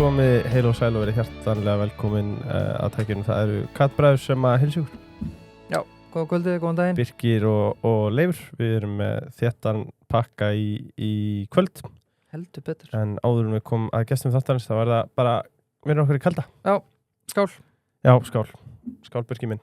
komið heil og sæl og verið hjartanlega velkomin að tækjunum. Það eru Katbræður sem að heilsa ykkur. Já, góða kvöldið, góðan daginn. Birkir og Leifur. Við erum með þéttan pakka í kvöld. Heldur betur. En áður við komum að gestum þáttarins, það var það bara vinna okkur í kalda. Já, skál. Já, skál. Skál Birkir minn.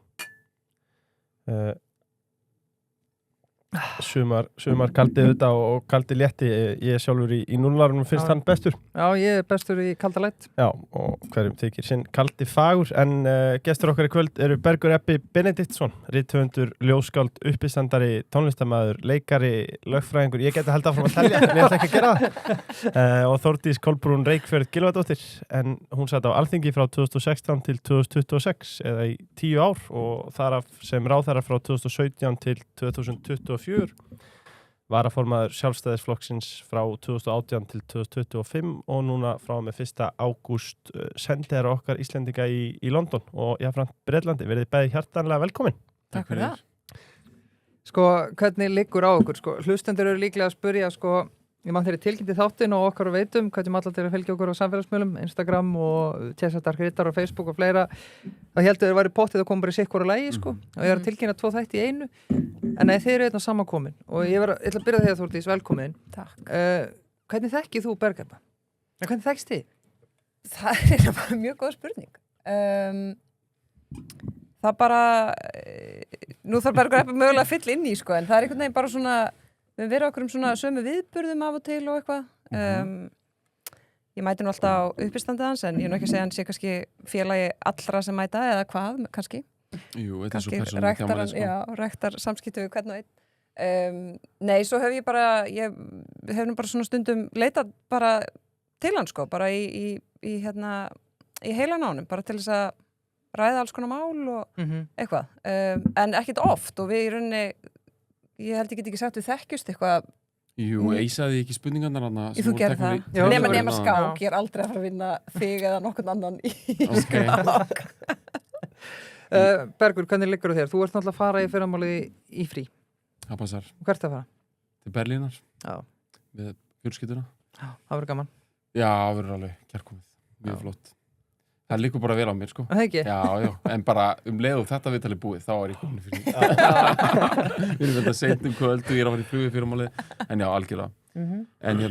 Sumar kaldið þetta og kaldið létti. Ég sjálfur í núllarunum finnst hann bestur. Já, ég bestur í kalda lætt. Já, og hverjum þykir sinn kaldi fagur. En gestur okkar í kvöld eru Bergur Ebbi Benediktsson, rithöfundur, ljóðskáld, uppistandari, tónlistarmaður, leikari, lögfræðingur. Ég geti haldið áfram að telja, en ég ætla ekki að gera það. Og Þórdís Kolbrún Reykfjörð Gylfadóttir, en hún sat á Alþingi frá 2016 til 2026, eða í 10 ár, og þaraf sem ráðherra frá 2017 til 2024. Varaformaður Sjálfstæðisflokksins frá 2018 til 2025 og núna frá með 1. ágúst sendiherra okkar Íslendinga í London og jafnframt Bretlandi. Verið bæði hjartanlega velkomin. Takk fyrir það. Sko, hvernig liggur á okkur? Sko, hlustendur eru líklega að spyrja, sko, ég mann þeirri tilkynnti þáttinn og okkar og veitum, hvernig allar til að fylgja okkur á samfélagsmiðlum, Instagram og Tjessadark Rittar og Facebook og fleira. Það heldur þeir væri pottið að koma bara í sikkvara lægi, sko, og ég er að tilkynna 2 þætti í einu. En nei, þeir eru einn og samankomin og ég ætla að byrja þegar Þórdís, velkomin. Takk. Hvernig þekkið þú Bergabba? Hvernig þekkst þið? Það er bara mjög góð spurning. Það bara, nú þarf Bergur Ebbi mögulega að fylla inn í, sko, en það er einhvern veginn bara svona, við verðum okkur svona sömu viðburðum af og til og eitthvað. Ég mæti nú alltaf á uppistandið hans, en ég er nú ekki að segja hann sé kannski félagi allra sem mæta eða hvað, kannski. Jú, þetta er svo Kannski persónulega gaman, sko. Já, rektar samskipti við hvern og einn. Nei, svo hef ég hef nú bara svona stundum leitað bara til hann, sko, bara í heilan ánum, bara til þess að ræða alls konar mál og eitthvað. En ekkert oft og við í rauninni, ég held ég get ekki sagt við þekkjust eitthvað. Jú, eisaði ekki spurningarnar hana. Þú gerði það. Já, Nema skák, ég er aldrei að fara að vinna þig eða nokkurn annan í Okay. skák. Bergur, hvernig liggur þér? Þú ert náttúrulega að fara í fyrramálið í frí. Það passar. Hvert að fara? Til Berlínar. Já. Við fjölskylduna. Það verður gaman. Já, það verður alveg kærkomið. Mjög flott. Það liggur bara að vera á mér, sko. Það ekki? Já, en bara leið og þetta viðtalið búið, þá er ég komin fyrir. Við erum þetta seint kvöld og ég er að fara í flugi fyrramálið. En já, algjörlega. En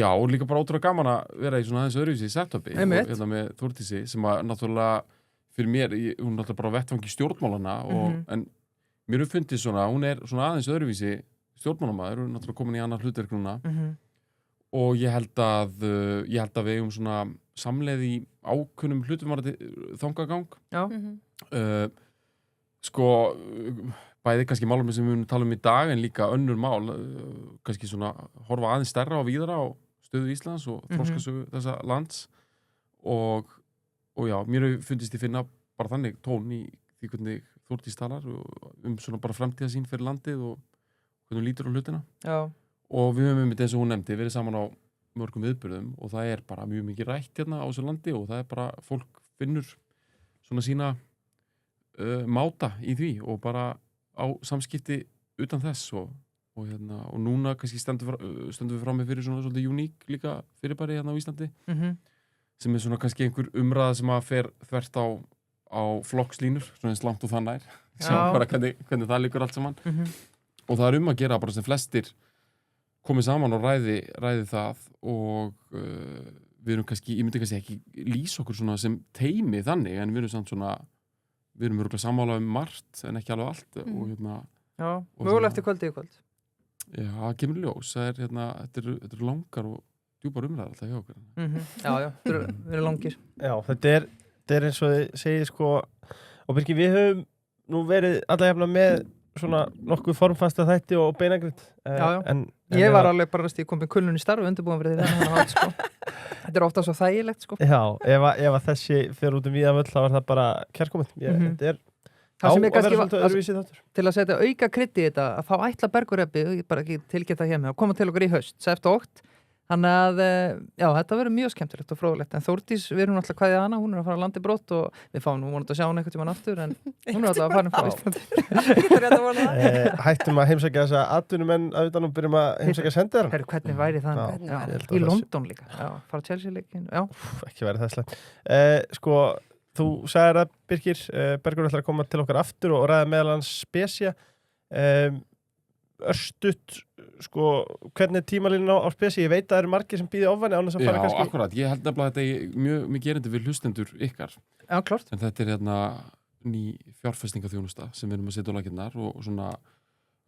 já, og líka bara ótrúlega gaman að vera í svona aðeins öðruvísi setupi. Einmitt. Og með Þórdísi, sem að náttúrulega fyrir mér, hún er náttúrulega bara vettvangi stjórnmálana en mér fundið svona, hún er svona aðeins öðruvísi stjórnmálamaður, hún er náttúrulega komin í annar hlutverk núna og ég held að við eigum svona samleið í ákunnum hlutum varðandi þangagang. Já. Sko, bæði kannski málum sem við munum tala um í dag en líka önnur mál, kannski svona horfa aðeins stærra og víðara á stöðu Íslands og þroskasögu þessa lands og já, mér fundist ég finna bara þannig tón í því hvernig Þórdís talar svona bara framtíðarsýn fyrir landið og hvernig hún lítur á hlutina. Já. Og við höfum eins og hún nefndi verið saman á mörgum viðburðum og það er bara mjög mikið rætt hérna á þessu landi og það er bara, fólk finnur svona sína máta í því og bara á samskipti utan þess og núna kannski stöndum við fram með fyrir svona svolítið uník líka fyrirbæri hérna á Íslandi sem er svona kannski einhver umræða sem að fer þvert á flokkslínur, svona eins langt og það nær sjá bara hvernig það liggur allt saman og það er að gera bara sem flestir komið saman og ræði það og við erum kannski, ég myndi kannski ekki lýsa okkur svona sem teimi þannig en við erum samt svona, við erum örgulega sammála um margt en ekki alveg allt og Já, mögulega eftir kvöldi í kvöld. Já, það kemur ljós, það er þetta er langar og djúpar umræðar alltaf hjá okkur. Já, við erum langir. Já, þetta er eins og þið segið, sko, og Birkir, við höfum nú verið alla jafna með svona nokkuð formfasta þætti og beinagrind. En ég var alveg bara ég kom með kunnun í starf og undirbúin fyrir þetta, sko. Þetta er ofta svo þægilegt, sko. Já, ef að þessi fer út víða völl, þá er það bara kærkomið. Þetta er það sem er kannski öðruvísi þáttur. Til að setja auka krydd í þetta, að þá ætla Bergur Ebbi, ég bara ekki tilgeta hjá mig, að koma til okkur í haust, 7. ótt, Þannig að, já, þetta verður mjög skemmtilegt og fróðlegt. En Þórdís, við erum alltaf kveðið hana, hún að fara að landi brott og við fáum nú vonandi að sjá hana einhvern tímann aftur, en hún alltaf að fara frá Íslandi. Hættum að heimsækja þessa atvinnumenn að utanum byrjum að heimsækja sendiðar. Hvernig væri það? Í London líka. Já, fara Chelsea-leikin. Já. Ekki verið þesslega. Sko, þú sagðir að Birkir, Bergur ætlar að koma til okkar aftur og ræða meðal hans Specia. Örstutt, sko, hvernig er tímalínan á Spesi? Ég veit að það eru margir sem býði ofan án þess að fara kannski. Já, akkurat, ég held nefnilega að þetta er mjög mikið erindi við hlustendur ykkar. Já, klart. En þetta er ný fjárfestingaþjónusta sem við erum að setja á laginnar og svona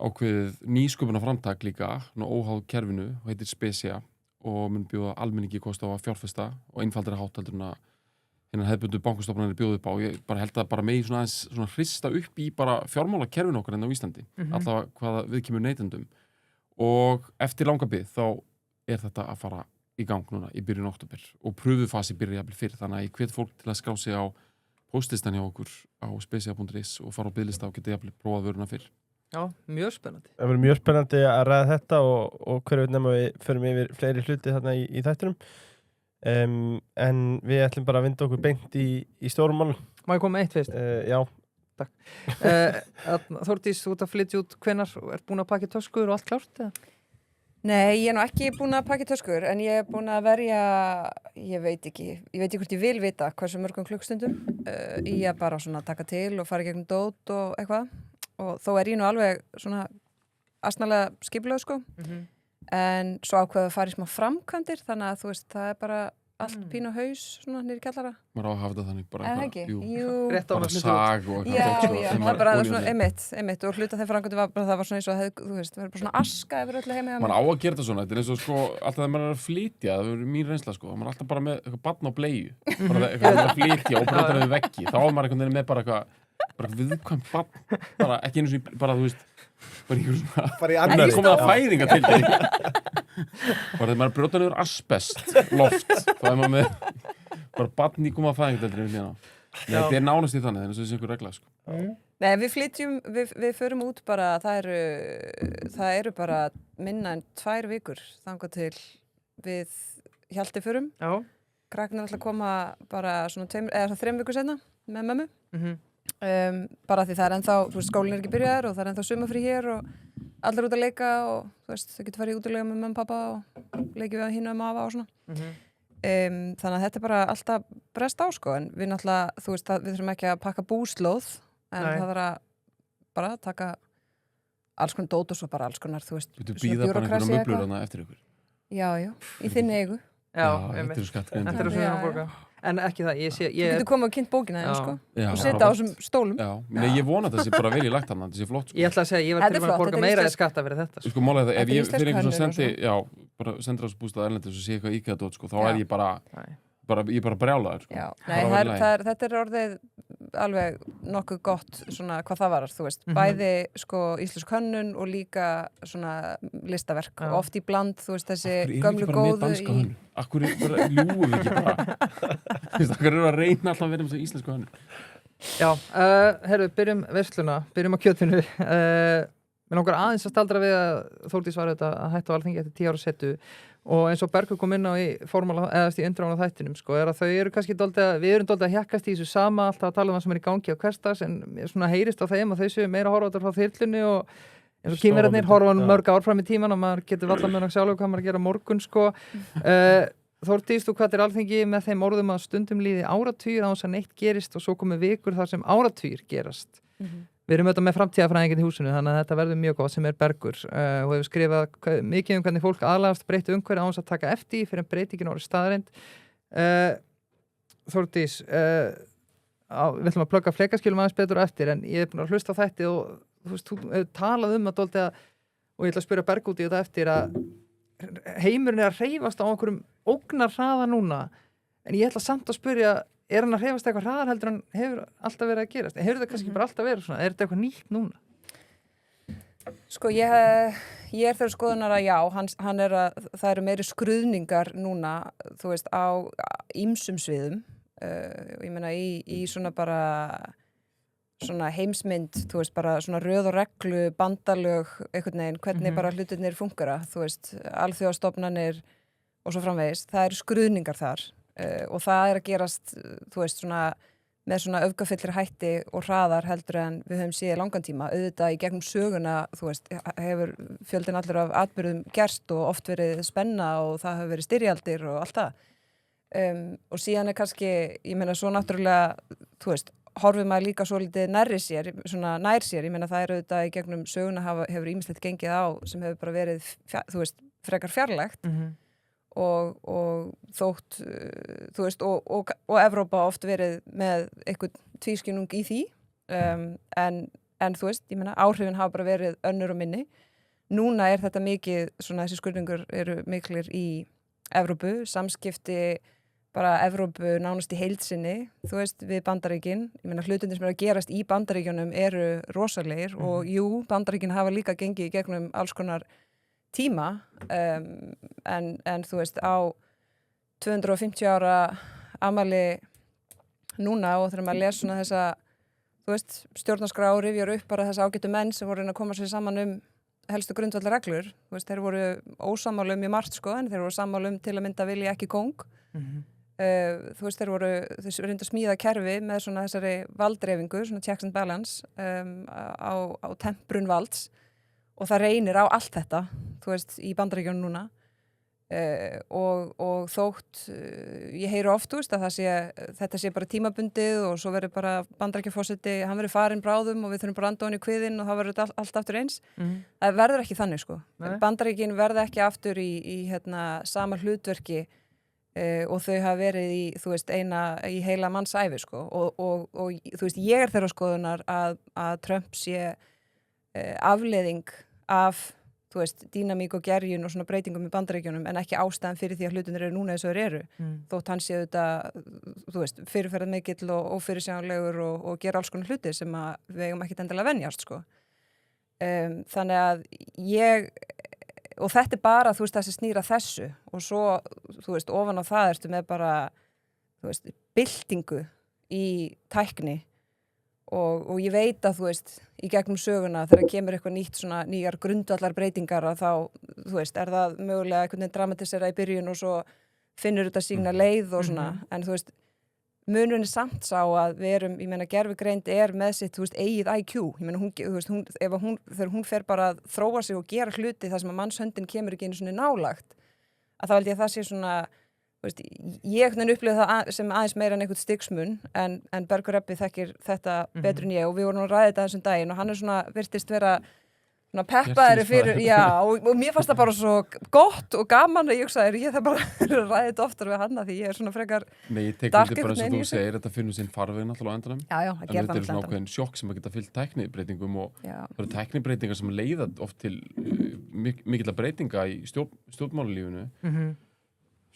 ákveðið nýsköpuna framtak líka, óháð kerfinu og heitir Specia og mun bjóða almenningi kost á að fjárfesta og einfaldari hátaldur en að hefðbundu bankastofnanir bjóðu upp á. Ég bara held að bara megi svona aðeins svona hrista upp í bara fjármálakerfinu okkar á Íslandi, allavega hvaða við kemur neytendum. Og eftir langa bið þá er þetta að fara í gang núna í byrjun október og pröfufasi byrja jafnvel fyrr, þannig að ég hvet fólk til að skrá sig á póstlistan hjá okkur á specia.is og fara á biðlista og geta jafnvel prófað vöruna fyrr. Já, mjög spennandi. Það verður mjög spennandi að ræða þetta og hverju veit nema við förum yfir fleiri hluti þarna í þættinum. En við ætlum bara að vinda okkur beint í stórum málum. Má ég koma með eitt fyrst? Já. Takk. Þórdís, þú ert að flytja út hvenær og ert búin að pakka töskur og allt klárt? Eða? Nei, ég er nú ekki búin að pakka töskur en ég er búin að verja, ég veit ekki hvort ég vil vita hversu mörgum klukkstundum í að bara svona taka til og fara gegnum dót og eitthvað og þó er ég nú alveg svona asnalega skipulög sko. En svo ákveða að fara í smá framkvæmdir þannig að þú veist, það er bara allt pínu haus svona niður í kjallara. Maður á að hafa þetta þannig bara eitthvað, jú. Bara sag og eitthvað. Já, það var bara svona einmitt og hluta þegar framkvæmdi var bara það var svona eins og þú veist, það verður bara svona aska yfir öllu heima. Maður á að gera þetta svona, þetta er eins og sko alltaf þegar maður er að flytja, það er mín reynsla sko, maður er alltaf bara með eitthvað barn á bleiu, bara eitthvað að flytja og brota við veggi, þá er maður einhvern veginn með bara viðkvæmt barn, bara ekki einu sinni, bara þú veist, bara einhver svona, komið að fæðinga til því. Bara þegar maður brjóta niður asbest loft, þá er maður með bara barn í komið að fæðinga til því. Þetta er nánast í þannig, þannig að það sé einhver regla, sko. Nei, við flytjum, við förum út bara, það eru bara minna en 2 vikur þangað til við Hjalti förum. Já. Krakkarnir ætla að koma bara svona 3 vikur seinna með mömmu. Bara því það er ennþá, þú veist, skólinn er ekki byrjaður og það er ennþá sumarfrí hér og allir út að leika og þú veist, þau getur farið í útilega með mamma og pappa og leikið við hinn og afa og svona. Þannig að þetta er bara alltaf brest á sko, en við náttúrulega, þú veist, við þurfum ekki að pakka búslóð, en það þarf að bara taka alls konar dót og svo bara alls konar, þú veist, svona bjúrokrasi eitthvað. Þú býða bara einhverja möblur þarna eftir ykkur. Já, í þinni eigu. Já, þetta eru skattgreiðendur. Þetta eru svona að borga. En ekki það, Þú getur komið og kynnt bókina þeim, sko, og setja á þessum stólum. Já, ég vona þetta sé bara vel í lagt þarna, þetta sé flott, sko. Ég ætla að segja, ég var til að borga meira í skatta fyrir þetta. Sko, málega það, ef ég fyrir einhvern sem sendir á þessu bústað erlendis og sé eitthvað íkæðadót, sko, þá er ég bara brjálaður, sko. Já, nei, þetta er orðið alveg nokkuð gott, svona, hvað það varar, þú veist, bæði, sko, íslensk hönnun og líka svona listaverk og oft í bland, þú veist, þessi gömlu góðu í... Akkur ljúum við ekki bara? Þú veist, akkur eru að reyna alltaf að vera með þessu íslensku hönnun. Já, herru, byrjum veisluna, byrjum á kjötinu. Mér langar aðeins að staldra við að Þórdís var auðvitað að hætta á Alþingi eftir 10 ára setu og eins og Bergur kom inn á í formála, eða í undrafan á þættinum, sko, er að þau eru kannski við erum dálítið að hjakkast í þessu sama, alltaf að tala um það sem er í gangi á hversdags, en svona heyrist á þeim og þau séu meira horfa frá þyrlunni og eins og kínverjarnir horfa mörg ár fram í tíman og maður getur valla með sjálf hvað maður að gera morgun, sko. Þórdís, þú hvað er Alþingi með þeim orðum að stundum líði áratugir á þess að neitt gerist og svo komi vikur þar sem áratugir gerast. Við erum auðvitað með framtíðarfræðinginn í húsinu, þannig að þetta verður mjög gott sem er Bergur og hefur skrifað mikið hvernig fólk aðlagast breyttu umhverfi án þess að taka eftir fyrir en breytingin orðið staðreind. Þórdís, við ætlum að plugga flekaskilum aðeins betur eftir en ég er búin að hlusta á þetta og þú veist, þú talað um að dálítið og ég ætla að spyrja Berg út í þetta eftir að heimurinn er að hreyfast á einhverjum ógnar hraða núna en ég ætla samt að spyrja er hann að hreyfast eitthvað hraðar heldur hann hefur alltaf verið að gerast? Hefur það kannski bara alltaf verið svona? Er þetta eitthvað nýtt núna? Sko, ég er þeirra skoðunar að já, það eru meiri skruðningar núna, þú veist, á ýmsum sviðum. Ég meina, í svona bara svona heimsmynd, þú veist, bara svona röð og reglu, bandalög, einhvern veginn, hvernig bara hlutirnir fungera, þú veist, alþjóðastofnanir og svo framvegis, það eru skruðningar þar og það að gerast, þú veist, svona með svona öfgafyllri hætti og hraðar heldur en við höfum séð langan tíma. Auðvitað í gegnum söguna, þú veist, hefur fjöldin allur af atburðum gerst og oft verið spenna og það hefur verið styrjaldir og allt það. Og síðan kannski, ég meina svo náttúrulega, þú veist, horfum maður líka svolítið nær sér, ég meina það auðvitað í gegnum söguna hefur ýmislegt gengið á sem hefur bara verið, þú veist, frekar fjarlægt. Og þótt þú veist, og Evrópa oft verið með eitthvað tvískynung í því en þú veist, ég meina áhrifin hafa bara verið önnur og minni. Núna þetta mikið, svona þessi skurningur eru miklir í Evrópu, samskipti bara Evrópu nánast í heild sinni, þú veist, við Bandaríkin. Ég meina hlutinir sem að gerast í Bandaríkjunum eru rosalegir og jú, Bandaríkin hafa líka gengið í gegnum alls konar tíma en þú veist á 250 ára afmæli núna og þegar maður les svona þessa þú veist stjórnarskrá rifjar upp bara þessa ágætu menn sem voru að koma sér saman helstu grundvallarreglur, þú veist þeir voru ósammála í margt sko en þeir voru sammála til að mynda vilja ekki kóng þú veist þeir reyndu að smíða kerfi með svona þessari valddreifingu, svona checks and balance á temprun valds og það reynir á allt þetta, þú veist, í Bandaríkjunum núna og þótt ég heyri oft, þú veist, að þetta sé bara tímabundið og svo verður bara Bandaríkjaforseti, hann verður farinn bráðum og við þurfum bara að anda honum í kviðinn og það verður allt aftur eins. Það verður ekki þannig, sko. Bandaríkin verða ekki aftur í sama hlutverki og þau hafa verið í, þú veist, í heila mannsævi, sko. Og þú veist, ég þeirra skoðunar að Trump sé afleiðing af, þú veist, dýnamík og gerjun og svona breytingum í Bandaríkjunum en ekki ástæðan fyrir því að hlutinir eru núna eins og þeir eru. Þótt hann sé auðvitað, þú veist, fyrirferðar mikill og ófyrirsjáanlegur og gera alls konar hluti sem að við eigum ekkert endilega venjast, sko. Þannig að og þetta bara, þú veist, það sem snýra þessu og svo, þú veist, ofan á það ertu með bara, þú veist, byltingu í tækni og ég veit að, þú veist, í gegnum söguna þegar kemur eitthvað nýtt svona nýjar grundvallar breytingar að þá, þú veist, það mögulega einhvern veginn dramatisera í byrjun og svo finnur þetta sína leið og svona, en þú veist, munurinn samt sá að við erum, ég meina gervigreind með sitt, þú veist, eigið IQ, ég meina þú veist, þegar hún fer bara að þróa sig og gera hluti þar sem að mannshöndin kemur ekki einu svona nálagt, að þá held ég að það sé svona veist, ég upplifði það sem aðeins meira en einhvern stigsmun en Bergur Ebbi þekkir þetta betur en ég og við vorum að ræða þetta þessum daginn og hann svona virtist vera svona peppaðri fyrir, já, og mér fannst það bara svo gott og gaman að ég hugsaði, ég það bara að ræða þetta oftar við hann að því ég svona frekar Nei, ég tek þetta bara eins og þú segir, þetta finnur sinn farveg náttúrulega á endanum. Já, það ger það þetta svona ákveðin sjokk sem að geta fyllt tæknibreytingum og það eru tæknibreytingar sem leiða oft til mikilla breytinga í stjórnmálalífinu.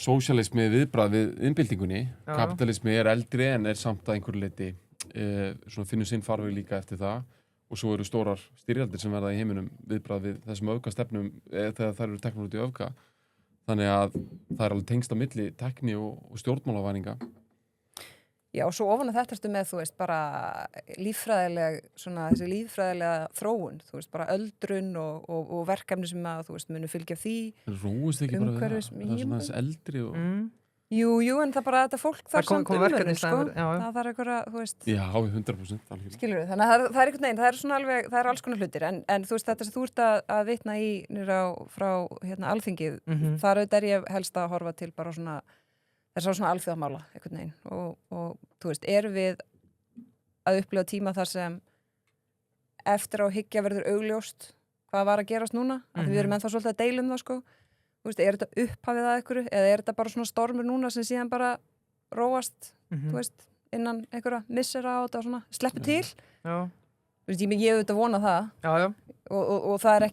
Sósíalismi viðbragð við innbyltingunni, kapitalismi eldri en samt að einhverju leyti svona finnur sinn farveg líka eftir það og svo eru stórar styrjaldir sem verða í heiminum viðbragð við þessum öfgastefnum þegar þær eru teknar út í öfga. Þannig að það alveg tengst á milli tækni og stjórnmálaværinga. Já, og svo ofan að þetta ertu með, þú veist, bara líffræðileg, svona þessi líffræðilega þróun, þú veist, bara öldrun og verkefni sem að, þú veist, munu fylgja því. Það róist ekki bara við það er svona þessi eldri og... Jú, en það bara, þetta fólk þarf samt umönnum, sko. Það þarf einhverja, þú veist... Já, 100%. Skilur við, þannig að það er einhvern veginn, það er svona alveg, það er alls konar hlutir, en þú veist, þetta sem þú ert að vitna í nýra frá, Alþingið, þar auðvitað ég helst að horfa til bara svona þess að svona alþjóðamála einhvern veginn og þú veist, erum við að upplifa tíma þar sem eftir á hyggja verður augljóst hvað var að gerast núna, af því við erum ennþá svolítið að deila það, sko. Þú veist, er þetta upphafið að einhverju eða er þetta bara svona stormur núna sem síðan bara róast, þú veist, innan einhverja missera á þetta og svona, sleppu til. Já. Þú veist, ég auðvitað vona það. Já. Og það er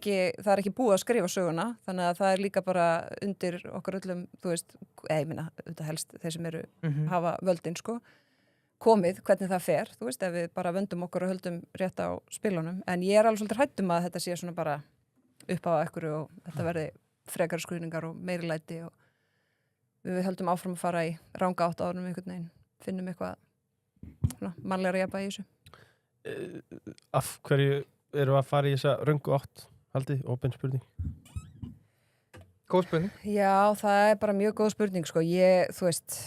ekki búið að skrifa söguna, þannig að það er líka bara undir okkar öllum, þú veist, ég minna, auðvitað helst þeir sem eru hafa völdin, sko, komið, hvernig það fer, þú veist, ef við bara vöndum okkur og höldum rétt á spilunum, en ég er alveg svolítið hrædd að þetta sé svona bara upp á einhverju og þetta verði frekar skruðningar og meiri læti og við höldum áfram að fara í ranga átt árum einhvern veginn, finnum eitthvað mannlegra jafnvægi í þessu. Af hverju eru að fara í þessa röngu átt, haldið, opin spurning? Góð spurning. Já, það bara mjög góð spurning, sko. Þú veist,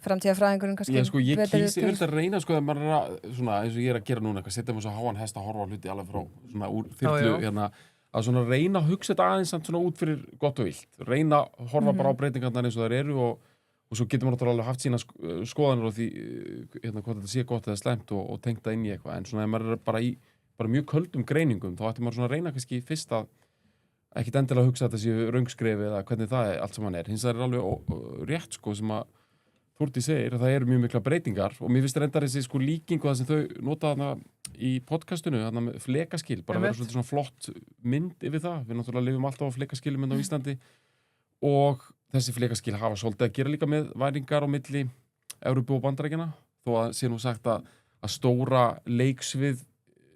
framtíðarfræðingurinn kannski. Ég betri kýsi til- yfir að reyna, sko, að maður svona, eins og ég að gera núna, setja mér svo háan hest að horfa á hluti alveg frá, svona úr þyrlu, Já. hérna, að svona reyna að hugsa þetta aðeins samt svona út fyrir gott og illt. Reyna að horfa bara á breytingarnar eins og þær eru og svo getur maður náttúrulega alveg haft sína skoðanir á því, hérna, hvort þetta sé gott eða slæmt og tengt það inn í eitthvað. En svona ef maður bara í mjög köldum greiningum, þá ætti maður svona að reyna kannski fyrst að ekkit endilega að hugsa að þetta séu röngskrefi eða hvernig það er allt sem hann er. Hins vegar alveg rétt, sko, sem að Þórdi segir að það eru mjög mikla breytingar og mér finnst reyndar þessi sko líkingu það sem þau nota þarna í podcastinu, þarna með flekaskil, bara vera svolítið svona flott mynd yfir það. Við náttúrulega lifum alltaf á flekaskilum á Íslandi og þessi flekaskil hafa svolítið að gera líka með væringar á milli Evrópu og Bandaríkjanna, þó að sé nú sagt að stóra leiksvið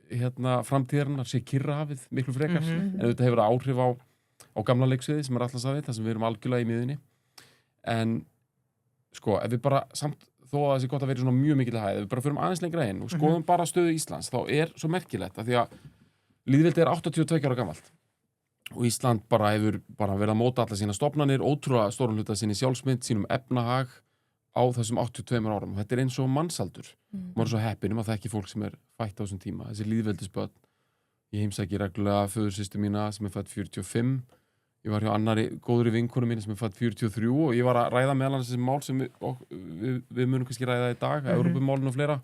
hérna framtíðarinnar sé Kyrrahafið miklu frekar, en þetta hefur áhrif á gamla leiksviði sem er Atlantshafið, þar sem við erum algjörlega í miðunni. En sko, ef við bara samt, þó að það sé gott að vera svona mjög mikil hæð, ef við bara förum aðeins lengra inn og skoðum bara stöðu Íslands, þá er svo merkilegt að því að lýðveldi er 82 ára gamalt og Ísland bara hefur bara verið að móta alla sína stofnanir, ótrúlega stóran hluta sinni sjálfsmynd, sínum efnahag á þessum 82 árum og þetta er eins og mannsaldur. Maður er svo heppinn að þekki fólk sem er fætt á þessum tíma, þessi lýðveldisbörn. Ég heimsæki reglulega föðursystur mína sem er fædd 45. Ég var hjá annari góðri vinkonu mín sem er fædd 43 og ég var að ræða meðal annars þessi mál sem við munum kannski ræða í dag, Evrópumálin og fleira.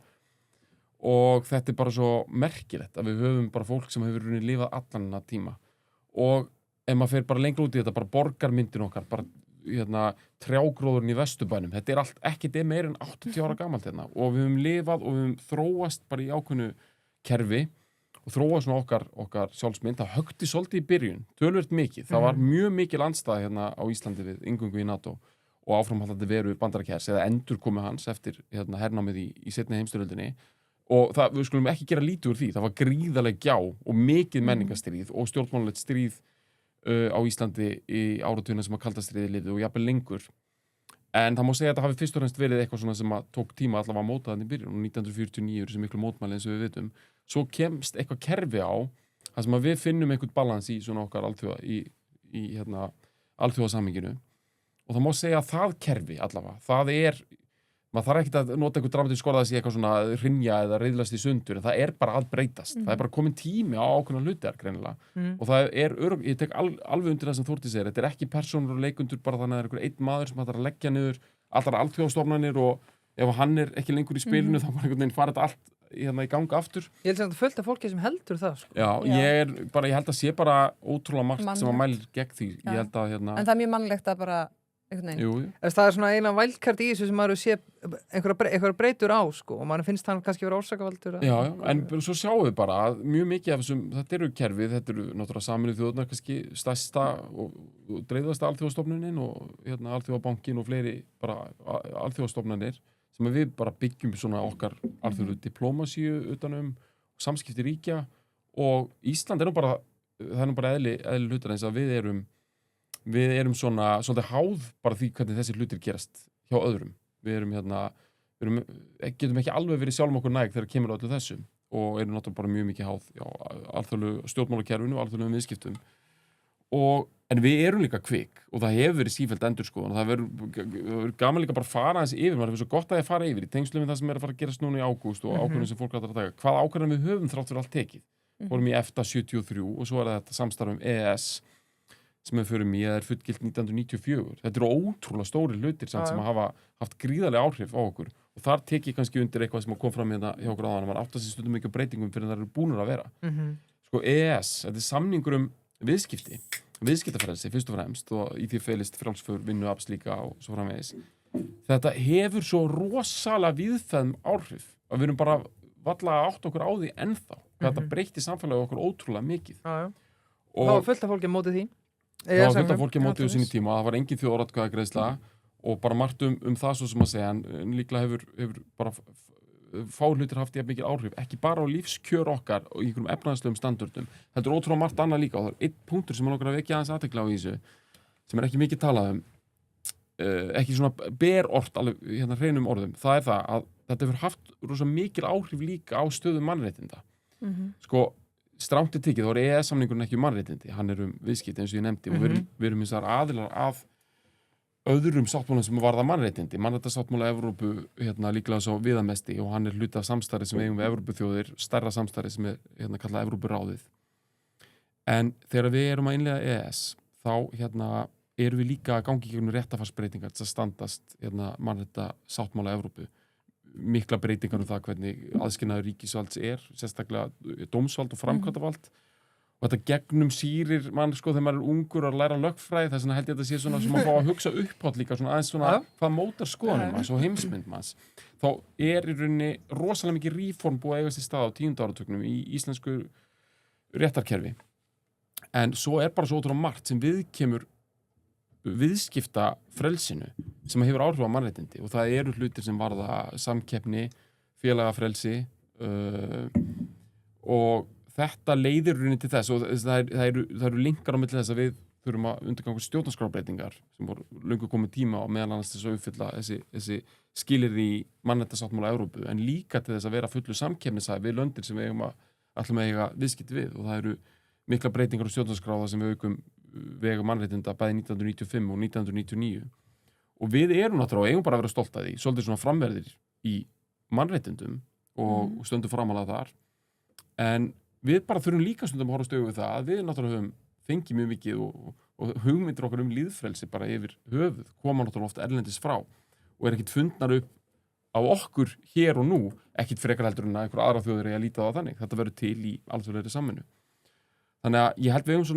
Og þetta er bara svo merkilegt að við höfum bara fólk sem hefur runni lifað allan þennan tíma. Og ef maður fer bara lengra út í þetta, bara borgarmyndin okkar, bara hérna, trjágróðurinn í Vesturbænum, þetta er allt ekki meir en 80 ára gamalt hérna. Og við höfum lifað og við höfum þróast bara í ákveðnu kerfi og þróa svona okkar sjálfsmynd. Það högti svolítið í byrjun, tölvöld mikið. Það var mjög mikil andstæða hérna á Íslandi við inngöngu í NATO og áframhaldandi veru Bandaríkjahers eða endurkomu hans eftir hérna, hernámið í seinni heimsstyrjöldinni. Og það, við skulum ekki gera lítið úr því. Það var gríðarleg gjá og mikið menningarstríð og stjórnmálulegt stríð á Íslandi í áratugina sem að kalda stríði lifði og jafnvel lengur. En það má segja að þetta hafi fyrst og fremst verið eitthvað svona sem að tók tíma allavega að móta þannig í byrjun og 1949 sem miklu mótmæli eins og við vitum. Svo kemst eitthvað kerfi á þar sem að við finnum einhvern balans í svona okkar hérna, alþjóðasamhenginu og það má segja að það kerfi allavega, það er, maður þarf ekkert að nota einhvern dramatísk skorða að sé eitthvað svona hrynja eða reiðlast í sundur, en það er bara að breytast. Það er bara komin tími á ákveðna hlutar greinilega og það er, ég tek alveg undir það sem Þórti segir, þetta er ekki persónur og leikundur bara þannig að það er einhver einn maður sem hættar að leggja niður allar alþjóðastofnanir og ef hann er ekki lengur í spilinu þá bara einhvern veginn fara þetta allt hérna í ganga aftur. Ég held að þetta fullt af fólki sem heldur það, sko. Já, ég held að sé bara ótrúlega margt sem að mælir gegn því. Ég held að hérna... En það er mjög mannlegt að bara Jú. Það er svona eina vælkart í þessu sem maður sé einhverja breytur á, sko, og maður finnst hann kannski vera orsakavaldur. Já, en svo sjáum við bara að mjög mikið af þessum, þetta eru kerfið, þetta eru náttúrulega Sameinuðu þjóðirnar kannski stærsta og dreifðasta alþjóðastofnunin og hérna alþjóðabankin og fleiri bara alþjóðastofnanir sem við bara byggjum svona okkar alþjóðlu diplómasíu utanum samskipti ríkja og Ísland er nú bara, það er nú bara eðli hlutar eins að við erum svona svolítið háð bara því hvernig þessi hlutir gerast hjá öðrum. Við getum ekki alveg verið sjálfum okkur næg þegar kemur öllu þessum og erum náttúrulega bara mjög mikið háð alþjóðlegu stjórnmálakerfinu og alþjóðlegum viðskiptum. En við erum líka kvik og það hefur verið sífellt endurskoðun og það verður gaman líka bara að fara aðeins yfir, maður hefur svo gott að ég fara yfir í tengslum við það sem er að fara að gerast núna í ágúst og ákvörðun sem fólk ætlar að taka. Hvaða ákvörðun við höfum þrátt fyrir allt tekið? Vorum í EFTA 73 og svo er þetta samstarf EES sem við förum í, það er fullgilt 1994. Þetta eru ótrúlega stóri hlutir sem hafa haft gríðarlega áhrif á okkur og þar tek ég kannski undir eitthvað sem kom fram hérna hjá okkur áðan, maður átt að sé stundum ekki á breytingum fyrir það eru búnir að vera. Sko EES, þetta er samningur viðskiptafrelsi fyrst og fremst og í því felist frjálsför vinnuafls líka og svo framvegis. Þetta hefur svo rosalega víðfeðm áhrif að við erum bara varla átt okkur á því ennþá. Þetta breytti samfélagið okkur ótrúlega mikið. Og það var fullt af fólki á móti því. Það var fullt af fólki á móti á sinni tíma og það var engin þjóðaratkvæðagreiðsla og bara margt það svo sem að segja en líklega hefur bara fá hlutir haft jafn mikil áhrif, ekki bara á lífskjör okkar og í einhverjum efnahagslegum standardum. Þetta er ótrúlega margt annað líka og það er einn punktur sem okkar að vekja aðeins athygli á í þessu sem er ekki mikið talað ekki svona berort alveg hérna hreinum orðum. Það er það að þetta hefur haft rosa mikil áhrif líka á stöðu mannréttinda. Sko, strangt tekið, þá EES-samningurinn ekki mannréttindi, hann viðskipti eins og ég nefndi og við erum þessar aðilar að öðrum sáttmálum sem varða mannréttindi. Mannréttindasáttmála Evrópu líklega svo viðamesti og hann hluti af samstarfi sem við eigum við Evrópuþjóðir, stærra samstarfi sem kallað Evrópuráðið. En þegar við erum að innleiða EES, þá erum við líka að gangi gegnum réttarfarsbreytingar til að standast mannréttindasáttmála Evrópu. Mikla breytingar það hvernig aðskilnaður ríkisvalds sérstaklega dómsvald og framkvæmdavald. Og þetta gegnum sýrir mann þegar maður ungur að læra lögfræði, þess vegna held ég að þetta sé svona sem að fá að hugsa upphátt líka aðeins hvað mótar skoðanum manns og heimsmynd manns. Þá í rauninni rosalega mikið reform búið að eigast í stað á 10. áratugnum í íslensku réttarkerfi. En svo bara svo ótrúlega margt sem viðkemur viðskipta frelsinu sem hefur áhrif á mannréttindi og það eru hlutir sem varða samkeppni, félagafrelsi og þetta leiðir rauninni til þess og það eru linkar á milli þess að við þurfum að undirganga stjórnarskrárbreytingar sem voru löngu komið tíma á meðal annars þess að uppfylla þessi skilyrði í mannréttindasáttmála Evrópu en líka til þess að vera fullu samkeppnishæf við löndin sem við ætlum að eiga viðskipti við og það eru mikla breytingar á stjórnarskráða sem við aukum vega mannréttinda bæði 1995 og 1999 og við erum náttúrulega og eigum bara að vera stolt að því svolítið svona framverðir í mannréttindum og stöndum framalega þar en við bara þurfum líka stundum að horfa stöðu við það að við náttúrulega höfum fengið mjög mikið og hugmyndir okkar líðfrelsi bara yfir höfuð koma náttúrulega oft erlendis frá og ekkert fundnar upp á okkur hér og nú ekkert frekar heldur en að einhver aðra þjóðir að líta á það þannig þetta verður til í alþjóðlegri samvinnu þannig að ég held við höfum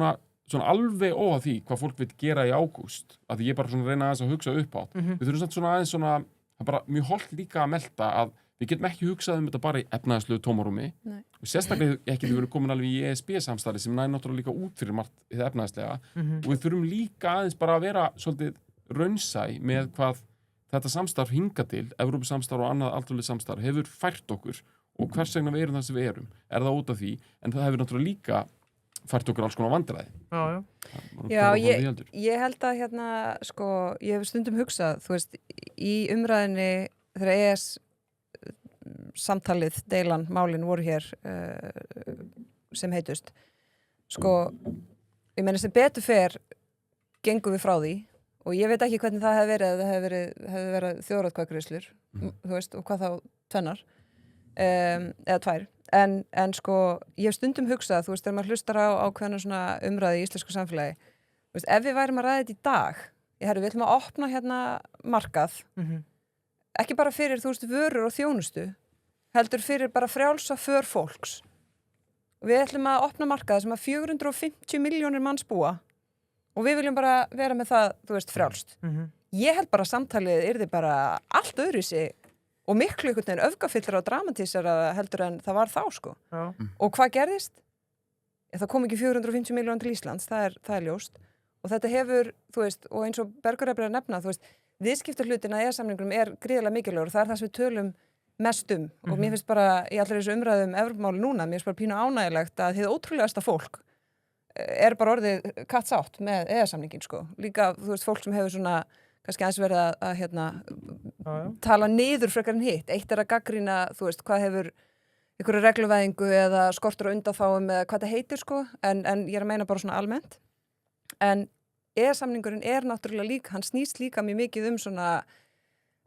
svona alveg óhað því hvað fólk vil gera í ágúst að ég bara svona reyna aðeins að hugsa upp átt við þurfum samt svona aðeins svona það er bara mjög hollt líka að melta að við getum ekki hugsað þetta bara í efnahagslegu tómarúmi og sérstaklega ekki við verðum komin alveg í ESB-samstarfi sem næði náttúrulega líka út fyrir margt í það efnahagslega og við þurfum líka aðeins bara að vera svolítið raunsæ með hvað þetta samstarf hinga til Evrópusamstarf og annað alþjóðlegt samstarf hefur fært okkur og hvers vegna við erum það sem við erum það út af því en það hefur náttúrulega líka fært okkur alls konar vandræði. Ég held að sko, ég hef stundum hugsað, þú veist, í umræðinni þegar ES samtalið, deilan, málin voru hér sem heitust. Sko, ég meina sem betur fer gengum við frá því og ég veit ekki hvernig það hefði verið eða hefði verið þjóðaratkvæðagreiðslur, þú veist, og hvað þá tvennar eða tvær. En sko, ég hef stundum hugsað, þú veist, þegar maður hlustar á ákveðna svona umræði í íslensku samfélagi, þú veist, ef við værum að ræða þetta í dag, við ætlum að opna markað, ekki bara fyrir, þú veist, vörur og þjónustu, heldur fyrir bara frjálsa för fólks. Og við ætlum að opna markað sem að 450 milljónir manns búa og við viljum bara vera með það, þú veist, frjálst. Ég held bara að samtalið yrði bara allt öðruvísi og miklu einhvern veginn öfgafyllra og dramatísara heldur en það var þá, sko. Já. Og hvað gerðist? Það kom ekki 450 milljónir til Íslands, það er ljóst. Og þetta hefur, þú veist, og eins og Bergur er að nefna, þú veist, viðskiptahlutina í EES-samningnum er gríðarlega mikilvægur og það er það sem við tölum mest og mér finnst bara í allir þessu umræðum Evrópumáli núna, mér finnst bara pínu ánægilegt að hið ótrúlegasta fólk bara orðið kattsátt með EES-samningin, sko. Líka, þú veist, fólk sem hefur svona kannski aðeins verið að tala niður frekar en hitt. Eitt er að gagnrýna, þú veist, hvað hefur einhverju regluvæðingu eða skortur á undanþágum eða hvað það heitir, sko, en ég er að meina bara svona almennt. En EES-samningurinn er náttúrulega líka, hann snýst líka mjög mikið svona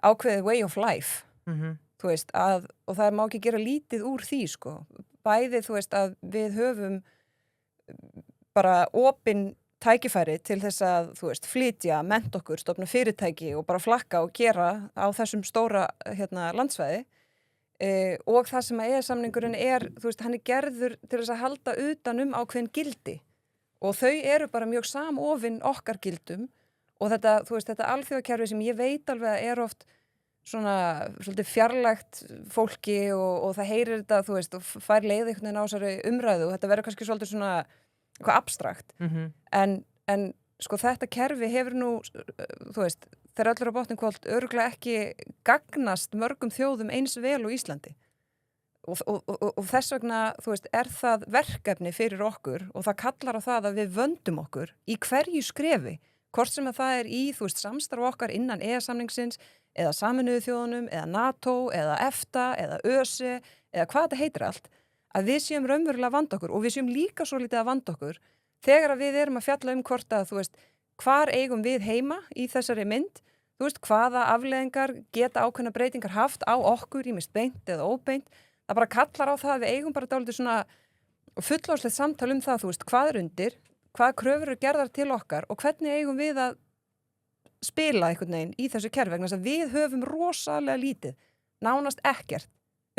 ákveðið way of life, þú veist, og það má ekki gera lítið úr því, sko. Bæði, þú veist, að við höfum bara opin tækifæri til þess að, þú veist, flytja, mennta okkur, stofna fyrirtæki og bara flakka og gera á þessum stóra landsvæði og það sem að EES-samningurinn þú veist, hann er gerður til þess að halda utan ákveðin gildi og þau eru bara mjög samofin okkar gildum og þetta, þú veist, þetta alþjóðakerfi sem ég veit alveg að oft svona svolítið fjarlægt fólki og það heyrir þetta, þú veist, og fær leið einhvern veginn á þessari umræðu og þetta verður kannski svolítið svona eitthvað abstrakt en sko þetta kerfi hefur nú þú veist, þegar öllur á botnin kvöld örugglega ekki gagnast mörgum þjóðum eins vel og Íslandi og þess vegna, þú veist, er það verkefni fyrir okkur og það kallar á það að við vöndum okkur í hverju skrefi, hvort sem að það er í, þú veist, samstarf okkar innan EES-samningsins eða Sameinuðu þjóðunum eða NATO eða EFTA eða ÖSE eða hvað þetta heitir allt að við séum raunverulega að vanda okkur og við séum líka svo lítið að vanda okkur þegar að við erum að fjalla hvort að, þú veist, hvar eigum við heima í þessari mynd, þú veist, hvaða afleiðingar geta ákveðna breytingar haft á okkur, ýmist beint eða óbeint. Það bara kallar á það að við eigum bara dálítið svona fullorðslegt samtal það, þú veist, hvað undir, hvaða kröfur gerðar til okkar og hvernig eigum við að spila einhvern veginn í þessu kerfi vegna þess að við höfum rosalega lítið, nánast ekkert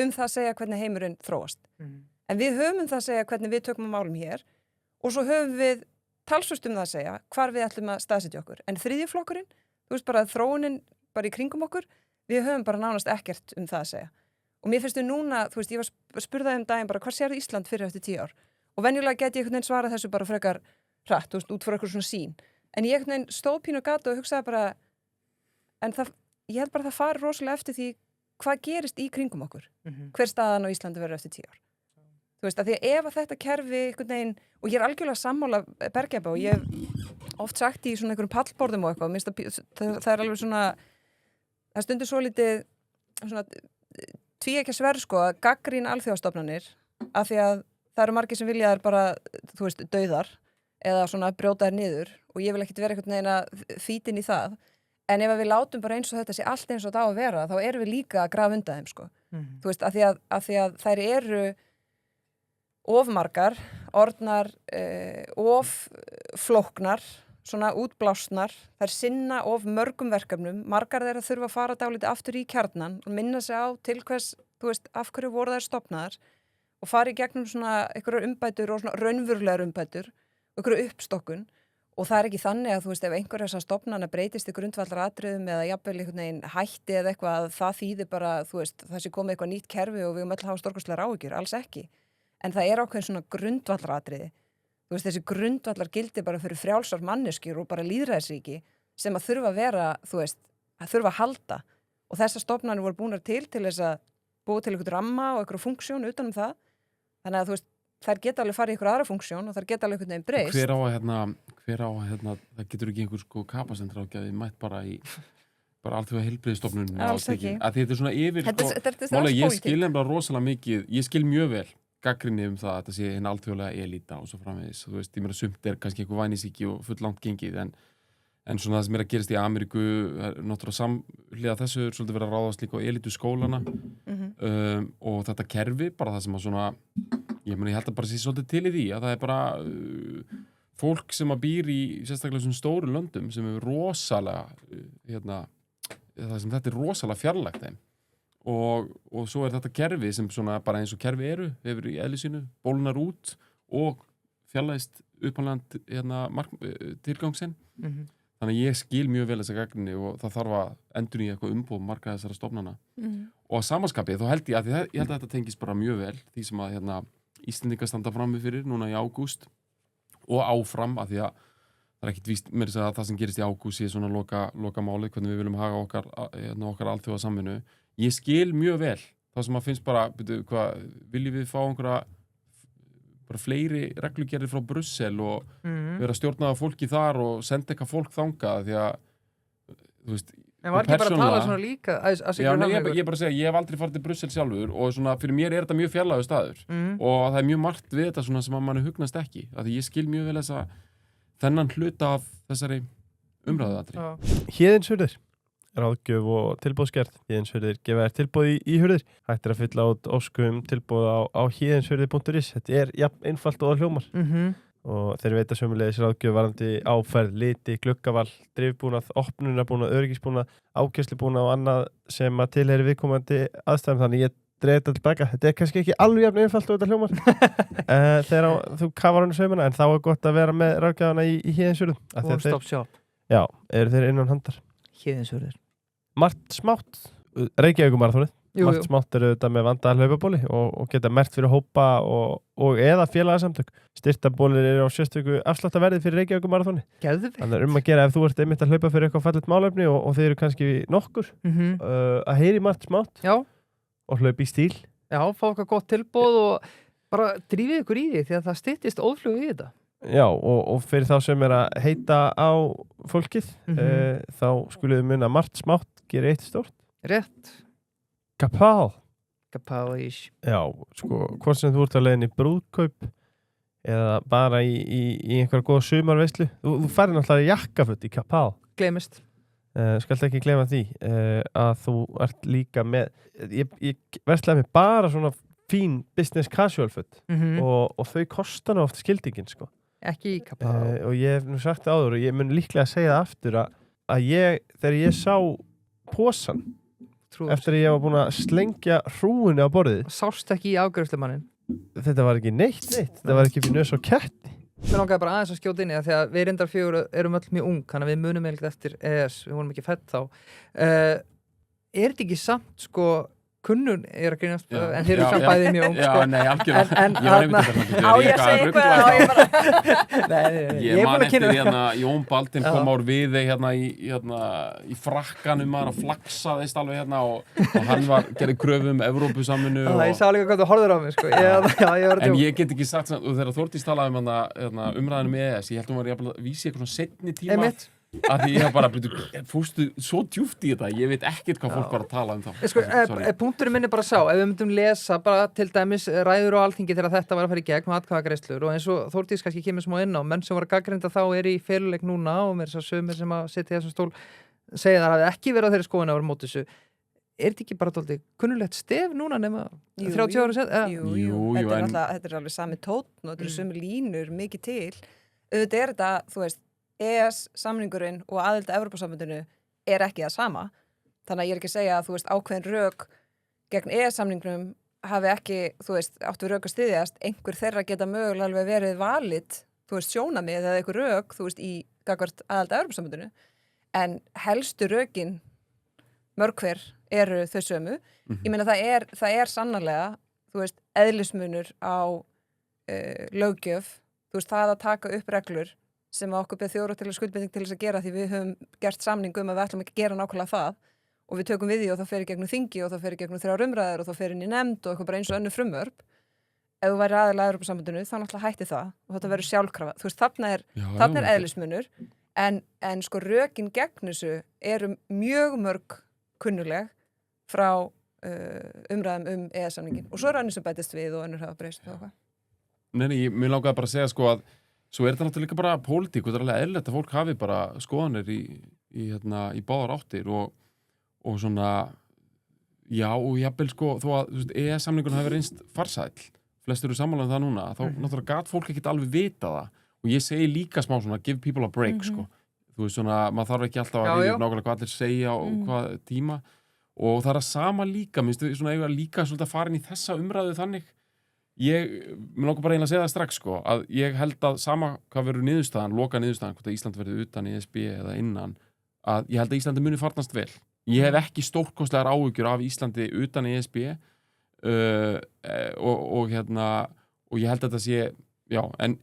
það að segja hvernig heimurinn þróast. En við höfum það að segja hvernig við tökum á málum hér og svo höfum við talsvert það að segja hvar við ætlum að staðsetja okkur. En þriðji flokkurinn, þú veist bara þróunin bara í kringum okkur, við höfum bara nánast ekkert það að segja. Og mér finnst núna, þú veist, ég var spurðað daginn bara hvað sér Ísland fyrir eftir 10 ár? Og venjulega get ég einhvern veginn svarað þessu bara frekar hratt, þú veist, út frá eitthvað svona sín. En ég einhvern veginn stóð pínu á gatu og hugsaði bara, en ég held bara það fari rosalega eftir því hvað gerist í kringum okkur. Hver staðan á Íslandi verður eftir 10 ár. Þú veist, að því að ef að þetta kerfi einhvern veginn, og ég algjörlega sammála Bergjabba og ég hef oft sagt í svona einhverjum pallborðum og eitthvað, það alveg svona, það stundur svo lítið svona tvíeggja sverð sko að gagnrýna alþjóðastofnanir af því að það eru margir sem vilja þær bara, þú veist, dauðar eða svona brjóta þær niður og ég vil ekkert vera einhvern veginn að fítin í það. En ef við látum bara eins og þetta sé allt eins og þetta á að vera, þá erum við líka að grafa undan þeim, sko. Þú veist, af því að þær eru ofmargar, orðnar of flóknar, svona útblásnar, þær sinna of mörgum verkefnum, margar þeirra þurfa að fara dálítið aftur í kjarnan og minna sig á til hvers, þú veist, af hverju voru þær stofnaðar og fara í gegnum svona einhverjar umbætur og svona raunverulegar umbætur og einhverju uppstokkun. Og það ekki þannig að, þú veist, ef einhver þessar stofnana breytist í grundvallaratriðum eða jafnvel einhvern veginn hætti eða eitthvað, það þýðir bara, þú veist, það sé komið eitthvað nýtt kerfi og við öll hafa stórkostlegar áhyggjur, alls ekki. En það ákveðin svona grundvallaratriði. Þú veist, þessi grundvallar gildi bara fyrir frjálsar manneskjur og bara lýðræðisríki sem að þurfa að vera, þú veist, að þurfa að halda. Og þessar stofnanir voru búnar til þess að búa til einhvern ramma og einhverju funksjón utanum það. Þannig að, þú veist, þær geta alveg farið í einhverja aðra funksjón og þær geta alveg einhvern veginn breyst. Hver á að það getur ekki einhver sko kapasendrákjaði mætt bara í bara alþjóða heilbrigðisstofnunum. Alls ekki. Að þetta svona yfir Málega, ég skil nefnilega rosalega mikið, ég skil mjög vel gagnrýni það að þetta sé hinn alþjóðlega elíta og svo framvegis. Þú veist, ég meina sumt kannski einhver vænisíki og full langt gengið en svona það sem að gerast í Ameríku náttúrulega samhliða þessu svolítið verið að ráðast líka á elítu skólana og þetta kerfi bara það sem að svona ég held að bara sé svolítið til í því að það bara fólk sem að býr í sérstaklega svona stóru löndum sem er rosalega það sem þetta rosalega fjarlægt þeim og svo þetta kerfi sem svona bara eins og kerfi hefur í eðli sínu bólnar út og fjarlægist upphanlega tilgangsinn þannig að ég skil mjög vel þessa gagnrýni og það þarf að endur í eitthvað umboð marga þessara stofnana og að samanskapið þá held ég að þetta tengist bara mjög vel því sem að Íslendingar standa frammi fyrir núna í ágúst og áfram af því að það ekkert víst mér að það sem gerist í ágúst sé svona loka málið hvernig við viljum haga okkar alþjóða samvinnu. Ég skil mjög vel það sem að finnst bara viljum við fá einhverja bara fleiri reglugerðir frá Brussel og vera stjórnaða fólki þar og senda eitthvað fólk þangað því að þú veist En var ekki bara að tala svona líka ég bara að segja, ég hef aldrei farið til Brussel sjálfur og svona fyrir mér þetta mjög fjarlægur staður og það mjög margt við þetta svona sem að manni hugnast ekki af því ég skil mjög vel þennan hluta af þessari umræðuatri. Héðinshurðir, ráðgjöf og tilboðsgerð. Héðinshurðir gefa þér tilboð í hurðir. Hægt að fylla át óskum tilboð á héðinshurðir.is. Þetta jafn einfalt og hljómar. Og þeir veita sömulegis ráðgjöf varðandi áferð, liti, gluggaval, drifbúnað, opnunarbúnað, öryggisbúnað, ákeyslubúnað og annað sem að tilheyri viðkomandi aðstæðum. Þannig ég dreif þetta tilbaka. Þetta kannski ekki alveg jafn einfalt og þetta hljómar þegar þú kafar hann í saumana en þá gott að vera með ráðgjafana í Héðinshurðum. One stop shop. Já, eru þeir innan handar. Héðinshurðir. Margt smátt, Reykjavíkumaraþonið. Margt smátt eru þetta með vandaða hlaupabóli og geta merkt fyrir hópa og eða félagasamtök. Styrtabólir eru á sérstöku afsláttarverði fyrir Reykjavíkumaraþoni. Geðveikt. Þannig að að gera ef þú ert einmitt að hlaupa fyrir eitthvað fallet málefni og þeir eru kannski nokkur að heyri margt smátt og hlaupa í stíl. Já, fá eitthvað gott tilboð og bara drífið ykkur í því því að það styttist óðflug í þetta. Já, og fyrir þá sem er að heita á fólkið þá skuluðu muna margt smátt gera eitt stórt. Rétt. Kapal. Kapáís. Já, sko, hvort sem þú ert að leiðin í brúðkaup eða bara í einhverja góða sumarveislu. Þú færir náttúrulega jakkaföt í Kapá. Gleymist. Skalt ekki gleyma því að þú ert líka með ég verslaði mig bara svona fín business casual föt og þau kostar nú oft skildingin sko. Ekki í Kapá. Og ég hef nú sagt það áður og ég mun líklega að segja það aftur að þegar ég sá posan eftir að ég var búin að slengja hrúunni á borðið Sást ekki í afgreiðslumannin. þetta var ekki neitt þetta var ekki fyrir nös og ketti. Mér langaði bara aðeins að skjóta inn í það því að við reyndar 4 erum öll mjög ung, þannig að við munum eiginlega eftir ES, við vorum ekki fædd þá. Er þetta ekki samt sko kunnun að grínast, en þeir eru samt bæðið mjög ung sko. Já, nei, algjörlega. En Ég var einmitt að Á ég að segja eitthvað á ég bara Nei, Ég er man búin að eftir kynna Jón Baldvin kom ár við í frakkanum hann flaksaðist alveg og hann gerði kröfu Evrópusamvinnu Ég sá líka hvað þú horfður á mig sko. En ég get ekki sagt og þegar Þórdís talaði umræðinu með ES, ég held hún var jafnvel að vísi eitthvað svona seinni tíma að því ég hef bara fórstu svo djúpt í þetta, ég veit ekkert hvað fólk var að tala um það sko, punkturinn minn er bara sá, ef við myndum lesa bara til dæmis ræður á Alþingi þegar þetta var að fara í gegn og atkvæðagreiðslur og eins og Þórdís kannski kemur smá inn á menn sem var að gagnrýna þá í feluleik núna og mér er sumir sem að sitja í þessum stól segja það hafi ekki verið á þeirri skoðun að vera móti þessu. Er þetta ekki bara dálítið kunnulegt stef núna nema 30 ára sen? Jú, þetta er alveg sami tónn og þetta er sumi línur mikið til. Auðvitað er þetta, þú veist, ES-samningurinn og aðild að Evrópusambandinu er ekki það sama. Þannig að ég er ekki að segja að, þú veist, ákveðin rök gegn ES-samningnum hafi ekki, þú veist, áttu rök að styðjast. Einhver þeirra geta mögulega alveg verið valid, þú veist, sjónamið eða einhver rök, þú veist, í gagnvart aðild að Evrópusambandinu. En helstu rökin, mörg hver, eru þau sömu. Ég meina, það er sannarlega, þú veist, eðlismunur á löggjöf, þú veist, það að taka upp reglur sem okkur beð þjóðréttarleg skuldbinding til þess að gera því við höfum gert samning að við ætlum ekki að gera nákvæmlega það og við tökum við því og það fer í gegnum þingi og það fer í gegnum 3 umræður og það fer inn í nefnd og eitthvað bara eins og önnur frumvörp. Ef þú væri aðilega að Evrópusambandinu þá náttúrulega hætti það og þetta verður sjálfkrafa. Þú veist, þarna er eðlismunur en sko rökin gegn þessu eru mjög mörg kunnuleg frá umræðum EES-samningin og svo er önnur sem bætist við og önnur hafa breyst og eitthvað. Nei, mér langaði bara að segja sko að svo er þetta náttúrulega líka bara pólitík og þetta er alveg eðlilegt að fólk hafi bara skoðanir í báðar áttir og svona já og jafnvel sko þó að EES-samningun hafi reynst farsæll flestir eru sammála um það núna þá náttúrulega gat fólk ekkert alveg vita það og ég segi líka smá svona give people a break sko þú veist svona maður þarf ekki alltaf að rifja upp nákvæmlega hvað allir segja og hvað tíma og það er að sama líka minnst við svona eiga líka svolítið að fara inn í þessa umræðu þannig mér langar bara eiginlega að segja það strax sko að ég held að sama hvað verður niðurstaðan, loka niðurstaðan hvort að Ísland verður utan í ESB eða innan að ég held að Íslandi muni farnast vel ég hef ekki stórkostlegar áhyggjur af Íslandi utan í ESB og ég held að þetta sé já, en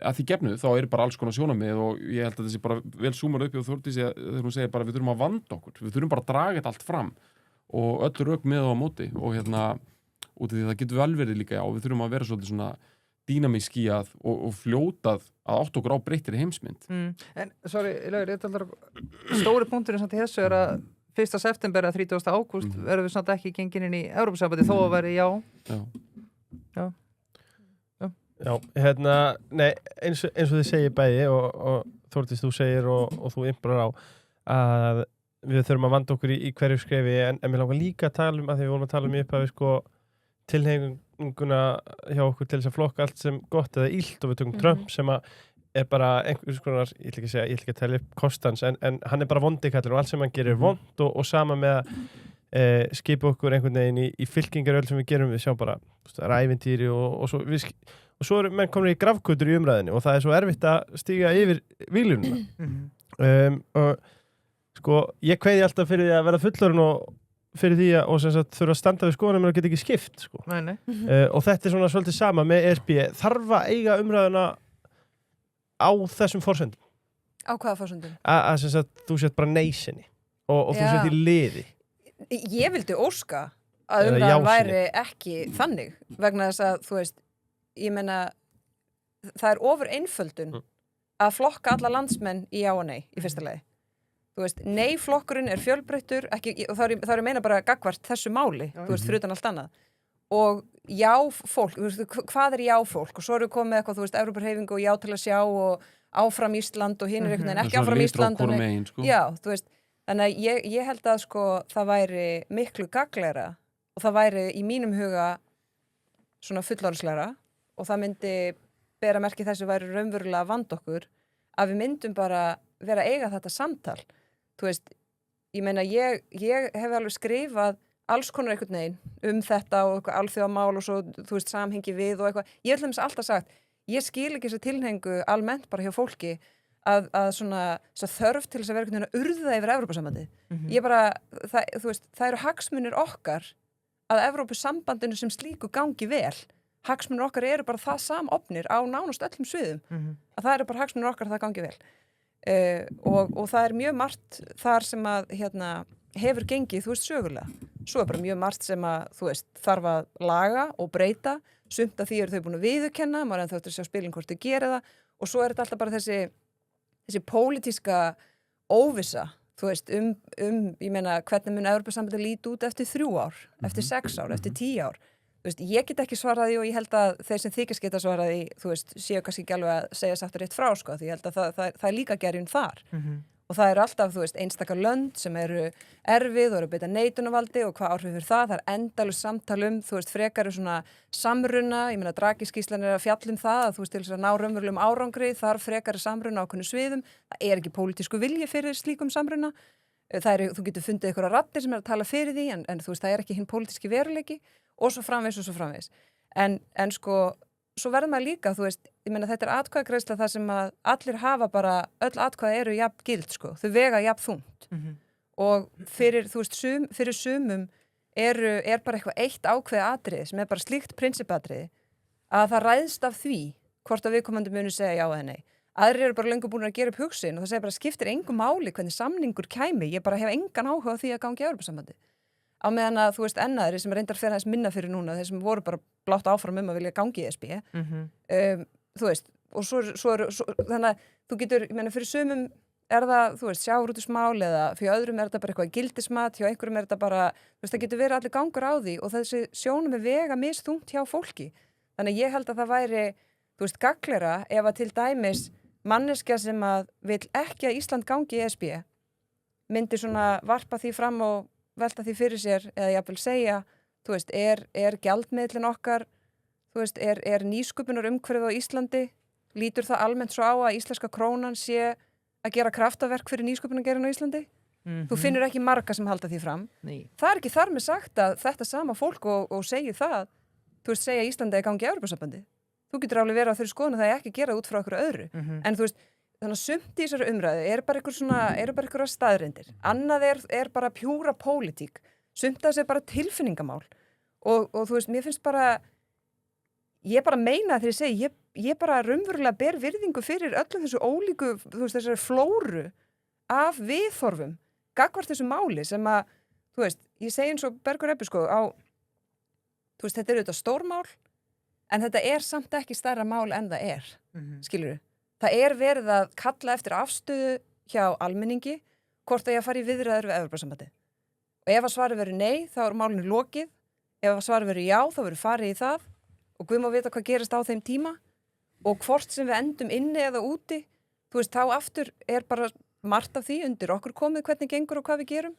að því gefnu þá er bara alls konar sjónarmið og ég held að þetta sé bara vel súmar upp og Þórdís þegar hún segir bara við þurfum að vanda okkur við þurfum bara að draga þetta allt fram og öll rök með og á móti og út af því það getur vel verið líka við þurfum að vera svolítið svona dýnamísk í og fljótað að átt okkur á breyttir í heimsmynd En, sorry, stóri punkturinn samt í þessu er að 1. september að 30. ágúst verðum við samt ekki gengin inn í Evrópusambandi þó að veri já nei, eins og þið segir bæði og Þórdís þú segir og þú imprar á að við þurfum að vanda okkur í hverju skrefi en mér langar líka að tala um að því við vorum að tala um upphafi sko tilhenguna hjá okkur til þess að flokka allt sem gott eða illt og við tökum Trump sem að er bara einhvers konar, ég ætla ekki að tala upp kostans en hann er bara vondikallur og allt sem hann gerir vond og sama með að skipa okkur einhvern veginn í fylkingaröld sem við gerum við sjáum bara ævintýri og svo eru menn komin í grafkutur í umræðinni og það er svo erfitt að stíga yfir víglununa og sko ég kveði alltaf fyrir því að vera fullorinn og fyrir því að og sem sagt þurfa að standa við skoðunum en það geta ekki skipt sko. Og þetta er svona svolítið sama með ESB þarf að eiga umræðuna á þessum forsendum Á hvaða forsendum? Að sem sagt þú sett bara neysinni og þú sett í liði Ég vildi óska að umræðan væri ekki þannig vegna þess að þú veist ég meina það er ofur einföldun að flokka alla landsmenn í já og nei í fyrsta lagi þú veist, nei-flokkurinn er fjölbreyttur ekki, og þá er ég meina bara gagvart þessu máli, þú veist, fyrir utan allt annað og já-fólk, þú veist, hvað er já-fólk og svo eru komið eitthvað, þú veist, Evrópuhreyfingu og já til að sjá og áfram Ísland og hinn er einhvern veginn ekki áfram Ísland sko. já, þú veist, þannig að ég held að sko það væri miklu gagnlegra og það væri í mínum huga svona fullorðslegra og það myndi bera merki þessu væri raunverulega vand okkur að við myndum bara vera að eiga þetta samtal þú veist, ég meina ég hef alveg skrifað alls konar einhvern veginn þetta og eitthvað alþjóðamál og svo, þú veist, samhengi við og eitthvað, ég hef alltaf sagt ég skil ekki þessa tilhengu almennt bara hjá fólki að svona þörf til þess að vera einhvern veginn að urða yfir Evrópusambandið. Ég bara, þú veist, það eru hagsmunir okkar að Evrópusambandinu sem slíku gangi vel. Hagsmunir okkar eru bara það samofnir á nánast öllum sviðum. Að það eru bara hagsmunir okkar að það gangi vel. Og það er mjög margt þar sem að hefur gengið, þú veist, sögulega. Svo er bara mjög margt sem að, þú veist, þarf að laga og breyta. Sumt af því eru þau búin að viðurkenna, maður en þau eftir að sjá spilin hvort þau gera það og svo er þetta alltaf bara þessi pólitíska óvissa, þú veist, ég meina, hvernig mun Evrópusambandið líti út eftir 3 ár, eftir 6 ár, eftir 10 ár. Þú veist, ég get ekki svaraði og ég held að þeir sem þykist geta svaraði, þú veist, séu kannski ekki alveg að segja satt og rétt frá, sko, því ég held að það er líka gerjun þar. Og það eru alltaf, þú veist, einstakar lönd sem eru erfið og eru beita neitunarvaldi og hvað áhrif fyrir það er endalaust samtal þú veist, frekar svona samruna, ég meina Draghi-skýrslan er að fjalla það að þú veist, til þess að ná raunverulegum árangri þarf frekar samruna á ákveðnum sviðum, það er ekki pólitísku vilji fyrir slíkum samruna, þú getur fundið einhverja raddir sem að tala fyrir því en þú veist, það er ekki hinn pólitíski veruleiki og svo framvegis. En sko, svo verður maður líka, þú veist, ég meina þetta er atkvæðagreiðsla þar sem að allir hafa bara, öll atkvæði eru jafn gild, sko, þau vega jafn þungt og fyrir, þú veist, fyrir sumum er bara eitthvað eitt ákveði atriði sem er bara slíkt prinsipatriði að það ræðst af því hvort að viðkomandi muni segja já eða nei. Aðrir eru bara löngu búin að gera upp hugsin og það segir bara skiptir engu máli hvernig samningur kæmi, ég bara hef engan áhuga á því að gangi í Evrópusambandi. Á meðan að þú veist ennaðri sem reyndar fyrir aðeins minna fyrir núna, þeir sem voru bara blátt áfram að vilja gangi í ESB, þú veist, og svo þannig að þú getur, ég meina fyrir sumum er það, þú veist, sjávarútvegsmál eða fyrir öðrum er þetta bara eitthvað gildismat, hjá einhverjum er þetta bara, þú veist, það getur verið allir gangur á því og þessi sjónum er vega misþungt hjá fólki. Þannig að ég held að það væri, þú veist, gagnlegra ef að til dæmis manneskja sem að vill ekki að Ísland gangi í ESB myndi svona varpa því fram og velta því fyrir sér eða jafnvel segja, þú veist, er gjaldmiðlinn okkar, þú veist, er nýsköpunar umhverfið á Íslandi, lítur það almennt svo á að íslenska krónan sé að gera kraftaverk fyrir nýsköpunargerðin á Íslandi? Þú finnur ekki marga sem halda því fram. Nei. Það er ekki þar með sagt að þetta sama fólk og segir það, þú veist, segja Íslandi að gangi í Evrópusambandi. Þú getur alveg verið á þeirri skoðun að það er ekki gera út frá okkur öðru. En þú veist, þannig að sumt í þessari umræðu eru bara einhverjar staðreyndir. Annað er bara pjúra pólitík. Sumt að þessi er bara tilfinningamál. Og þú veist, mér finnst bara, ég bara meina þegar ég segi, ég bara raunverulega ber virðingu fyrir öllum þessu ólíku, þú veist, þessari flóru af viðhorfum, gagnvart þessu máli sem að, þú veist, ég segi eins og Bergur Ebbi, sko, þú veist, þetta er auðvitað stórmál, en þetta er samt ekki stærra mál en það er, skilurðu. Það er verið að kalla eftir afstöðu hjá almenningi hvort að ég fari í viðræður við Evrópusambandið. Og ef að svarið verið nei, þá er málinu lokið. Ef að svarið verið já, þá verið farið í það og Guð má vita hvað gerist á þeim tíma og hvort sem við endum inni eða úti, þú veist, þá aftur er bara margt af því undir okkur komið hvernig gengur og hvað við gerum.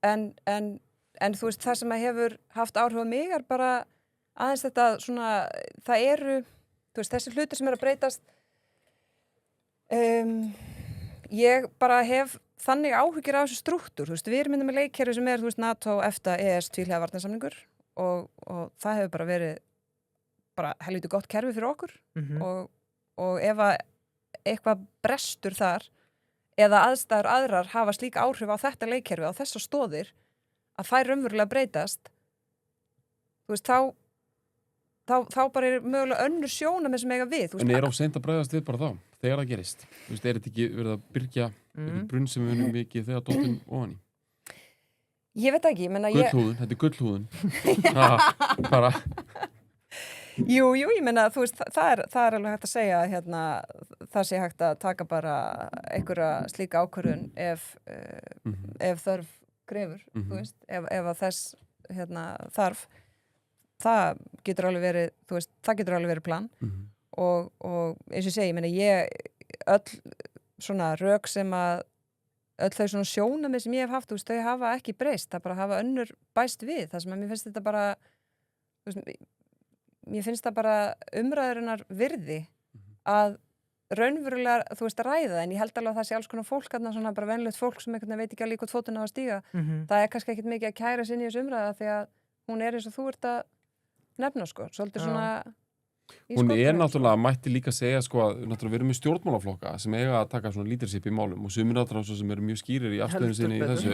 En þú veist, það sem að hefur haft áhrif á mig er bara aðeins þetta svona, það eru, þú veist, þessi hlutir sem eru að breytast. Ég bara hef þannig áhyggjur af þessu strúktúr, þú veist, við erum með leikkerfi sem er, þú veist, NATO, EFTA, ES, tvíhliða varnarsamningur og það hefur bara verið bara helviti gott kerfi fyrir okkur og ef að eitthvað brestur þar eða aðstæður aðrar hafa slík áhrif á þetta leikkerfi, á þessar stoðir að þær raunverulega breytast, þú veist, þá bara er mögulega önnur sjónarmið sem eiga við. En er á seint að bregðast við bara þá, þegar það gerist? Þú veist, er þetta ekki verið að byrgja brunn sem við unum mikið þegar dóttin ofan í? Ég veit ekki, ég menna Gullhúðun, þetta er gullhúðun. Bara... Jú, ég menna, þú veist, það er alveg hægt að segja, það sé hægt að taka bara einhverja slíka ákvörðun ef þörf krefur, þú veist, ef að þess þarf, það getur alveg verið, þú veist, það getur alveg verið plan og eins og ég segi, ég meina öll svona rök sem að öll þau svona sjónarmið sem ég hef haft, þú veist, þau hafa ekki breyst, það bara hafa önnur bæst við, það sem að mér finnst þetta bara, þú veist, mér finnst það bara umræðurinnar virði að raunverulega, þú veist, ræða, en ég held alveg að það sé alls konar fólk, svona bara venlulegt fólk sem einhvern veginn veit ekki alveg hvort fótinn á að stíga, það er kannski ekkit mikið að kæra sinni í þessu umræða því að hún er eins og þú ert að nefna, sko, svolítið svona Hún náttúrulega, mætti líka segja, sko, að náttúrulega við erum með stjórnmálaflokka sem eiga að taka svona leadership í málum og sumir náttúrulega sem eru mjög skýrir í afstöðun sinni í þessu,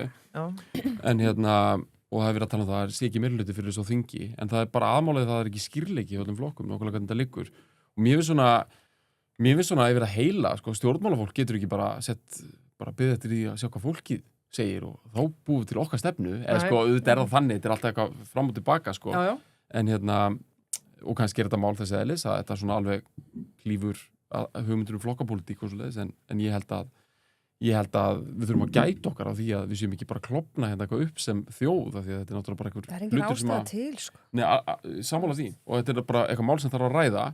en og það er verið að tala um það, það sé ekki meirhluti fyrir þessu á þingi, en það er bara aðmálið það er ekki skýrleiki í öllum flokkum, nákvæmlega hvernig það liggur og mér finnst svona að yfir að heila, sko, stjórnmálafólk getur ekki bara beðið eftir því að sjá hvað fólkið segir og þá búið til okkar stefnu, eða sko, auðvitað er það þannig, þetta er alltaf eitthvað fram og tilbaka, sko, en og kannski er þetta mál þessi eðlis að þetta svona alveg hlífur hugmyndur flokkapólitík og svoleiðis, en ég held að við þurfum að gæta okkar á því að við séum ekki bara klofna eitthvað upp sem þjóð, af því að þetta er náttúrulega bara eitthvað það er engin ástæða til, sko. Nei, sammála því, og þetta er bara eitthvað mál sem þarf að ræða,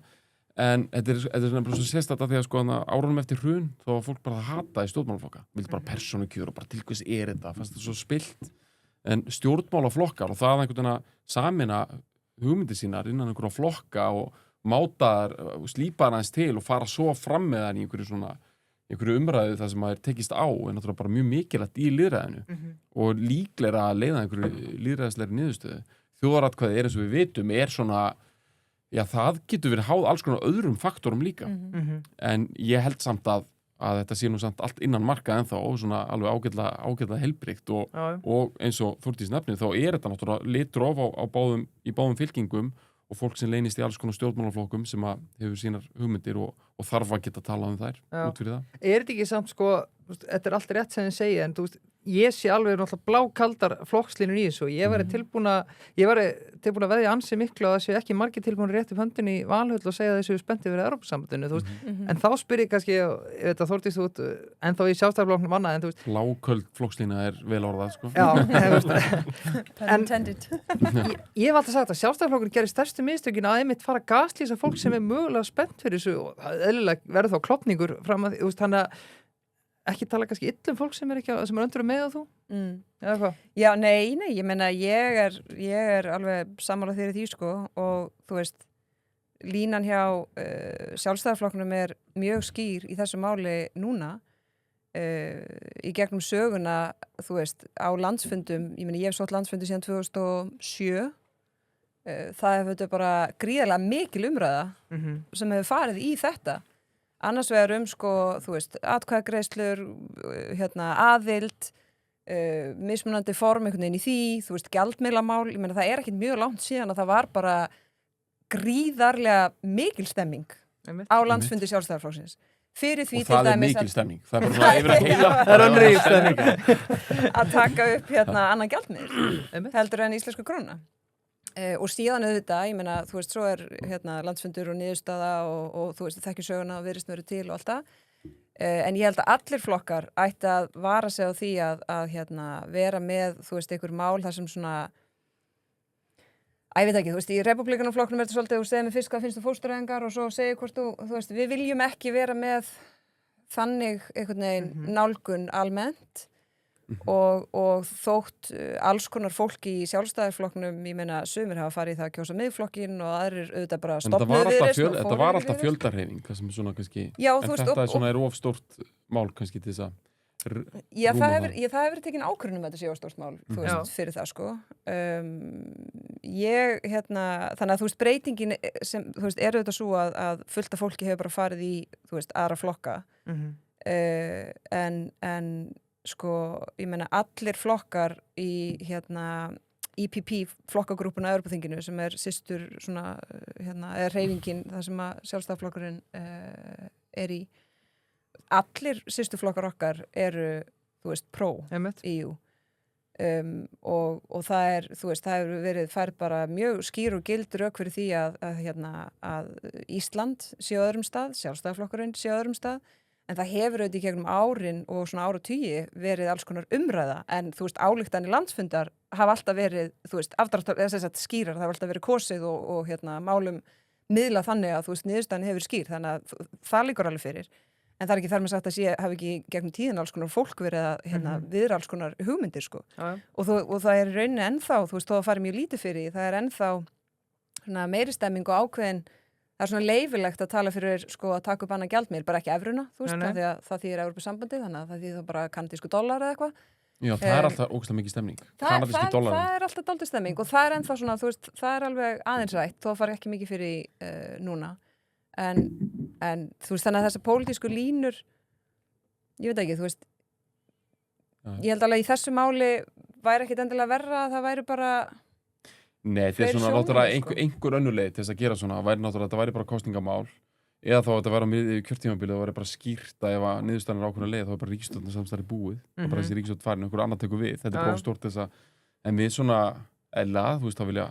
en þetta er svona bara svo sérstætt að því að sko árunum eftir hrun þá var fólk bara að hata í stjórnmálaflokka, vildi bara persónukjör og bara til hvers er þetta, fannst þetta svo spillt, en stjórnmálaflokkar og það að einhvern veginn að samina hugmyndir sínar innan einhverja flokka og mátaðar og slípaðar aðeins til og fara svo fram með hann í einhverju umræðu það sem að er tekist á er náttúrulega bara mjög mikilvægt í lýðræðinu og líklega að leiða einhverju lýðræðislegri niðurstöðu. Þjóðaratkvæði eins og við vitum svona, já það getur verið háð alls konar öðrum faktorum líka en ég held samt að þetta sé nú samt allt innan marka ennþá og svona alveg ágætlega heilbrigt og eins og Þórdís nefnir þá er þetta náttúrulega litur í báðum fylkingum og fólk sem leynist í alls konar stjórnmálaflokkum sem að hefur sínar hugmyndir og þarf að geta talað um þær út fyrir það. Er þetta ekki samt, sko, þetta er allt rétt sem þið segja, en þú veist, ég sé alveg náttúrulega blákaldar flokkslínur í þessu og ég væri tilbúin að veðja ansi miklu að það sé ekki margir tilbúin rétt upp höndin í Valhöll og segja þessu spenntið verið Evrópusambandinu, þú veist, en þá spyr ég kannski, ég veit að Þórdís þú ert en þá í Sjálfstæðisflokknum annað, en þú veist Bláköld flokkslína er vel orðað, sko. Já, ég hef alltaf sagt að Sjálfstæðisflokkurinn gerir stærstu mistökin að einmitt fara að gaslýsa fólk sem er mögulega spennt fyrir þessu og eðlilega verður þá klofningur fram að, þú veist, þannig að ekki tala kannski illa fólk sem er öndur með og þú? Eða hvað? Já, nei, ég meina ég er alveg sammála þér í því, sko, og þú veist, línan hjá Sjálfstæðisflokknum er mjög skýr í þessu máli núna í gegnum söguna, þú veist, á landsfundum, ég meina ég hef sótt landsfundi síðan 2007 það hefur þetta bara gríðarlega mikil umræða sem hefur farið í þetta annars vegar sko, þú veist, atkvæðagreiðslur, aðild, mismunandi form einhvern veginn í því, þú veist, gjaldmiðlamál, ég meina það er ekkert mjög langt síðan að það var bara gríðarlega mikil stemming á landsfundi Sjálfstæðisflokksins. Fyrir því til dæmis og það er mikil stemming, það er bara yfir að heila það er önnur stemming að taka upp annan gjaldmiðil heldur en íslensku króna. Og síðan auðvitað, ég meina, þú veist, svo er landsfundur og niðurstaða og þú veist, þekkjusöguna og virðist verið til og allt það. En ég held að allir flokkar ætti að vara sig á því að vera með, þú veist, einhver mál þar sem svona, ég veit ekki, þú veist, í Repúblikanaflokknum er þetta svolítið, þú segir mig fyrst hvað finnst þú fóstureyðingar og svo segir hvort þú veist, við viljum ekki vera með þannig einhvern veginn nálgun almennt. Og þótt alls konar fólki í Sjálfstæðisflokknum, ég meina sumir hafa farið í það að kjósa miðflokkin og aðrir auðvitað bara stofnuðu viðreisn. Þetta var alltaf fjöldarhreyfing, það sem svona kannski, já, en veist, þetta er svona ofstórt mál kannski til þess að já, það hefur verið tekin ákvörðun um þetta sé ofstórt mál, þú veist, fyrir það sko. Þannig að þú veist, breytingin sem, þú veist, er auðvitað svo að fullt af fólki hefur bara farið í, þú veist, aðra flokka. En sko, ég meina allir flokkar í IPP flokkagrúpuna Evrópuþinginu sem er systur svona, er hreyfingin þar sem að Sjálfstæðisflokkurinn er í allir systurflokkar okkar eru, þú veist, pró EU og það þú veist, það hefur verið færð bara mjög skýr og gild rök fyrir því að Ísland sé á öðrum stað, Sjálfstæðisflokkurinn sé á öðrum stað, en það hefur auðvitað í gegnum árin og svona áratugi verið alls konar umræða, en þú veist, ályktanir landsfundar hafa alltaf verið, þú veist, skýrar, það hafa alltaf verið kosið og málum miðla þannig að þú veist, niðurstaðan hefur skýr, þannig að það liggur alveg fyrir. En það ekki þar með sagt að hafi ekki gegnum tíðin alls konar fólk verið að viðra alls konar hugmyndir, sko. Og það í rauninni ennþá, þú veist, þó að fara mjög lítið fyrir, það ennþá svona meiri stemming og ákveðin, það svona leifilegt að tala fyrir, sko, að taka upp annað gjaldmiðil, bara ekki evruna, þú veist, því að það þýðir Evrópusambandið, þannig að það þýðir þá bara kanadísku dollar eða eitthvað. Já, það alltaf ógeðslega mikið stemning. Kanadíski dollar. Það alltaf dálítið stemming og það ennþá svona, þú veist, það alveg aðeins rætt, þó fari ekki mikið fyrir núna. En þú veist, þannig að þessar pólitísku línur, ég veit ekki, þú veist, ég held alveg í þessu máli væri ekkit endilega verra að það væri bara... Nei, þetta svona náttúrulega einhver önnur leið til þess að gera svona, það væri bara kosningamál, eða þá þetta væri á miðju kjörtímabilið, það væri bara skýrt að ef að niðurstaðan ákveðna leið, þá er bara ríkisstjórnarsamstarfið búið, og bara þessi ríkisstjórn farin, einhver annar tekur við, þetta er bara stórt þess að, en við svona, þú veist, þá vilja,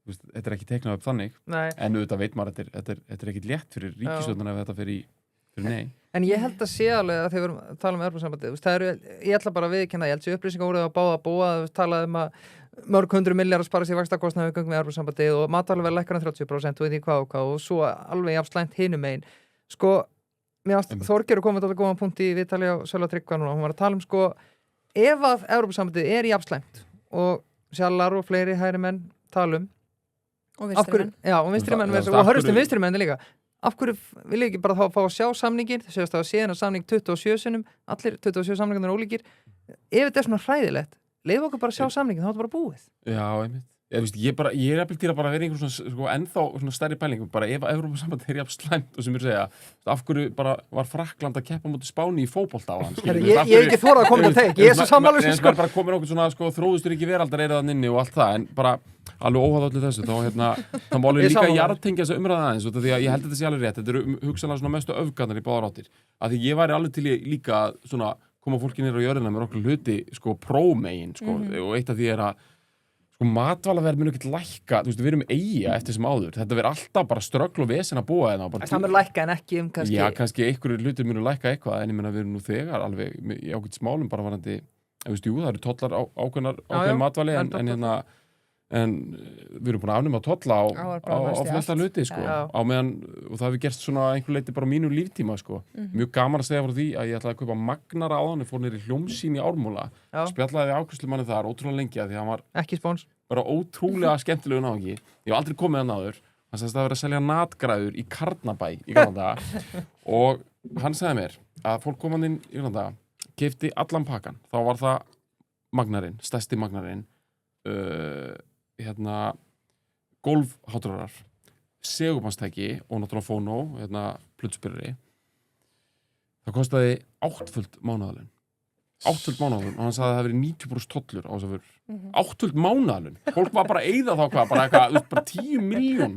þetta ekki teiknað upp þannig. Nei. En auðvitað veit maður að þetta er ekkit létt fyrir ríkisstjórnina ef þetta fyrir nei. En ég held að sé alveg að þegar við erum að tala um Evrópusambandið, ég ætla bara að viðurkenna, ég held sér upplýsingar á báða búa, talað að mörg 100 milljarðar spara sér vaxtakostnaði við göngum með Evrópusambandið og matvælaverð lækkar 30% og því hvað og svo alveg jafn slæmt hinum megin. Sko, mér Þorgeir komið að góða punkt í viðtali á Sölva Tryggva núna, hún var að tala sko, ef að Evrópusambandið jafn slæmt og Sjallar og fleiri hægri menn tala og vinstrimenn. Já, og vinstrimenn og hörðustum vinstrimenn líka. Af hverju vil ég ekki bara þá fá að sjá samningin, þess að það séðan að samning 27 sinnum, allir 27 samningarnir ólíkir. Ef þetta er svona hræðilegt, leif okkur bara að sjá samningin, þá er þetta bara búið. Já, einmitt. Ég er eftir til að bara vera einhver svona, sko, ennþá svona stærri pæling, bara ef Evrópusambandið jafn slæmt og sem ég segja, af hverju bara var Frakkland að keppa móti Spáni í fótbolta á hann. Ég ekki þorað að koma til teik, ég er svo sammála þessu, sko. En bara komið nokkuð svona, sko, þróðusturíki veraldar þann inni og allt það, en bara alveg óháð öllu þessu, þá má alveg líka jarðtengja þessa umræða aðeins, því að ég held að þetta sé alveg rétt, þetta eru hugsanlega svona mestu öfgarnar í báðar áttir, að því ég væri alveg til líka svona koma fólki niður á jörðina með okkur hluti, sko, prómegin, sko, og eitt af því er að sko matvælaverð mun ekkert lækka, þú veist, við erum eyja eftir sem áður, þetta verður alltaf bara ströggl og vesen að búa þeirna. Það mun lækka en ekki kannski... Já, kannski einhverjir hlutir munu lækka eitthvað, en ég meina við erum nú þegar alveg í ákveðt smálum bara varandi, veist, jú, það eru tollar ákveðin matvæli, en við erum búin að afnema tolla á flesta hluti, sko, á meðan, og það hefur gerst svona einhver leiti bara mínu líftíma, sko. Mjög gaman að segja frá því að ég ætlaði að kaupa magnara áðan, ég fór niður í Hljómsýn í Ármúla, spjallaði við afgreiðslumanni þar ótrúlega lengi að því hann var ekki spons. Bara ótrúlega skemmtilegu náðungi. Ég hef aldrei komið hann áður. Hann sagðist að vera að selja natgræður í Karnabæ í gamla daga og hann sagði mér að fólk kom hann inn í gamla daga, keypti allan pakkan, þá var það magnarinn, stærsti magnarinn, golfhátturarar, segubandstæki og náttúrulega fónó, plötuspyrri. Það kostaði 8 mánaðarlaun. 8 mánaðarlaun og hann sagði að það hefði verið 90% tollur á þess að fyrir. 8 mánaðarlaun. Fólk var bara að eyða þá bara 10 milljón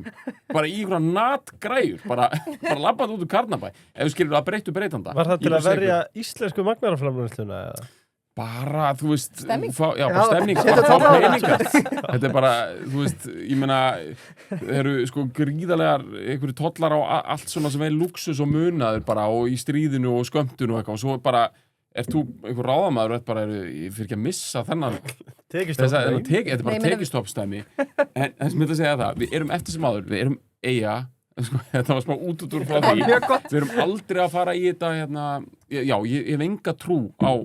bara í einhverja natgræjur, bara labbað út úr Karnabæ. Ef við skilur að breytanda. Var það til að verja íslensku magnaraframleiðsluna eða? Bara, þú veist, stemning. Bara stemning, bara fá peningar. Þetta er bara, þú veist, ég meina, það eru sko gríðarlegar einhverju tollar á allt svona sem er luxus og munaður bara og í stríðinu og skömmtun og eitthvað og svo bara, þú einhver ráðamaður og bara ég fyrir ekki að missa þennan þetta er bara tekistoppstæmi en sem ég ætla að segja það, við erum eftir sem áður, við erum eyja, sko, þetta var smá útútur frá því, við erum aldrei að fara í þetta ég hef enga trú á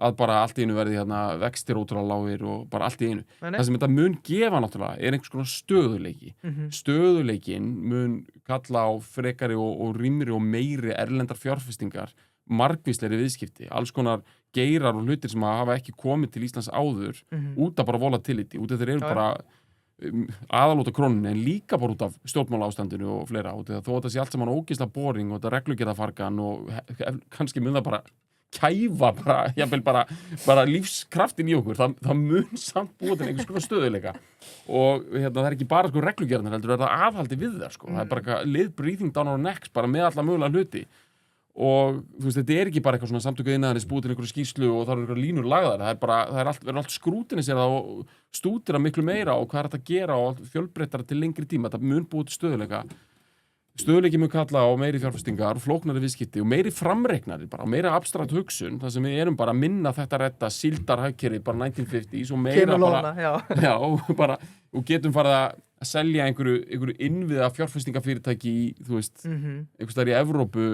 að bara allt í einu verði vextir ótrúlega lágir og bara allt í einu. Það sem þetta mun gefa náttúrulega er einhvers konar stöðuleiki. Stöðuleikin mun kalla á frekari og rýmri og meiri erlendar fjárfestingar, margvíslegri viðskipti, alls konar geirar og hlutir sem hafa ekki komið til Íslands áður út af bara volatility, út af þeir eru bara aðal út af krónunni en líka bara út af stjórnmálaástandinu og fleira, út af þó þetta sé allt saman ógeðslega boring og þetta reglugerðarfargan og kannski mun það bara kæfa bara lífskraftin í okkur, það mun samt búa til einhvers konar stöðuleika og það er ekki bara sko reglugerðarnar heldur það aðhaldi við það sko, það er bara live breathing down our necks bara með alla mögulega hluti og þú veist, þetta ekki bara eitthvað svona samtöku innan búið til einhverju skýrslu og það eru einhverju línur lagðar, verður allt skrútiniserað og stúdera miklu meira og hvað þetta að gera og fjölbreyttara til lengri tíma, þetta mun búið til stöðuleiki mun kalla á meiri fjárfestingar, flóknari viðskipti og meiri framreiknari, bara meira abstrakt hugsun, þar sem við erum bara að minna þetta redda síldarhagkerfi bara 1950s og meira bara, og getum farið að selja einhverju innviða fjárfestingafyrirtæki í, þú veist, einhvers staðar í Evrópu,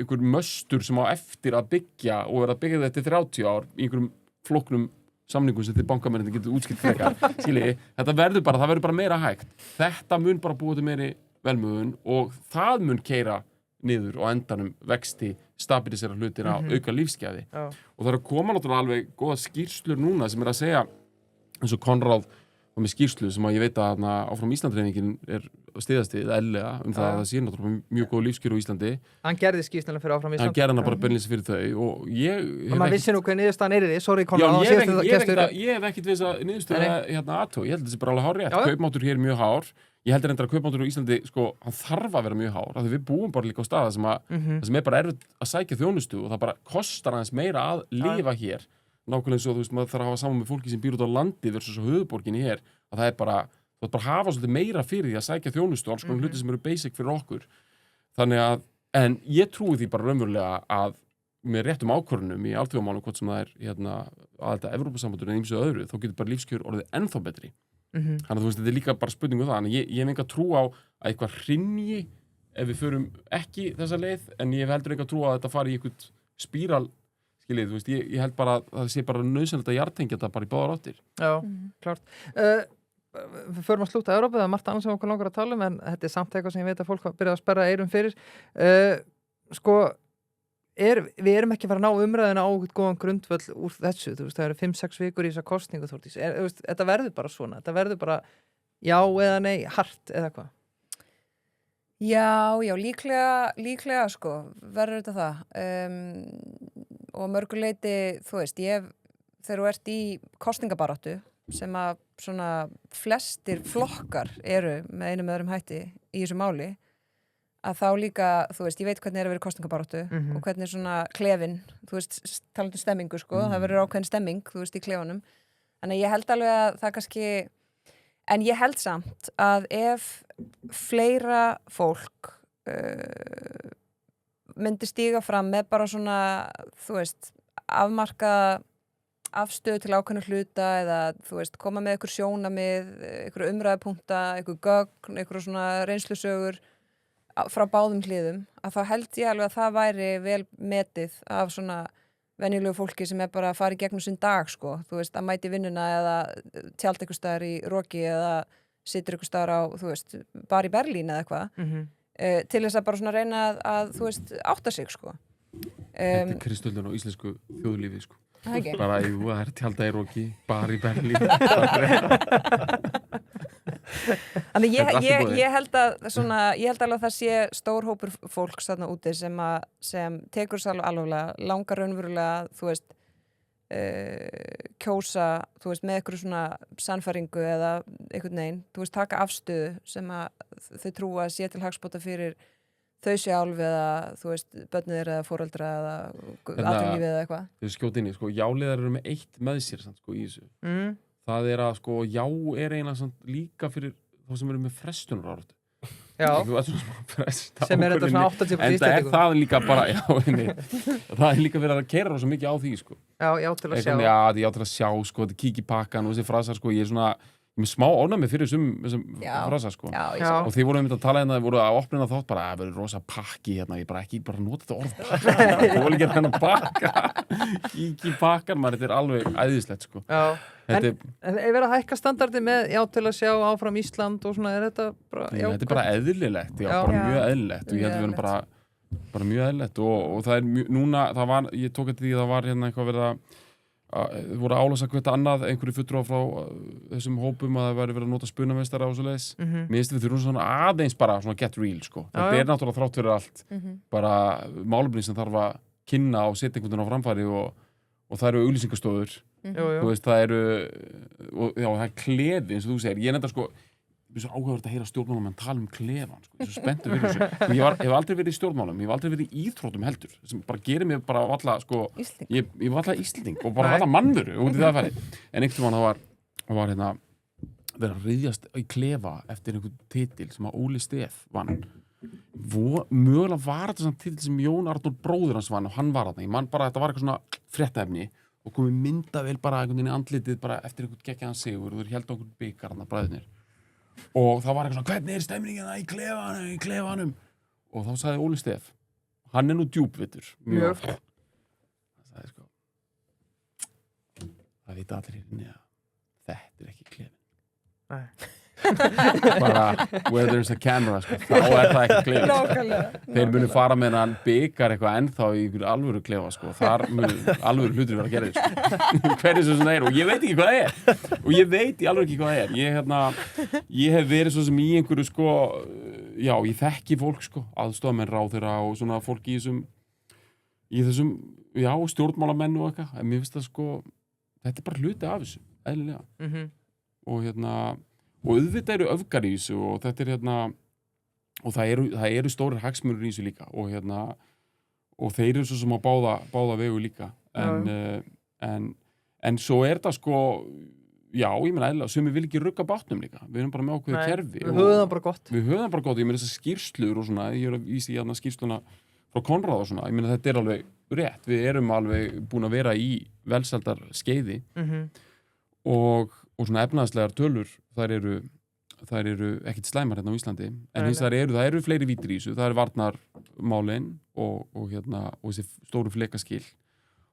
einhver möstur sem á eftir að byggja og verða að byggja þetta 30 ár í einhverjum flóknum samningum sem þið bankamennir getur útskipt frekar, skiljiði, það verður bara meira hægt. Þetta mun bara búið til meiri velmögun og það mun keyra niður og endanum vexti, stabilisera hlutina og auka lífsgæði. Og það eru að koma náttúrulega alveg góða skýrslur núna sem að segja, eins og Konráð og með skýrslu sem að ég veit að áfram Íslandreyningin stiðast við eðlilega það að það sé náttúrulega mjög góð lífskjör á Íslandi. Hann gerði skýrsluna fyrir áfram Ísland. Hann gerði hana bara beinlínis fyrir þau og ég maður vissi nú hvað niðurstaðan er í því, sorry Konráð. Ég hef ekkert við þess að niðurstöðu aðtó, ég held að þetta sé bara alveg hárrétt. Kaupmáttur hér er mjög hár. Ég heldur reyndar að kaupmáttur á Íslandi, hann þarf að vera mjög hár, af því við búum bara líka á stað sem er bara erfitt að sækja þjónustu og það bara kostar aðeins meira að lifa hér. Nákvæmlega eins og þú veist, maður þarf að hafa saman með fólki sem býr út á landi versus á höfuðborginni hér, að það er bara, þú ætti bara að hafa svolítið meira fyrir því að sækja þjónustu og alls konar hluti sem eru basic fyrir okkur. Þannig að, en ég trúi því bara raunverulega að með réttum ákvörðunum í alþjóðamálum, hvort sem það er að þetta Evrópusambandur en ýmsu öðru, þá getur bara lífskjör orðið ennþá betri. Þannig að þú veist, þetta er líka bara spurning það, en ég hef enga trú á að eitthvað hrynji ef við förum ekki þessa leið, en ég hef heldur enga trú á að þetta fari í eitthvað spíral, skiljið, þú veist, ég held bara að það sé bara nauðsynlegt að jartengja þetta bara í báðar áttir. Já, klárt. Við förum að slúta Evrópu, það er margt annars sem okkur langar að tala en þetta er samt eitthvað sem ég veit að fólk byrja að sperra eyrum fyrir. Við erum ekki að fara að ná umræðina á eitthvað góðan grundvöll úr þessu, þú veist, það eru 5-6 vikur í þessa kosningu, Þórdís. Þetta verður bara svona, þetta verður bara já eða nei, hart eða hvað? Já, líklega sko, verður þetta það. Og mörguleiti, þú veist, þegar þú ert í kosningabaráttu sem að svona flestir flokkar eru með einum öðrum hætti í þessu máli, að þá líka, þú veist, ég veit hvernig er að vera í kosningabaráttu og hvernig er svona klefin, þú veist, talandi um stemmingu, sko, það verður ákveðin stemming, þú veist, í klefunum. Þannig að ég held alveg að það kannski, en ég held samt að ef fleira fólk myndi stíga fram með bara svona, þú veist, afmarkaða afstöðu til ákveðna hluta eða, þú veist, koma með einhver sjónamið, einhver umræðupunkta, einhver gögn, einhver svona reynslusögur frá báðum hliðum, að þá held ég alveg að það væri vel metið af svona venjulegu fólki sem er bara að fara í gegnum sinn dag, sko, þú veist, að mæti vinnuna eða tjald einhver staðar í Roki eða situr einhver staðar á, þú veist, bara í Berlín eða eitthvað, til þess að bara svona reyna að, þú veist, átta sig, sko. Þetta er kristöldun á íslensku þjóðlífi, sko. Okay. Bara, það er tjálta í Roki, bara í Berlín. Þannig ég held alveg að það sé stór hópur fólks þarna úti sem tekur sér alveg langar raunverulega, þú veist, kjósa, þú veist, með eitthvað svona sannfæringu eða einhvern veginn, þú veist, taka afstöðu sem að þau trúa að sé til hagsbóta fyrir þau sjálf eða, þú veist, börnir eða foreldra eða atvinnulífið eða eitthvað. Þau skjóta inn í, sko, jáliðar eru með eitt með sér, sko, í þessu. Það er að, sko, já er eiginlega líka fyrir þá sem eru með frestunaráráttu. Já. Sem er þetta svona 80% íslendingum. En það er það líka bara, það er líka verið að keyra svo mikið á því, sko. Já til að sjá. Já til að sjá, sko, þetta kík í pakkan og þessi frasar, sko, ég er með smá ánæmi fyrir þessum frasa, sko. Og þið voru að tala hérna, þið voru að opna þátt bara, það verður rosa pakki hérna, ég bara ekki nota þetta orð pakki, þið voru ekki hérna pakka, kík í pakkan, þetta er alveg æðislegt, sko. En er verið að hækka standardi með til að sjá áfram Ísland og svona, er þetta bara þetta er bara eðlilegt, bara mjög eðlilegt og ég held að við erum bara mjög eðlilegt og það er núna, ég tók eftir því að það var hérna eitthvað verið að voru að álasa hvert annað, einhverju fulltrúar frá þessum hópum að það væri verið að nota spunameistara og svoleiðis. Mér finnst við þurfum svona aðeins bara svona get real, sko. Þetta er náttúrulega þrátt fyrir allt bara málefni sem þarf að kynna og setja einhvern veginn á framfæri og það eru auglýsingastofur. Þú veist, það eru það er klefi, eins og þú segir. Ég nefndar, sko, svo áhugavert að heyra stjórnmálamenn tala klefan, sko, ég er svo spenntur fyrir þessu. Sko, hef aldrei verið í stjórnmálum, ég hef aldrei verið í íþróttum heldur, sem bara gerir mig bara valla, sko, ég var alltaf Íslending og bara valla mannvöru út í það færi. En einhvern veginn það var hérna verið að ryðjast í klefa eftir einhvern titil sem að Óli Stef vann. Mögulega var þetta samt titil sem Jón Arnór bróðir hans vann og hann var þarna. Ég man bara að þetta var eitthvað svona fréttaefni og komið myndavél bara einhvern veginn í andlitið bara eftir einhvern geggjaðan sigur og þeir héldu okkur bikar þarna bræðurnir. Og það var eitthvað svona, hvernig stemningin í klefanum? Og þá sagði Óli Stef, hann nú djúpvitur. Mjög. Það sagði sko, það vita allir hérna, þetta ekki klefin. Nei. Bara, where there's a camera, sko, þá það ekki klefin. Nákvæmlega. Þeir munu fara með hann bikar eitthvað ennþá í einhverju alvöru klefa, sko. Þar munu alvöru hlutir vera að gera sko. Hvernig svo sem það og ég veit ekki hvað það og ég veit í alveg ekki hvað það ég hef verið svo sem í einhverju, sko, já, ég þekki fólk, sko, aðstofamenn ráðherra og svona fólk í þessum, já, stjórnmálamenn og eitthvað, en mér finnst það, sko, þetta bara hluti af þessu, eðlilega. Og og auðvitað eru öfgar í þessu og þetta og það eru stórir hagsmunir í þessu líka og þeir eru svo sem á báða vegu líka en svo það sko já, ég meina eðlilega, sumir vil ekki rugga bátnum líka, við erum bara með ákveðið kerfi við höfum það bara gott ég meina þessar skýrslur og svona, ég er að vísa í skýrsluna frá Konráð og svona, ég meina þetta alveg rétt, við erum alveg búin að vera í velsældar skeiði og svona efnaðslegar tölur þær eru ekkit slæmar hérna á Íslandi en hins vegar það eru fleiri vítir í þessu það varnarmálin og þessi stóru flekaskil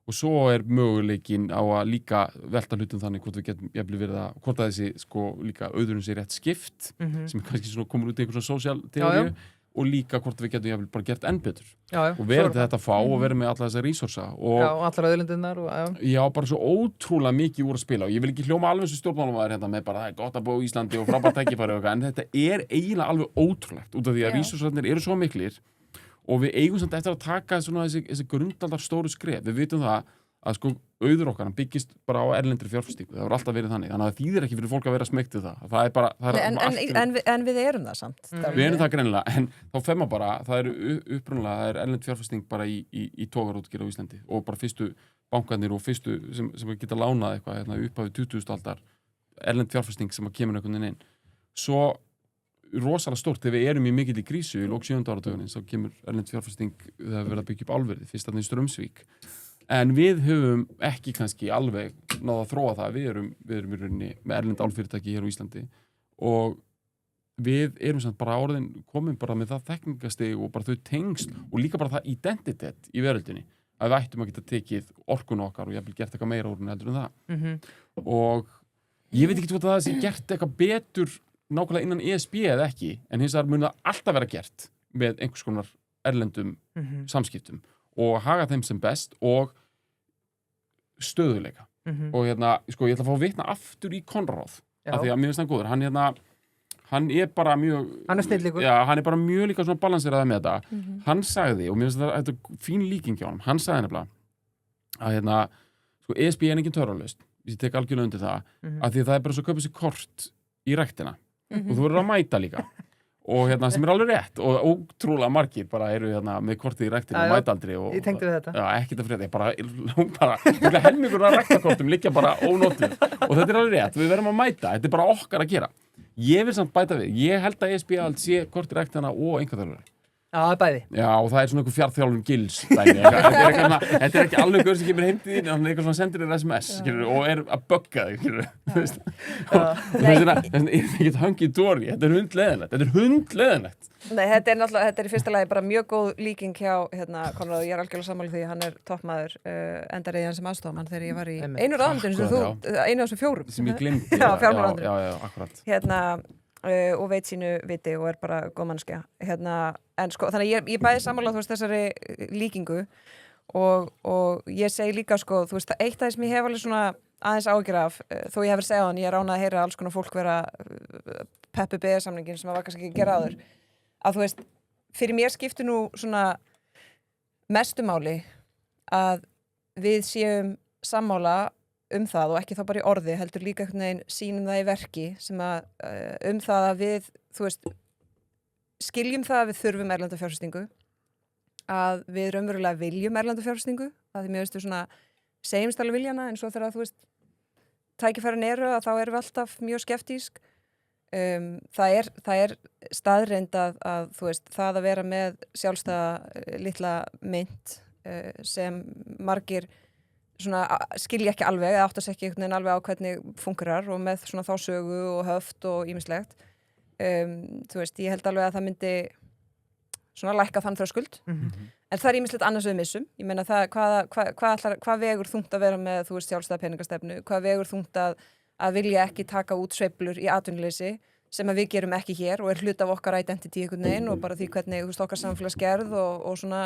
og svo möguleikinn á að líka velta hlutum þannig hvort við getum jafnvel verið hvort að þessi sko líka auðurinn sé rétt skipt sem kannski svona komur út í einhver svona sósíal teóríu og líka hvort við getum jafnvel bara gert enn betur og verið þetta fá og verið með alla þessa resursa og allar auðlindirnar já, bara svo ótrúlega mikið úr að spila og ég vil ekki hljóma alveg sem stjórnmálamaður hérna með bara það gott að búa í Íslandi og frábært tækifæri og en þetta eiginlega alveg ótrúlegt út af því að resursarnir eru svo miklir og við eigum samt eftir að taka svona þessi grundaldar stóru skref við vitum það að sko auður okkar hann byggist bara á erlendri fjárfestingu það hefur alltaf verið þannig þannig að það þýðir ekki fyrir fólk að vera smeykt við það bara en við erum það samt við erum það greinilega en þá fer maður bara það eru upprunalega það erlend fjárfesting bara í togarútgerð á Íslandi og bara fyrstu bankarnir og fyrstu sem geta lánað eitthvað upp af 20. aldar erlend fjárfesting sem kemur einhvern veginn inn svo rosalega stórt þegar við erum í mikill í krísu í lok 7. áratugarins þá kemur erlend fjárfesting það hefur verið að byggja upp álverið fyrst þarna í Straumsvík en við höfum ekki kannski alveg náða að þróa það við erum í rauninni með erlend álfyrirtæki hér á Íslandi og við erum samt bara komin bara með það þekkingastig og bara þau tengsl og líka bara það identitet í veröldinni að við ættum að geta tekið orkun okkar og ég hef gert eitthvað meira úr heldur en það og ég veit ekki hvort það sé gert eitthvað betur nákvæmlega innan ESB eða ekki en hins vegar mun það alltaf vera gert með einhvers konar erlendum samskiptum og haga þeim sem best og stöðuleika og sko ég ætla að fá að vitna aftur í Konráð af því að mér finnst hann góður hann bara mjög hann snillingur já, hann bara mjög líka svona balanseraði með þetta hann sagði, og mér finnst þetta fín líking hjá hann sagði nefnilega að sko ESB engin törralaust ég tek algjörlega undir það af því að það bara svo að kaupa sér kort í ræktina og þú verður að mæta líka og sem alveg rétt og ótrúlega margir bara eru með kortið í ræktinu og mæta aldrei og, ég tengdi við þetta já, ekkert að frétta, ég bara helmingur að ræktakortum liggja bara ónotuð og þetta alveg rétt, við verðum að mæta þetta bara okkar að gera ég vil samt bæta við, ég held að ESB allt sé kortið í ræktina og einhverjum já, bæði já, og það svona einhver fjarþjálfun gils þetta ekki alveg gaur sem kemur heim til þín en hann eitthvað svona sendir þér SMS og að bugga þig og þetta ekki hangið dóri þetta hundleðinlegt Nei, þetta er í fyrsta lagi bara mjög góð líking hjá Konráð, ég algjörlega sammála því hann toppmaður endar í hann sem aðstofmann þegar ég var í einu ráðundinu sem þú, einu af þessum 4 sem ég glemdi já, akkurat og veit sínu viti og bara góð manneskja en sko, þannig að ég bæði sammála þú veist þessari líkingu og ég segi líka sko, þú veist, eitt af þess sem ég hef alveg svona aðeins áhyggjur af þó ég hefur segið hann, ég ánað að heyra alls konar fólk vera peppu BS-samningin sem að var kannski ekki að gera áður að þú veist, fyrir mér skiptir nú svona mestu máli að við séum sammála það og ekki þá bara í orði, heldur líka einhvern veginn sýnum það í verki sem að það að við, þú veist, skiljum það að við þurfum erlenda fjárfestingu, að við raunverulega viljum erlenda fjárfestingu, að því mér veistu svona segjumst alveg viljana en svo þegar þú veist tækifærin eru að þá erum við alltaf mjög skeptísk. Það er staðreynd að þú veist, það að vera með sjálfstæða litla mynt sem margir svona skilja ekki alveg eða áttast ekki einhvern veginn alveg á hvernig fungerar og með svona þá sögu og höft og ýmislegt. Þú veist, ég held alveg að það myndi svona lækka þann þröskuld. En það er ýmislegt annars við missum. Ég meina það, hvað vegur þungt að vera með, þú veist, sjálfstæða peningastefnu, hvað vegur þungt að vilja ekki taka út sveiflur í atvinnuleysi sem að við gerum ekki hér og hluti af okkar identity einhvern veginn og bara því hvernig, þú veist, okkar samfélagsgerð og svona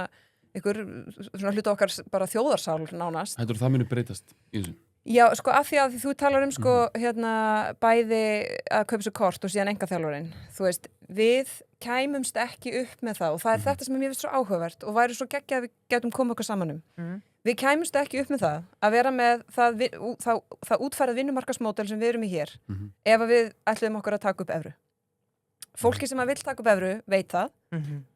svona hluti okkar bara þjóðarsál nánast. Heldur það muni breytast í þessu? Já, sko, af því að þú talar sko, bæði að kaupa sér kort og síðan engaþjálfarinn. Þú veist, við kæmumst ekki upp með það og það er þetta sem mér finnst svo áhugavert og væri svo geggjað að við getum komið okkur saman Við kæmumst ekki upp með það að vera með það útfærað vinnumarkaðsmódel sem við erum í hér ef að við ætluðum okkur að taka upp evru. Fólki sem að vill taka upp evru veit það.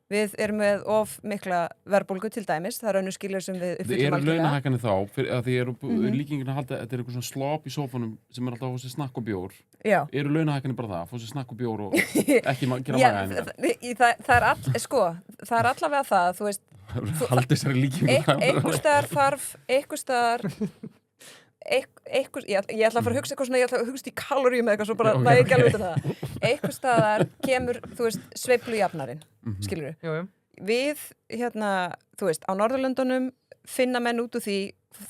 Við erum með of mikla verðbólgu til dæmis, það er önnur skilur sem við uppfyllum algjörlega. Það eru launahækkanir þá, að þið eru líkingin að halda, þetta er eitthvað svona slop í sófanum sem er alltaf að fá sér snakk og bjór. Já. Eru launahækkanir bara það, fá sér snakk og bjór og ekki gera magaæfingar? Það er allavega það, þú veist. Haldið sér líkingu. Einhvers staðar þarf, ég ætla að fara að hugsa eitthvað svona, ég ætla að hugsa í kaloríum eitthvað svo bara, það er ekki alveg út af það. Einhvers staðar kemur, þú veist, sveiflujafnarinn, skilurðu. Við, þú veist, á Norðurlöndunum finna menn út úr því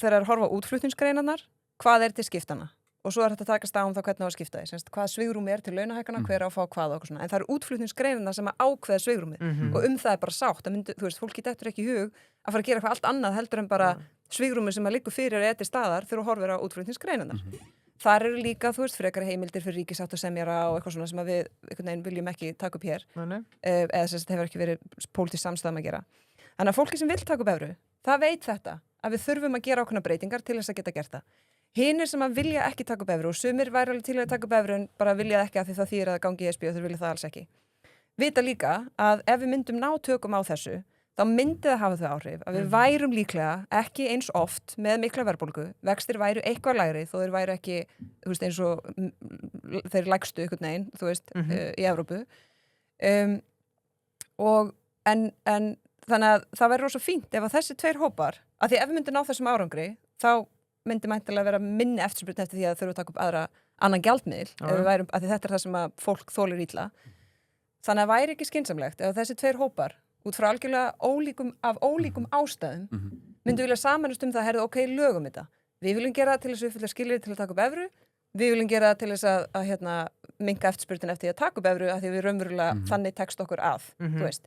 þegar að horfa útflutningsgreinarnar, hvað er til skiptana. Og svo er þetta að takast á það hvernig á að skipta því. Hvað svigrúmi er til launahækkana, hver á að fá hvað og okkur svona. En það eru útflutningsgreinarnar sem að ákveða svigrúmið. Og það er bara sátt. Þú veist, fólki dettur ekki í hug að fara að gera eitthvað allt annað heldur en bara svigrúmið sem að liggur fyrir eða til staðar þegar þú horfir á útflutningsgreinarnar. Þar eru líka, þú veist, frekari heimildir fyrir ríkissáttasemjara og eitthvað svona sem að við einhvern veginn viljum ekki taka upp hér. Eða sem þetta hefur ekki verið pólitísk samstaða að gera. Þannig að fólki sem vill taka upp evru, það veit þetta, að við þurfum að gera ákveðnar breytingar til þess að geta gert það. Hinir sem að vilja ekki taka upp evru og sumir væri alveg til að taka upp evru en bara vilja ekki að því það þýðir að gangi í ESB og þeir vilja það alls ekki. Vita líka að ef við myndum ná tökum á þessu, þá myndi það hafa þau áhrif að við værum líklega ekki eins oft með mikla verðbólgu, vextir væru eitthvað lægri þó þeir væru ekki, þú veist, eins og þeir lægstu einhvern veginn, þú veist, í Evrópu. En þannig að það væri rosa fínt ef að þessi tveir hópar, að því ef við myndum ná þessum árangri, þá myndi mæntilega vera minni eftirspurn eftir því að þurfa að taka upp annan gjaldmiðil ef við værum, að því þetta er það sem að fólk þolir illa. Þannig að væri ekki skynsamlegt ef þessi tveir hópar út frá algjörlega ólíkum ástæðum myndu vilja samanast það, herðu, ok, lögum þetta. Við viljum gera það til þess að uppfylla skilyrði til að taka upp evru, við viljum gera það til þess að minnka eftirspurnin eftir að taka upp evru að því við raunverulega þannig tekst okkur að, þú veist.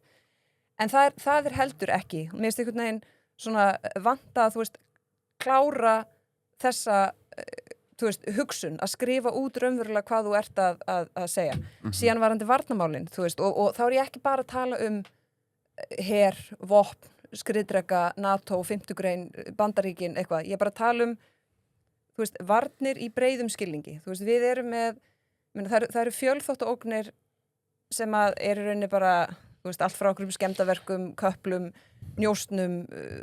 En það er heldur ekki. Mér finnst einhvern veginn svona vanta að, þú veist, klára þessa, þú veist, hugsun að skrifa út raunverulega hvað þú ert að segja. Síðan varandi varnarmálin, þú veist, og þá er ég ekki bara að tala her, vopn, skriðdreka, NATO, 5. grein, Bandaríkin, eitthvað. Ég er bara að tala þú veist, varnir í breiðum skilningi. Þú veist, við erum með, það eru fjölþáttaógnir sem að eru rauninni bara, þú veist, allt frá okkur skemmdaverkum, köplum, njóstnum,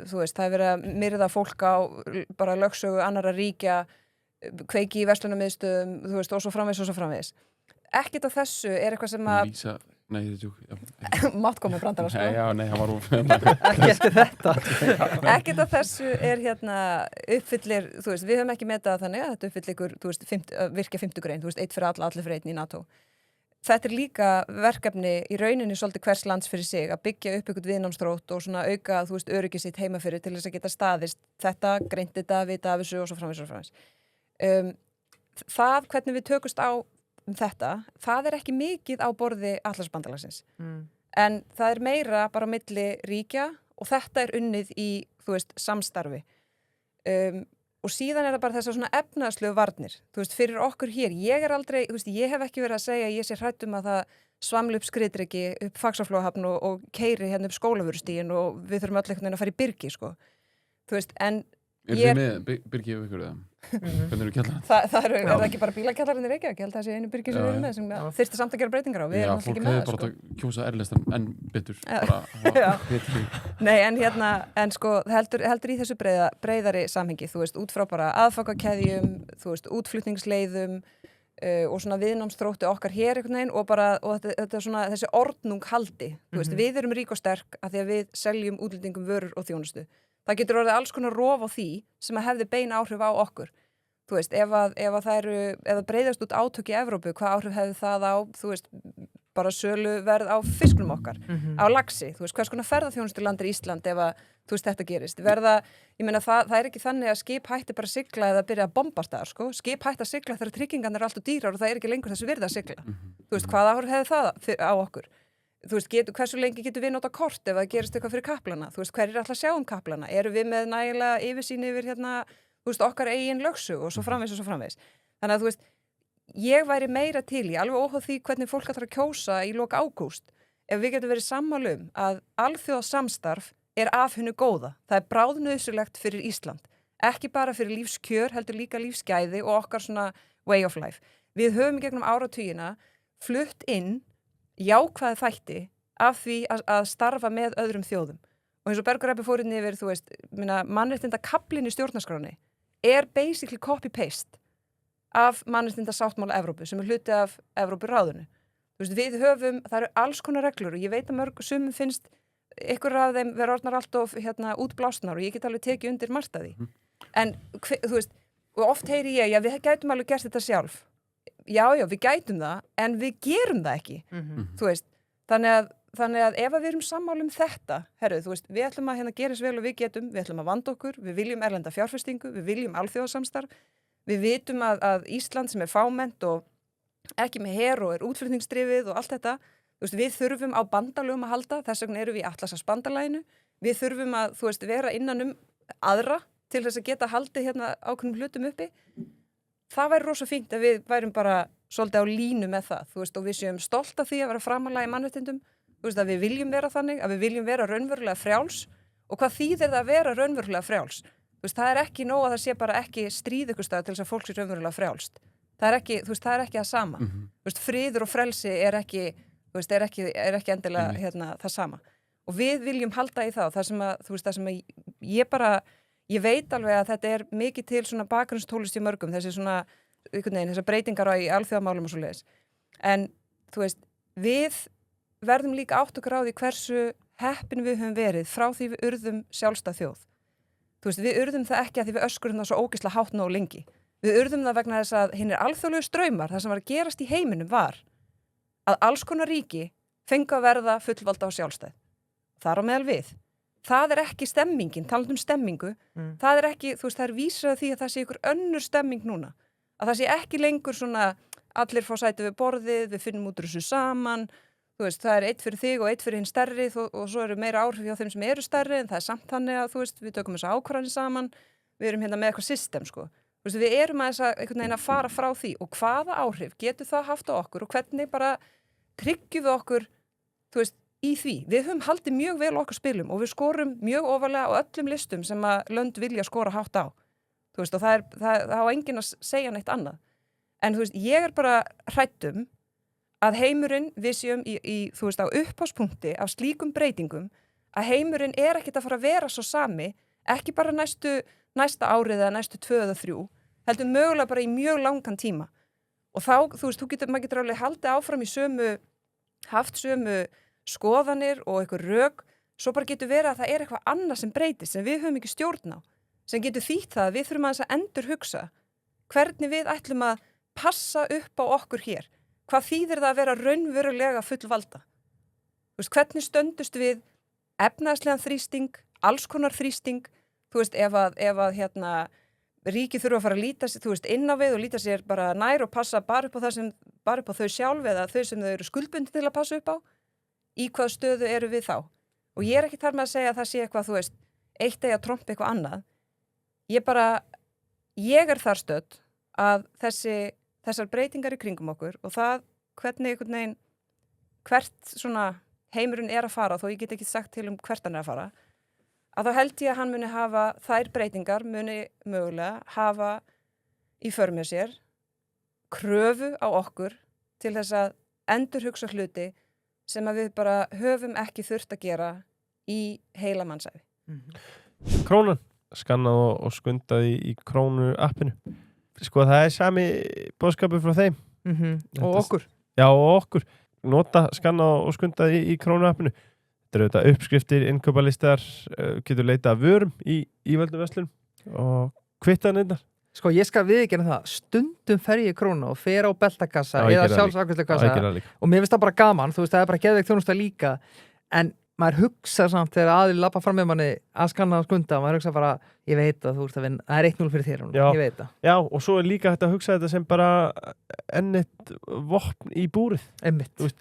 þú veist, það er verið að myrða fólk á bara lögsögu annarra ríkja, kveiki í verslunarmiðstöðum, þú veist, og svo framvegis. Ekkert af þessu er eitthvað sem að Nei, þetta er tjók. Mátt koma brandara, sko. Já, nei, hann var úr. Ekki eftir þetta. Ekkert af þessu er uppfyllir, þú veist, við höfum ekki metað þannig að þetta uppfyllir ykkur, þú veist, virkja 5. grein, þú veist, 1 fyrir alla, allir fyrir 1 í NATO. Þetta er líka verkefni í rauninni svolítið hvers lands fyrir sig að byggja upp ykkur viðnámsþrótt og svona auka, þú veist, öryggi sitt heima fyrir til þess að geta staðist þetta, greint þetta, vita af þessu og svo framvegis. Það, hvernig við tökumst á þetta, það er ekki mikið á borði Atlantshafsbandalagsins. En það er meira bara á milli ríkja og þetta er unnið í, þú veist, samstarfi. Og síðan er það bara þessar svona efnahagslegu varnir. Þú veist, fyrir okkur hér, ég er aldrei, þú veist, ég hef ekki verið að segja að ég sé hrædd að það svamli upp skriðdreki, upp Faxaflóahafn og keyri hérna upp Skólavörðustíginn og við þurfum öll einhvern veginn að fara í byrgi, sko. Þú veist, en þið með byrgi yfir ykkur eða? hvernig eru kjallarinn? Það er það ekki bara bílakjallarinn í Reykjavík, ég held að það sé einu byrgi sem við erum með sem þyrfti samt að gera breytingar á, við erum alltaf fólk ekki með hefði það, bara að kjósa erlestan enn betur bara Já. betri. Nei, en sko, heldur í þessu breiðari samhengi, þú veist, út frá bara aðfangakeðjum, þú veist, útflutningsleiðum og svona viðnámsþrótti okkar hér einhvern veginn og þetta svona þessi ordnung haldi, þú veist, við erum rík og sterk af því að við seljum útlendingum vörur og þjónustu. Það getur orðið alls konar rof á því sem að hefði bein áhrif á okkur. Þú veist, ef það breiðast út átök í Evrópu, hvað áhrif hefði það á, þú veist, bara söluverð á fiskunum okkar, á laxi, þú veist, hvers konar ferðaþjónustu landir Ísland ef að, þú veist, þetta gerist. Ég meina, það er ekki þannig að skip hætti bara að sigla eða byrja að bombast þar, sko. Skip hætti að sigla þegar tryggingarnir eru alltaf dýrar og það er ekki lengur þessu virði að sigla. Þú veist, hvað áhrif hefði það á okkur? Þú veist, hversu lengi getum við nota kort ef það gerist eitthvað fyrir kaplana? Þú veist, hver er alltaf að sjá kaplana? Eru við með nægilega yfirsýn yfir hérna, þú veist, okkar eigin lögsögu og svo framvegis og svo framvegis. Þannig að, þú veist, ég væri meira til í, alveg óháð því hvernig fólk ætlar að kjósa í lok ágúst, ef við getum verið sammála að alþjóðasamstarf er af hinu góða. Það er bráðnauðsynlegt fyrir Ísland. Ekki bara fyrir lífskjör, heldur líka lífsgæði og okkar svona way of life. Við höfum í gegnum áratugina flutt inn jákvæði þætti af því að starfa með öðrum þjóðum. Og eins og Bergur Ebbi fór inn yfir, þú veist, mannréttinda kaflinn í stjórnarskráni er basically copy-paste af mannréttindasáttmála Evrópu sem er hluti af Evrópuráðinu. Þú veist, það eru alls konar reglur og ég veit að sumum finnst ykkur af þeim vera orðnar alltof útblásnar og ég get alveg tekið undir margt af því. En þú veist, og oft heyri ég, já við gætum alveg gert þetta sjálf. Já, við gætum það, en við gerum það ekki. Þú veist, þannig að ef við erum sammála þetta, þú veist, við ætlum að gera eins vel og við getum, við ætlum að vanda okkur, við viljum erlenda fjárfestingu, við viljum alþjóðasamstarf, við vitum að Ísland sem er fámennt og ekki með her og er útflutningsdrifið og allt þetta, þú veist, við þurfum á bandalögum að halda, þess vegna erum við í Atlantshafsbandalaginu, við þurfum að, þú veist, vera innan aðra til þess að geta haldið ákveðnum hlutum uppi. Það væri rosa fínt ef við værum bara svolítið á línu með það, þú veist, og við séum stolt af því að vera framalega í mannréttindum, þú veist, að við viljum vera þannig, að við viljum vera raunverulega frjáls og hvað þýðir það að vera raunverulega frjáls? Þú veist, það er ekki nóg að það sé bara ekki stríð ykkur stað til þess að fólk sé raunverulega frjálst. Það er ekki, þú veist, það er ekki það sama. Þú veist, friður og frelsi er ekki, þú veist, er ekki endilega það sama. Og við viljum halda í það sem að, þú veist, það sem að ég veit alveg að þetta er mikið til svona bakgrunnstónlist í mörgum, þessar breytingar í alþjóðamálum og svoleiðis. En, þú veist, við verðum líka átt okkur á því hversu heppin við höfum verið frá því við urðum sjálfstæð þjóð. Þú veist, við urðum það ekki að því við öskurum það svo ógeðslega hátt nóg lengi. Við urðum það vegna þess að hinir alþjóðlegu straumar, það sem var að gerast í heiminum var að alls konar ríki fengu að verða fullvalda og sjálfstæð. Þar á meðal við. Það er ekki stemmingin, talandi stemmingu, það er ekki, þú veist, það er vísað því að það sé ykkur önnur stemming núna. Að það sé ekki lengur svona allir fá sæti við borðið, við finnum út úr þessu saman, þú veist, það er eitt fyrir þig og eitt fyrir hinn stærri og svo eru meira áhrif hjá þeim sem eru stærri en það er samt þannig að, þú veist, við tökum þessu ákvarðanir saman, við erum með eitthvað system, sko. Þú veist, við erum einhvern veginn að fara frá því og hvaða áhrif getur það haft á okkur og hvernig bara tryggjum við okkur, þú veist, í því. Við höfum haldið mjög vel okkar spilum og við skorum mjög ofarlega á öllum listum sem að lönd vilja skora hátt á. Þú veist, og það á enginn að segja neitt annað. En þú veist, ég er bara hræddum að heimurinn, við séum þú veist, á upphafspunkti af slíkum breytingum, að heimurinn er ekkert að fara að vera svo sami, ekki bara næsta árið eða næstu 2 eða 3, heldur mögulega bara í mjög langan tíma. Og þá, þú veist, maður getur alveg haldið áfram í haft sömu skoðanir og eitthvað rök, svo bara getur verið að það er eitthvað annað sem breytist sem við höfum ekki stjórn á, sem getur þýtt það að við þurfum að endurhugsa hvernig við ætlum að passa upp á okkur hér. Hvað þýðir það að vera raunverulega fullvalda? Þú veist, hvernig stöndust við efnahagslegan þrýsting, alls konar þrýsting, þú veist, ef að ríki þurfa að fara að líta sér, þú veist, inn á við og líta sér bara nær og passa bara upp á þau sjálf eða þau sem þau eru skuldbundin til að passa upp á. Í hvað stöðu eru við þá? Og ég er ekki þar með að segja að það sé eitthvað, þú veist, eitt eigi að trompa eitthvað annað. Ég er þar stödd að þessar breytingar í kringum okkur og það hvernig einhvern veginn, hvert svona heimurinn er að fara, þó ég get ekki sagt til hvert hann er að fara, að þá held ég að hann muni hafa, þær breytingar muni mögulega hafa í för með sér kröfu á okkur til þess að endurhugsa hluti sem að við bara höfum ekki þurft að gera í heila mannsæfi. Krónan, skannað og skundað í Krónu appinu. Sko það sami boðskapur frá þeim. Og okkur. Já, og okkur. Nota, skannað og skundað í Krónu appinu. Þetta eru þetta uppskriftir, innkaupalistar, getur leitað af vörum í völdum verslunum og kvittanirnar. Sko ég skal viðurkenna það, stundum fer ég í Krónu og fer á beltakassa eða sjálfsafgreiðslukassa og mér finnst það bara gaman, þú veist, það er bara geðveikt þjónusta líka, en maður hugsa samt þegar aðrir labba fram með manni að skanna og skunda, maður hugsa bara, ég veit að þú veist að vinna, það er 1-0 fyrir þér, ég veit það. Já, og svo er líka hægt að hugsa þetta sem bara ennett vopn í búrið. Einmitt. Þú veist,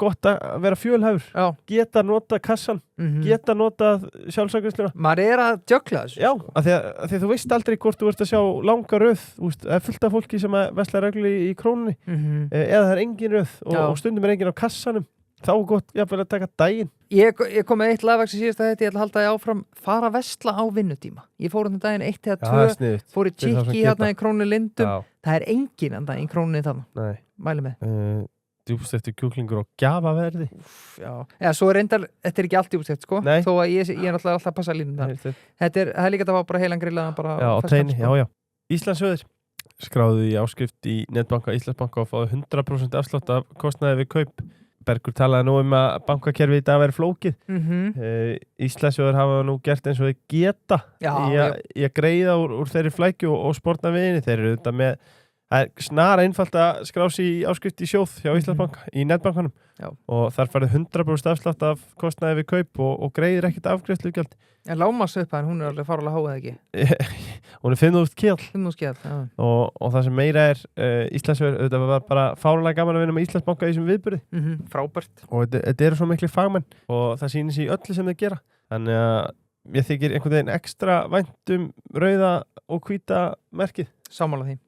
gott að vera fjölhæfur. Já. Geta nota kassan, geta nota sjálfsafgreiðsluna. Maður er að djögla þessu. Já, af því að þú veist aldrei hvort þú ert að sjá langa röð, það er fullt af fólki sem að vesla reglu í Krónunni, eða það er engin röð og stundum er engin á kassanum. Þá er gott, jafnvel að taka daginn. Ég kom með eitt lagverk sem síðast að þetta, ég ætla að halda því áfram, fara að vesla á vinnutíma. Ég fór um daginn 1 eða 2, fór í Tjikki hérna í Krónu Lindum. Það er engin enda í Krónunni þannig. Nei. Mæli með. Djúpstektur kjúklingur og gjafaverði. Já, eða svo er reyndar, þetta er ekki allt djúpstekt sko. Nei. Þó að ég er alltaf að passa línum það. Það er líka að fá bara heilan grillaðan bara. Já, á teini, já. Íslandssjóðir skráðu í áskrift í Netbanka Íslandsbanka og fáðu 100% afslátt af kostnaði við kaup. Bergur talaði nú að bankakerfið í dag væri flókið. Íslandssjóðir hafa nú gert eins og þeir geta í að greiða úr þeirri flækju og sportna við henni. Þeir eru þetta með, það er snara einfalt að skrá sig í áskrift í sjóð hjá Íslandsbanka, í netbankanum. Og þar farið 100% afslátt af kostnaði við kaup og greiðir ekkert afgreiðslugjald. En lágmarksupphæðin, hún er alveg fárlega háið ekki? Hún er 5.000 kall. 5.000 kall, já. Og það sem meira er Íslandssjóðir, þetta var bara fárlega gaman að vinna með Íslandsbanka í þessum viðburði. Frábært. Og þetta eru svo miklu fagmenn og það sýnir sig í öllu sem þeir gera. Þannig að ég þykir einhvern veginn ekstra vænt rauða og hvíta merkið. Sammála því.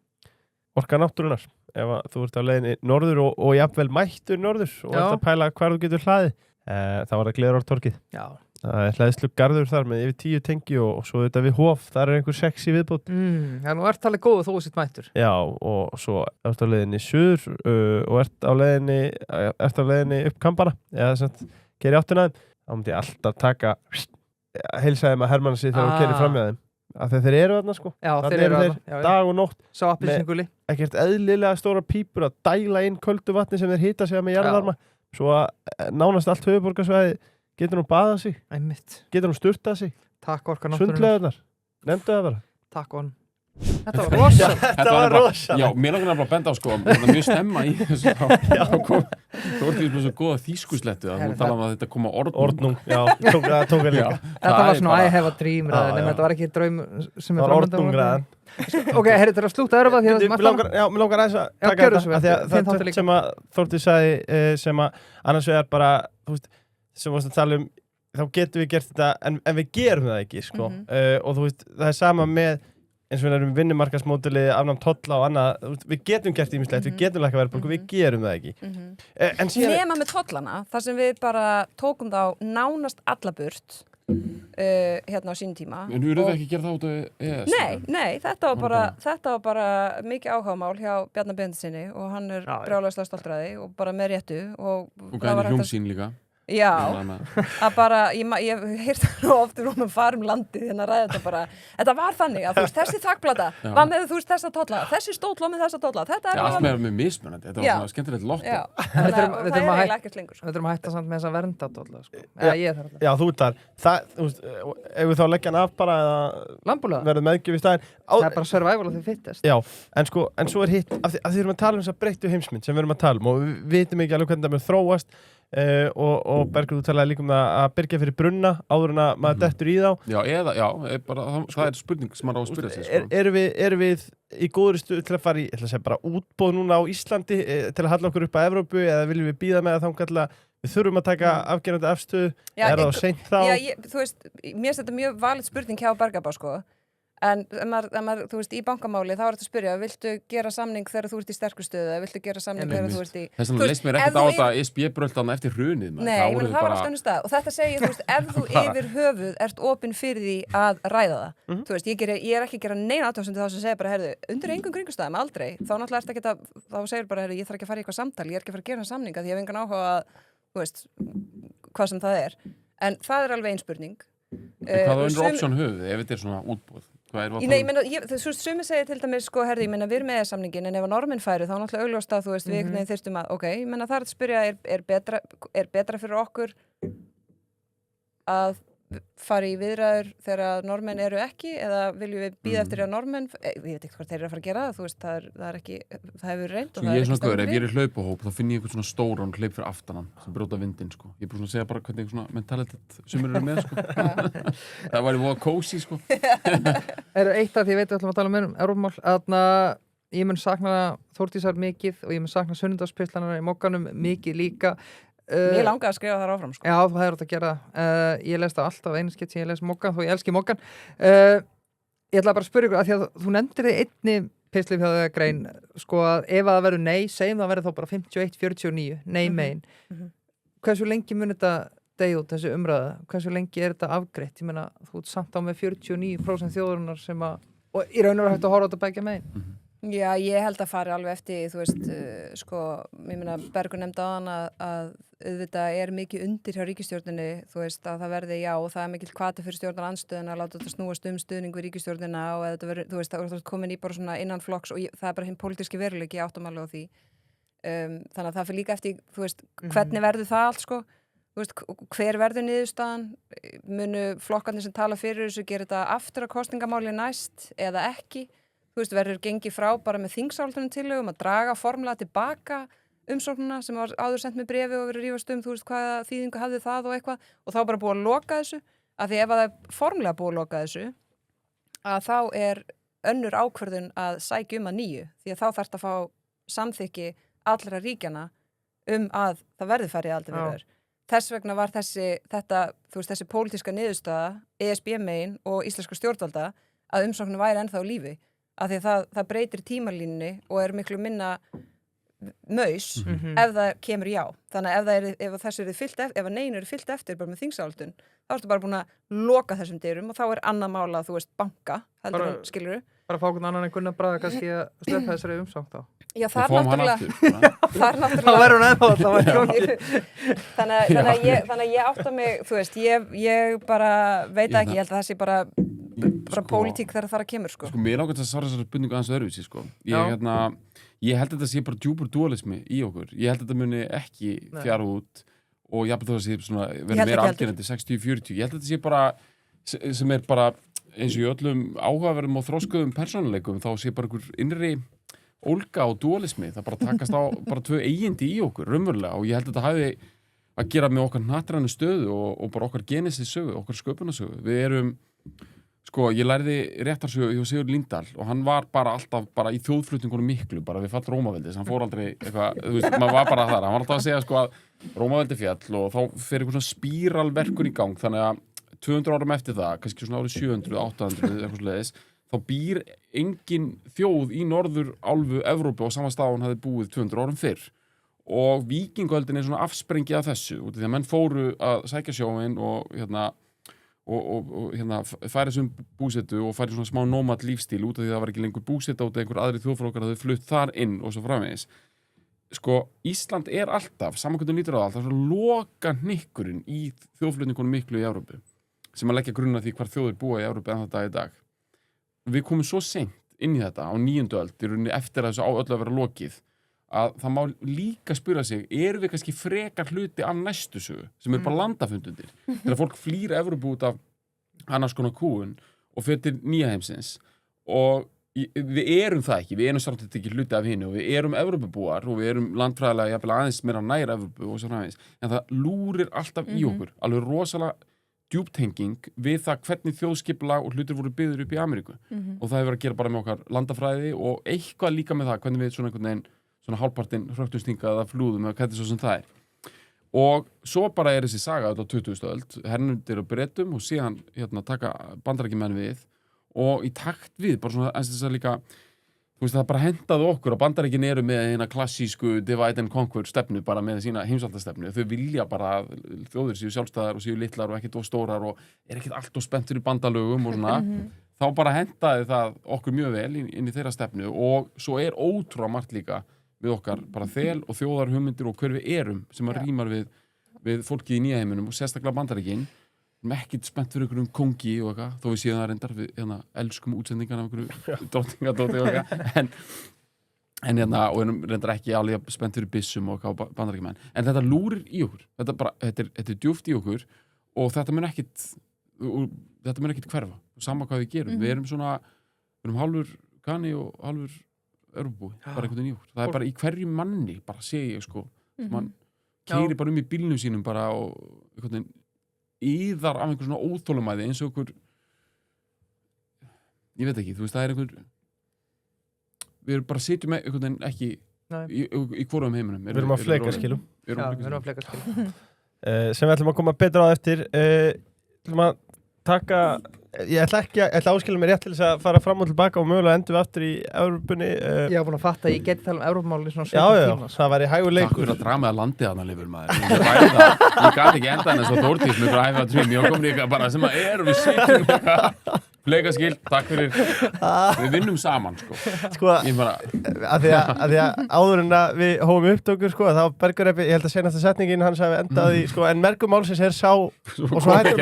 Orka náttúrunnar. Ef þú ert á leiðinni norður og jafnvel mættur norður og ert að pæla hvar þú getur hlaðið, þá var það Glerártorgið. Já. Það er hlæðslugarður þar með yfir 10 tengi og svo þetta við Hof, þar er einhver 6 í viðbót. Já, nú ert alveg góð þó sitt mættur. Já, og svo ert á leiðinni suður og ert á leiðinni upp Kambana, eða sem sagt, keyri áttina þeim. Þá myndi ég alltaf taka, heilsaði með Hermann sig þegar þú keyri fram með þeim. Af þeir eru þarna sko. Já, þeir eru þarna. Dag og nótt. Sá appelsinguli. Ekkert eðlilega stóra pípur að dæla inn köldu vatni sem þeir hita sig með jarðvarma. Svo að nánast allt höfuðborgarsvæði getur nú baðað sig. Einmitt. Getur nú sturtað sig. Takk orka náttúrunnar. Sundlaugarnar. Nefndu það bara. Takk on. Þetta var rosa. Þetta var rosa. Já, mér langar nefnilega að benda á sko. Það er mjög stemma í þessu. Þú ert því með svo góða þýskuslettu að þú tala um að þetta koma orðnung. Já, tók það líka. Þetta var svona I have a dream ræðin, en þetta var ekki draum sem er orðnungræðan. Ok, herri, þetta er að slúta örfa því að mér langar aðeins að taka þetta. Það sem að Þórdís sagði sem að annars vegar bara, þú veist, sem varst að tala um, þá getum við gert þetta en við gerum það ekki, sko. Og þú veist, það er sama með eins og við erum vinnumarkaðsmódeli, afnám tolla og annað, við getum gert ýmislegt, við getum lækkað verðbólgu, við gerum það ekki. Nema með tollana, þar sem við bara tókum þá nánast alla burt hérna á sínum tíma. En þú eru það ekki að gera það út af ES? Nei, þetta var bara mikið áhugamál hjá Bjarna Benediktssyni og hann er brjálæðislega stoltur af því og bara með réttu. Og gæði hljómsýn líka. Já, að bara, ég heyrði það ofta um að fara landið hérna að ræða þetta bara, þetta var þannig að þú veist, þessi þakplata var með þú veist þessa tolla, þessi stóll var með þessa tolla, þetta er allt með mismunandi, þetta var svona skemmtilegt lott. Já, það er eiginlega ekkert lengur. Við þurfum að hætta samt með þessa verndadolla, sko. Já, þú ert þar, þú veist, ef við þá leggja hann af bara eða verðum meðgjöf í staðinn. Það er bara survival of the fittest. Já, en svo er hitt, af því við erum að tala um þessa breyttu heimsmynd sem við erum að tala um og við vitum ekki alveg hvernig það mun þróast. Og Bergur, þú talaði líka um að byrgja fyrir brunna áður en að maður dettur í þá. Það er spurning sem maður á að spyrja sig, sko. Erum við í góðri stuð til að fara í, ég ætla að segja bara útboð núna á Íslandi til að halla okkur upp að Evrópu eða viljum við bíða með að þangað við þurfum að taka afgerandi afstöðu? Er það á seint þá? Já, þú veist, mér finnst þetta mjög valið spurning hjá Bergabá, sko. En ef maður, þú veist, í bankamáli þá er þetta að spyrja, viltu gera samning þegar þú ert í sterku stöðu eða viltu gera samning þegar þú ert í... Þess vegna leist mér ekkert á þetta ESB-bröldan eftir hrunið. Nei, ég meina það var allt önnur stað og þetta segir, þú veist, ef þú yfir höfuð ert opinn fyrir því að ræða það. Þú veist, ég er ekki að gera neina athugasemd þá sem segir bara, heyrðu, undir engum kringumstæðum, aldrei. Þá náttúrulega ert ekki að, þá segir bara, heyrðu, ég þarf ekki að fara í eitthvað samtal, ég er ekki að fara að gera samninga því ég hef engan áhuga að, þú veist, hvað sem það er. En það er alveg ein spurning. Hvaða önnur option höfum við ef þetta er svona útboð? Nei, ég meina, þú veist, sumir segir til dæmis, sko, herði, ég meina, við erum með samningin en ef að normin færi, þá náttúrulega augljóst að, þú veist, við þyrstum að, ok, ég meina, það er að spyrja, er betra fyrir okkur að fara í viðræður þegar normin eru ekki eða viljum við býða eftir að normin, ég veit ekki hvað þeir eru að fara að gera, þú veist, það er ekki, það hefur reynd og það er ekki stafn. Ég er svona gaur, ef ég er í hlaupahóp, þá finn ég eitthvað svona stóran hlaup fyrir aftanan sem brjóta vindinn, sko. Ég er bara svona að segja bara hvernig svona mentalitet sumir eru með, sko. Það væri voða kósí, sko. Eitt af því ég veit við ætlum að tala um Evrópumál, að ég mun sakna Þórdísar mikið og ég mun sakna sunnudagspistlanna í Mogganum mikið líka. Ég langaði að skrifa þar áfram, sko. Já, þú hefur átt að gera það. Ég les það alltaf einu skitt sem ég les Moggan, þó ég elski Moggan. Ég ætla bara að spyrja ykkur, af því að þú nefndir þig einni pisli hjá þegar grein, sko að ef það verður nei, segjum það verður þá bara 51-49, nei megin. Hversu lengi mun þetta deyja út þessi umræða? Hversu lengi er þetta afgreitt? Ég meina, þú ert samt á með 49% þjóðurinnar sem að, og í raun og veru hægt að horfa á þetta begja megin. Já, ég held að fari alveg eftir, þú veist, sko, ég meina, Bergur nefndi á hann að auðvitað er mikið undir hjá ríkisstjórninni, þú veist, að það verði já og það er mikill hvati fyrir stjórnarandstöðuna að láta þetta snúast stuðning við ríkisstjórnina og þetta verður, þú veist, það er komin í bara svona innan flokks og það er bara hinn pólitíski veruleiki áttumáli á því. Þannig að það fyrir líka eftir, þú veist, hvernig verður það allt, sko, þú veist, hver verður niðurstaðan, munu flokkarnir sem tala fyrir þessu gera þetta aftur að kosningamáli næst eða ekki. Þú veist, verður gengið frá bara með þingsáltunum tillögum að draga formlega tilbaka umsóknuna sem var áður sent með bréfi og verið rífast þú veist, hvaða þýðingu hafði það og eitthvað og þá bara búið að loka þessu, af því ef það er formlega búið að loka þessu, að þá er önnur ákvörðun að sækja að nýju, því að þá þarf að fá samþykki allra ríkjana að það verði farið aldrei verður. Þess vegna var þessi pólitíska niðurstaða, ESB megin og íslenska stjórnvalda að umsóknin væri ennþá á lífi. Af því að það breytir tímalínunni og er miklu minna maus ef það kemur já. Þannig að ef neinu eru fyllt eftir bara með þingsáldun, þá ertu bara búin að loka þessum dyrum og þá er annað mála að þú veist banka, heldur en skilurðu. Bara fá hvernig annan en Gunnar Braga kannski að sleppa þessari umsókn þá. Já, það er náttúrulega þá verður hún ennþá alltaf þannig að ég átta mig, þú veist, ég bara veit ekki, ég held að það sé bara pólitík þegar það kemur, sko. Mér ákvæmt að svara þessari spurningu aðeins öðruvísi, sko. Ég held að þetta sé bara djúpur dualismi í okkur. Ég held að þetta muni ekki fjara út og jafnvel þó að það sé svona verið meira algjörandi 60-40. Ég held að þetta sé bara sem er bara eins og í öllum áhugaverðum og þróskuðum persónuleikum þá sé bara einhver innri ólga og dualismi. Það bara takast á bara tvö eigindi í okkur, raunverulega og ég held að þetta hafi að gera með okkar hnattrænu stöðu og bara okkar genesissögu, okkar sköpunarsögu. Við erum sko, ég lærði réttarsögu hjá Sigurð Líndal og hann var bara alltaf bara í þjóðflutningunum miklu, bara við fall Rómaveldis, hann fór aldrei eitthvað, þú veist, maður var bara þar, hann var alltaf að segja sko að Rómaveldi fjall og þá fer eitthvað svona spíralverkur í gang, þannig að 200 árum eftir það, kannski svona árið 700, 800, eitthvað svoleiðis, þá býr engin þjóð í norðurálfu Evrópu á sama stað hún hafði búið 200 árum fyrr og víkingöldin er svona afsprengi af þessu, út af því að menn fóru að sækja sjóinn og færi þessum búsetu og færi svona smá nómat lífstíl út af því að það var ekki lengur búseta út af einhver aðri þjóðflokkar að þau flutt þar inn og svo framvegis. Sko, Ísland er alltaf, samankvæmdum lítur á það er svona loka hnykkurinn í þjóðflutningunum miklu í Evrópu sem að leggja grunna því hvar þjóðir búa í Evrópu en þetta í dag. Við komum svo seint inn í þetta á 9. öld, í rauninni eftir að þessu á öllu að vera lokið, að það má líka spyrja sig, erum við kannski frekar hluti af næstu sögu, sem er bara landafundundir. Þegar fólk flýr Evrópu út af annars konar kúgun og fyrir til nýja heimsins og við erum það ekki, við erum samt þetta ekki hluti af hinu og við erum Evrópubúar og við erum landfræðilega jafnvel aðeins meira nær Evrópu og svo framvegis, en það lúrir alltaf í okkur, alveg rosalega djúptenging við það hvernig þjóðskipulag og hlutir voru byggður upp í Ameríku og það hefur að gera bara með okkar landafræði og eitthvað líka með það hvernig við svona einhvern veginn svona hálfpartinn hröktustinga eða flúðum eða hvernig svo sem það er. Og svo bara er þessi saga á 20. öld, hernundir og Bretum og síðan taka Bandaríkjamenn við og í takt við, bara svona þess að líka þú veist, það bara hendaði okkur og Bandaríkin eru með hérna klassísku divide and conquer stefnu bara með sína heimsvaldastefnu þau vilja bara að þjóðir séu sjálfstæðar og séu litlar og ekkert of stórar og er ekkert allt of spennt fyrir bandalögum og svona þá bara hendaði það okkur mjög vel inn í þeirra stefnu og svo er ótrúlega margt líka við okkar bara þel og þjóðar hugmyndir og hver við erum sem að rýmar við fólkið í nýja heiminum og sérstaklega Bandaríkin ekkert spennt fyrir einhverjum kongi og eitthvað, þó við séum það reyndar við elskum útsendingan af einhverju drottningadóti og eitthvað en og erum reyndar ekki alveg spennt fyrir byssum og eitthvað bandaríkjumenn en þetta lúrir í okkur, þetta er djúpt í okkur og þetta mun ekkert hverfa sama hvað við gerum, við erum hálfur Kani og hálfur Evrópubúi, bara einhvern veginn í okkur það er bara í hverju manni, bara sé ég sko mann keyrir bara í bílnum sínum bara og einhvern veginn íðar af einhver svona óþólumæði eins og einhver ég veit ekki, þú veist, það er einhver við erum bara sitjum með einhvern veginn ekki í hvorum heiminum við erum á flekaskilum sem við ætlum að koma betra á eftir ætlum að taka ég ætla að áskilja mér rétt til þess að fara fram og tilbaka og mögulega endum við aftur í Evrópunni Ég hef búin að fatta að ég geti tala Evrópumál í svona 17 tíma það væri hægur leikur Takk fyrir að dramaða landið þarna lifur maður ég gæti ekki enda henni svo Þórdís með einhver æfa trým ég kom líka bara sem að við sitjum Fleikaskil, takk fyrir við vinnum saman sko að því að áður en að við hófum upptökur þá Bergur Ebbi, ég held að senasta setningin hans hafi endað í en mergum málsins er sá og svo hættum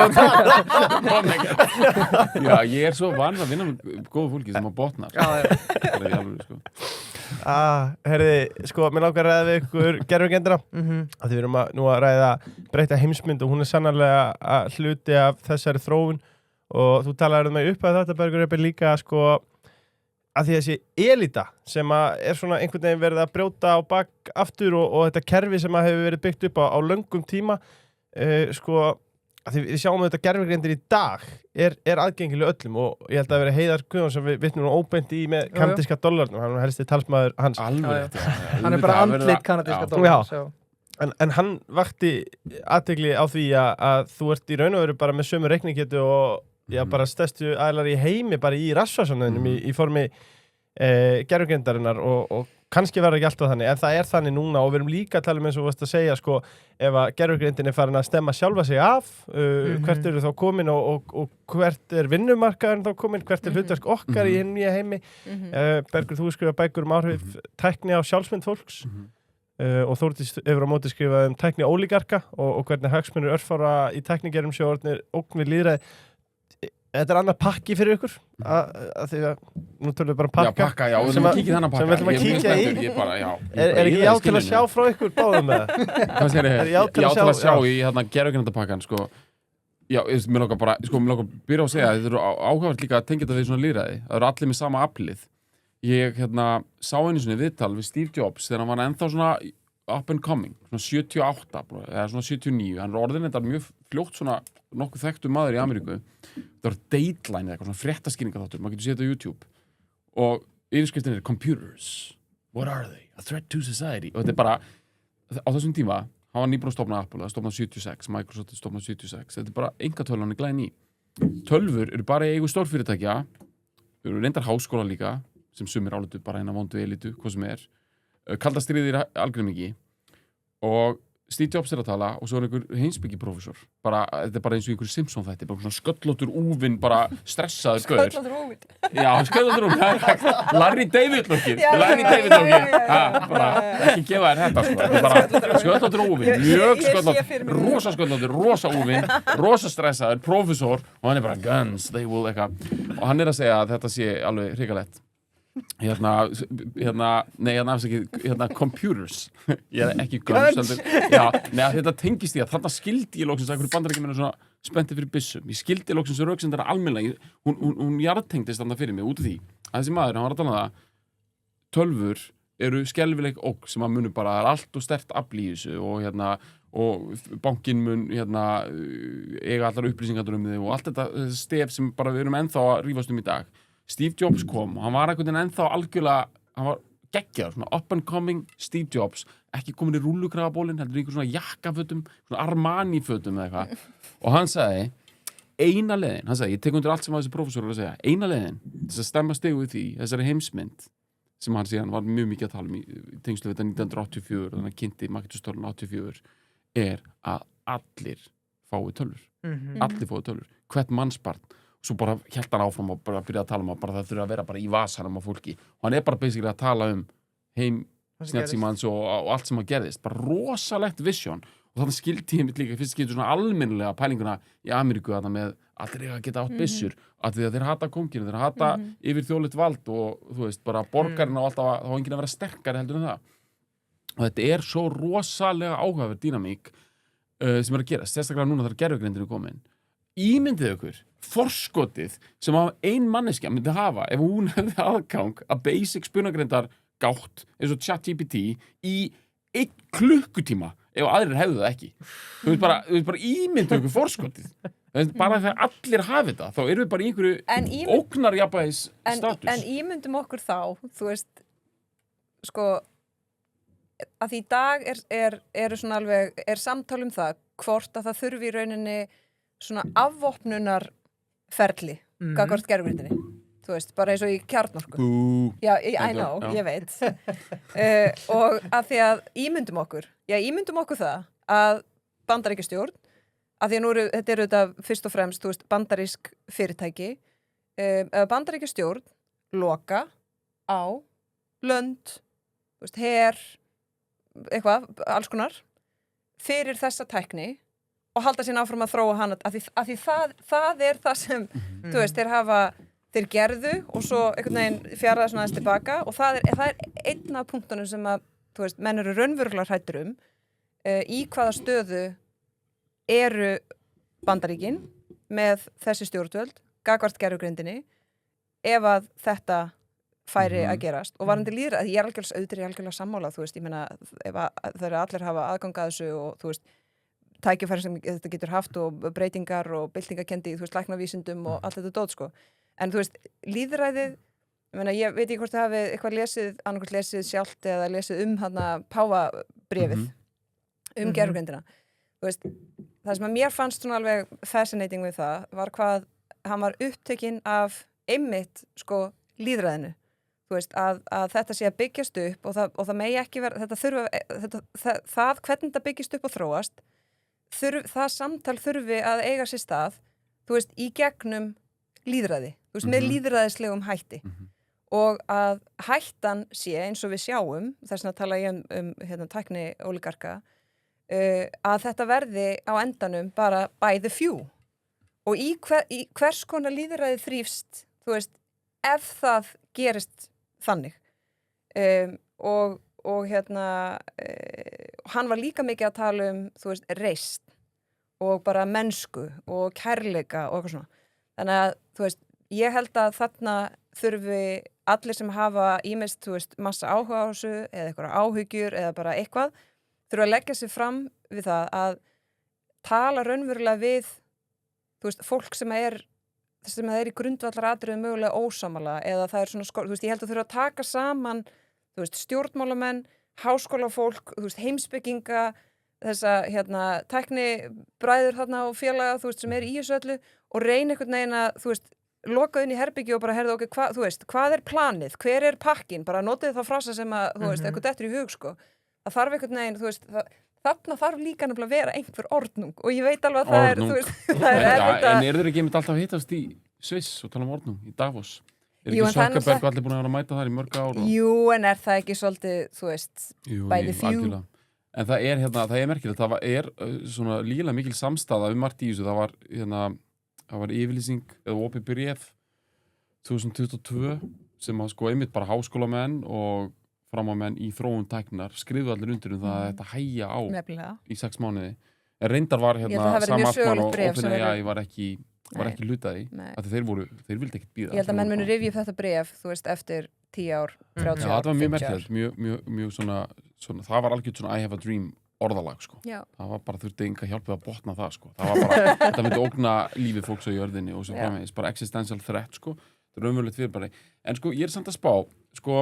Já, ég er svo vanur að vinna með góðu fólki sem að botna herði, mér langar að ræða við ykkur gervigendina að því við erum nú að ræða breytta heimsmynd og hún er sannarlega að hluti af þessari þróun og þú talaði mig upp að þetta Bergur Ebbi líka að því þessi elita sem að er svona einhvern veginn verið að brjóta á bak aftur og þetta kerfi sem að hefur verið byggt upp á löngum tíma að því við sjáum þetta gervigreind í dag er aðgengileg öllum og ég held að vera Heiðar Guðjón sem við vitnum nú óbeint í með kanadíska dollarnum, hann er helsti talsmaður hans Alveg, hann er bara andlit kanadíska dollarns en hann vakti athygli á því að þú ert í raun og veru bara með sömu reikningetu og bara stærstu aðlar í heimi bara í rassvarsanöðunum í formi gervigreindarinnar og kannski verður ekki alltaf þannig, en það er þannig núna og við erum líka að tala eins og varst að segja ef að gervigreindin er farin að stemma sjálfa sig af hvert eru þá komin og hvert er vinnumarkaðurinn þá komin, hvert er hlutverk okkar í hinn nýja heimi Bergur, þú skrifað bækur áhrif tækni á sjálfsmynd fólks og Þórdís hefur á móti skrifað tækni ólígarka og hvernig hagsmunir örfára í tæknigerum sjóorðnir ógn við lýðræði Þetta er annar pakki fyrir ykkur að því að nú tölum við bara pakka. Já, pakka, já, við ætlum að kíkja þennan pakka. Sem við ætlum að kíkja í. Er ekki já til að sjá frá ykkur báðum með það? Hvað sér ég? Já til að sjá í hérna gervigrindapakkan, sko. Já, mér langar bara, sko, mér langar að byrja að segja að þetta eru áhugavert líka að tengja þetta við svona lýðræði. Það eru allir með sama aflið. Ég sá einu sinni viðtal við Steve Jobs þegar hann var ennþá svona up and coming, svona 78 eða svona 79, hann er orðin þetta mjög fljótt svona nokkuð þekktur maður í Ameríku það var Dateline eða eitthvað svona fréttaskýringaþáttur, maður getur séð þetta á YouTube og yfirskriftin er Computers, what are they? A threat to society og þetta er bara, á þessum tíma hann var nýbúinn að stofna Apple, það stofnað 76 Microsoft stofnað 76, þetta er bara einkatölvan er glæð ný tölvur eru bara í eigu stórfyrirtækja eru reyndar háskóla líka sem sumir álutu bara eina vondu elitu, hvað sem er kalda stríðir algreimingi og Steve Jobs er að tala og svo er einhver heimspekiprófessor bara, þetta er bara eins og einhver Simpson þætti bara svona sköllóttur úfinn, bara stressaður gaur. Sköllóttur úfinn Já, sköllóttur úfinn, Larry David-lokkið Larry David-lokkið bara, ekki gefa þér þetta sko. Bara sköllóttur úfinn, mjög sköllóttur rosa sköllóttur, rosa úfinn rosa stressaður, prófessor og hann er bara guns, they will, eitthvað og hann er að segja að þetta sé alveg hrikalegt computers ég er ekki guns þetta tengist því að þarna skildi ég loksins að einhverju bandaríkjamenn er svona spennti fyrir byssum ég skildi loksins röksendara almennilega hún jarðtengdist þarna fyrir mig út af því að þessi maður, hann var að tala um það tölvur eru skelfileg ógn sem að munu bara, það er allt og sterkt afl í þessu og bankinn mun eiga allar upplýsingar um þig og allt þetta stef sem bara við erum ennþá að rífast um í dag Steve Jobs kom og hann var einhvern veginn ennþá algjörlega, hann var geggjaður, svona up and coming Steve Jobs, ekki komin í rúllukrafabólinn, heldur einhver svona jakkafötum, svona Armani-fötum eða eitthvað og hann sagði, eina leiðin, hann sagði, ég tek undir allt sem að þessi prófessor er að segja, eina leiðin þess að stemma stigu við því, þessari heimsmynd sem hann síðan var mjög mikið að tala í tengslu við þetta 1984, þannig að kynnti Magnússtólun 84, að allir fái tölvur. Allir fái tölvur. Hvert mannsbarn. Svo bara hélt hann áfram og bara byrjaði að tala um að bara það þurfa að vera bara í vasanum á fólki. Og hann bara basically að tala heim snjallsímans og allt sem að gerðist. Bara rosalegt vision. Og þannig skildi ég mitt líka, fyrst skildi svona almennilega pælinguna í Ameríku að það með allir eiga að geta átt byssur, að því að þeir hata kónginu, þeir hata yfir þjóðlegt vald og þú veist, bara borgarinn og alltaf þá enginn að vera sterkari heldur en það. Og þetta svo rosalega áhugaverð dýnamík sem að gerast, sérstaklega núna þegar gervigreindin komin. Ímyndið ykkur, forskotið sem ein manneskja myndi hafa ef hún hefði aðgang að basic spunagreindar gátt eins og ChatGPT í 1 klukkutíma ef aðrir hefðu það ekki. Þú veist bara ímyndið ykkur forskotið. Bara þegar allir hafi þetta, þá erum við bara í einhverju ógnarjafnvægis status. En ímyndum okkur þá, þú veist, sko, að í dag eru svona alveg, samtal það hvort að það þurfi í rauninni svona afvopnunarferli gagnvart gervigreindinni. Þú veist, bara eins og í kjarnorku. Já, I know, ég veit. Og að því að ímyndum okkur það að Bandaríkjastjórn, að því að þetta eru þetta fyrst og fremst, þú veist, bandarísk fyrirtæki, Bandaríkjastjórn loka á lönd, þú veist, her, eitthvað, alls konar, fyrir þessa tækni og halda sín áfram að þróa hana, að því það það sem, þú veist, þeir gerðu og svo einhvern veginn fjaraði svona aðeins tilbaka og það er einn af punktunum sem að, þú veist, menn eru raunverulega hræddir í hvaða stöðu eru Bandaríkin með þessi stjórnvöld, gagnvart gervigreindinni, ef að þetta færi að gerast. Og varandi lýðræði, ég er algjörlega sammála, þú veist, ég meina, ef þeir allir hafa aðgang að þessu og, þú veist, tækifæri sem þetta getur haft og breytingar og byltingakendi, þú veist, læknavísindum og allt þetta dót, sko. En þú veist, lýðræðið, ég veit ekki hvort þið hafið eitthvað annarkvæmt lesið sjálft eða lesið hana Páfabréfið gervigreindina. Þú veist, það sem að mér fannst svona alveg fascinating við það var hvað hann var upptekinn af einmitt, sko, lýðræðinu. Þú veist, að þetta sé að byggjast upp og það megi ekki vera, það hvernig þetta byggjast upp og þróast, það samtal þurfi að eiga sér stað, þú veist, í gegnum lýðræði, þú veist, með lýðræðislegum hætti og að hættan sé eins og við sjáum, þess að tala ég hérna, tækni ólígarka, að þetta verði á endanum bara by the few og í hvers konar lýðræði þrífst, þú veist, ef það gerist þannig og hérna hann var líka mikið að tala þú veist, reisn og bara mennsku og kærleika og eitthvað svona. Þannig að, þú veist, ég held að þarna þurfi allir sem hafa ýmist, þú veist, massa áhuga á þessu eða eitthvað áhyggjur eða bara eitthvað, þurfa að leggja sig fram við það að tala raunverulega við, þú veist, fólk sem er í grundvallar atriðum mögulega ósamala eða það er svona, þú veist, ég held að þurfa að taka saman, þú veist, stjórnmálamenn, háskólafólk, þú veist, heimspekinga, þessa, hérna, tæknibræður þarna og félaga, þú veist, sem í þessu öllu og reyna einhvern veginn að, þú veist, loka inn í herbyggju og bara herða okkur, þú veist, hvað er planið, hver er pakkin, bara notið þá frasa sem að, þú veist, eitthvað dettur í hug, sko. Það þarf einhvern veginn, þú veist, þarna þarf líka nefnilega að vera einhver ordnung og ég veit alveg að það er, þú veist, það er erfitt að... En eru þeir ekki einmitt alltaf að hittast í Sviss og tala ordnung, í Davos? Er ekki Zuckerberg allir búin að vera að mæta þar í mörg ár? Jú, en er það ekki svolítið, þú veist, by the few? Algjörlega. En það er, hérna, það er merkilegt, það er svona lígilega mikil samstaða margt í þessu, það var, hérna, það var yfirlýsing eða opið bréf 2022 sem að sko einmitt bara háskólamenn og framámenn í þróun tæknar skrifuðu allir undir það að þetta hægja á í 6 mánuði. En reyndar var hérna Sam Altman og OpenAI var ekki hlutaði að þeir vildi ekkert bíða. Ég held að menn muni rifja upp þetta bréf, þú veist, eftir 10 ár, 30 ár, 50 ár. Já, það var mjög merkilegt, mjög svona, það var algjört svona I have a dream orðalag, sko. Já. Það var bara þurfti enga hjálpið að botna það, sko. Það var bara, þetta myndi ógna lífið fólks á jörðinni og svo framvegis, bara existential threat, sko. Það er raunverulegt fyrirbæri. En sko, ég er samt að spá, sko,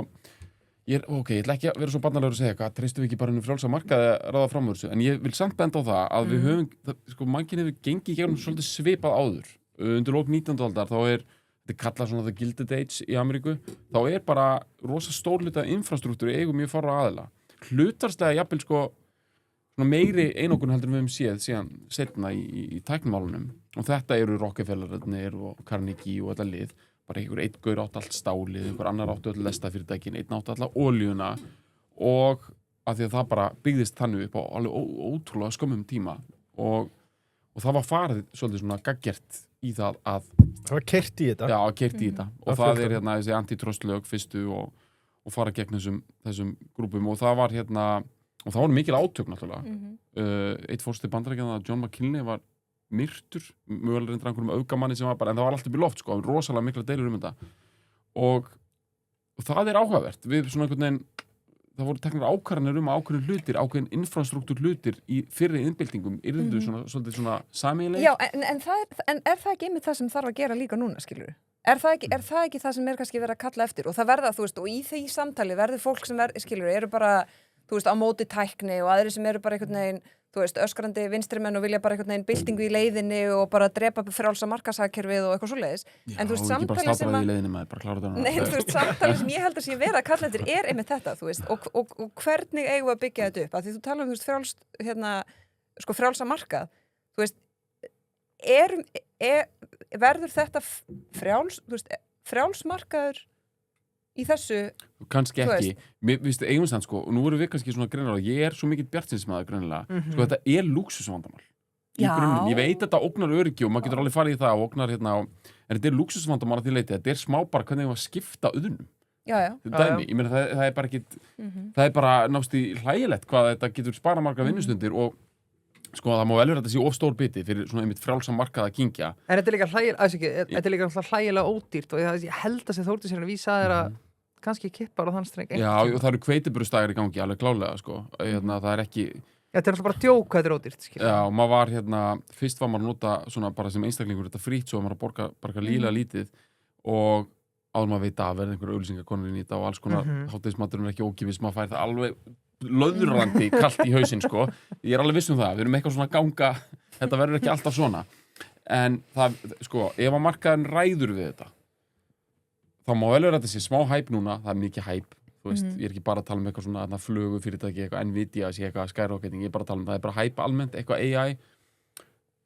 ég ætla ekki að vera svo barnalegur að segja eitthvað, treystum við ekki bara frjálsa markaði að ráða fram úr þessu, en ég vil samt benda á það að við höfum, sko, mannkyn hefur gengið gegnum svolítið svipað áður undir lók 19. aldar þá þetta kallað svona the Gilded Age í Ameríku, þá bara rosa stór hluta infrastruktúri eigum mjög fárra aðila. Hlutvarslega jafnvel sko svona meiri einokun heldur við séð síðan setna í tæknimálunum og þetta eru Rockefellerarnir og Carnegie og þetta lið, bara einhver einn gaur átt allt stálið, einhver annar áttu öll lestafyrirtækin, einn áttu alla olíuna og af því að það bara byggðist þannig upp á alveg ótrúlega skömmum tíma og það var farið svolítið svona gaggjert í það að það var keyrt í þetta. Já, keyrt í þetta og það hérna þessi antitrustlög fyrstu og fara gegn þessum grúpum og það var hérna og það voru mikil átök náttúrulega eitt fórsti Bandaríkjanna John McKinley var myrtur, mögulega reyndir einhverjum augamanni sem var bara, en það var allt upp í loft sko, rosalega mikla deilur þetta og það áhugavert, við svona einhvern veginn það voru teknar ákvarðanir ákveðin hlutir, ákveðin infrastruktúr hlutir í fyrri innbyltingum, yrðu svolítið svona sameiginleg. Já, en er það ekki einmitt það sem þarf að gera líka núna, skilur? Er það ekki það sem kannski verið að kalla eftir og það verða, þú veist, og í því samtali verður fólk sem skilur, eru bara, þú veist, á móti tækni og aðri sem eru bara einhvern veginn, þú veist, öskrandi vinstrimenn og vilja bara einhvern veginn byltingu í leiðinni og bara drepa frjálsa markaðshagkerfið og eitthvað svoleiðis. En þú veist, samtali sem þú veist, samtali sem ég held að sé verið að kalla eftir einmitt þetta, þú veist, og hvernig eigum við að byggja þetta upp? Af því þú tala þú veist, frjálsa markað, þú veist, verður þetta frjálsmarkaður í þessu kannski ekki, mér finnst eiginstand sko og nú erum við kannski svona greinilega, ég svo mikið bjartsinsmaður greinilega, sko þetta lúxusvandamál í grunninn, ég veit þetta ógnar öryggi og maður getur alveg farið í það og ógnar hérna en þetta lúxusvandamál að því leiti, þetta smá bara hvernig við að skipta auðnum dæmi, ég meina það bara ekki það bara nást í hlægilegt hvað þetta getur spara marga vinnustundir og sko það má vel vera þetta sé of stór biti fyrir svona einmitt frjálsa markað að kyngja. En þetta er líka hlægilega ódýrt og ég held að Þórdís er að vísa þér að kannski kippar á þann streng. Já, og það eru hveitibrauðsdagar í gangi alveg klálega sko. Það er ekki þetta er alltaf bara djók hvað þetta er ódýrt. Já, maður var fyrst var maður að nota svona bara sem einstaklingur þetta frýtt svo maður að borga bara líla lítið og áður maður veit að verða einhverja auglýsingakonur í þetta og alls konar hádegismaturinn er ekki ókipis, maður fær það alveg löðurlandi kalt í hausinn sko. Ég er alveg viss það, við erum eitthvað svona ganga þetta verður ekki alltaf svona en það, sko, ef að markaðin ræður við þetta þá má vel vera þetta sé smá hæp núna, það er mikið hæp þú veist, ég er ekki bara að tala um eitthvað svona flugu fyrirtæki, eitthvað Nvidia, sé eitthvað skyrocketing, ég er bara að tala um það er bara hæp almennt, eitthvað AI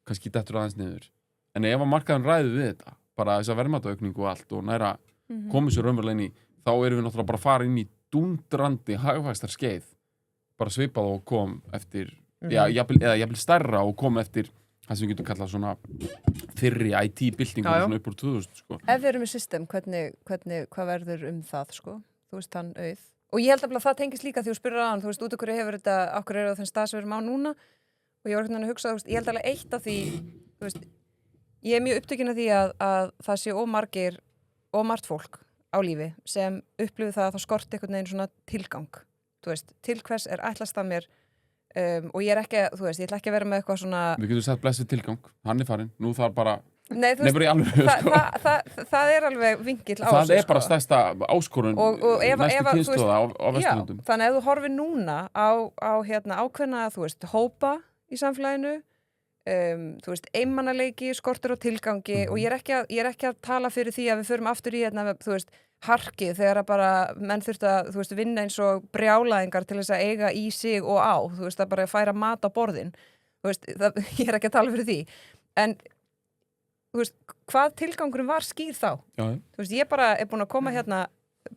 kannski dettur aðeins niður en ef að markaðin ræður við þetta bara þess að verðmætaaukningu og allt og næra komið sér raunverulega inn í, þá erum við náttúrulega bara að fara inn í dúndrandi hagvaxtar skeið bara svipað og kom eftir eða jafnvel stærra og kom eftir það sem við getum kallað svona fyrri IT-byltingu svona upp úr 2000 sko. Ef við erum með system, hvað verður það sko? Þú veist hann auð og ég held að það tengist líka því þú spyrir aðan, þú veist út af hverju hefur þetta okkur á þenn stað sem við erum á núna og ég var ekkert að hugsa, þú veist, ég held alveg eitt af því þú veist, ég mjög upptökin af því að það sé ómargt fólk á lífi sem upplifir það að það skorti einhvern veginn svona tilgang þú veist, til hvers ætlast að mér og ég er ekki, þú veist, ég ætla ekki að vera með eitthvað svona Við getum sett blessið tilgang, hann er farinn nú þarf bara, bara í alveg það er alveg vingill á það er bara stærsta áskorun næstu kynslóða á Vesturlöndum þannig að ef þú horfir núna á ákveðna, þú veist, hópa í samfélaginu þú veist, einmannaleiki, skortur og tilgangi og ég er ekki að tala fyrir því að við förum aftur í þú veist, harkið þegar að bara menn þurft að, þú veist, vinna eins og brjálæðingar til þess að eiga í sig og á, þú veist, að bara færa mat á borðin, þú veist, ég er ekki að tala fyrir því, en þú veist, hvað tilgangurinn var skýr þá? Já. Þú veist, ég bara er búin að koma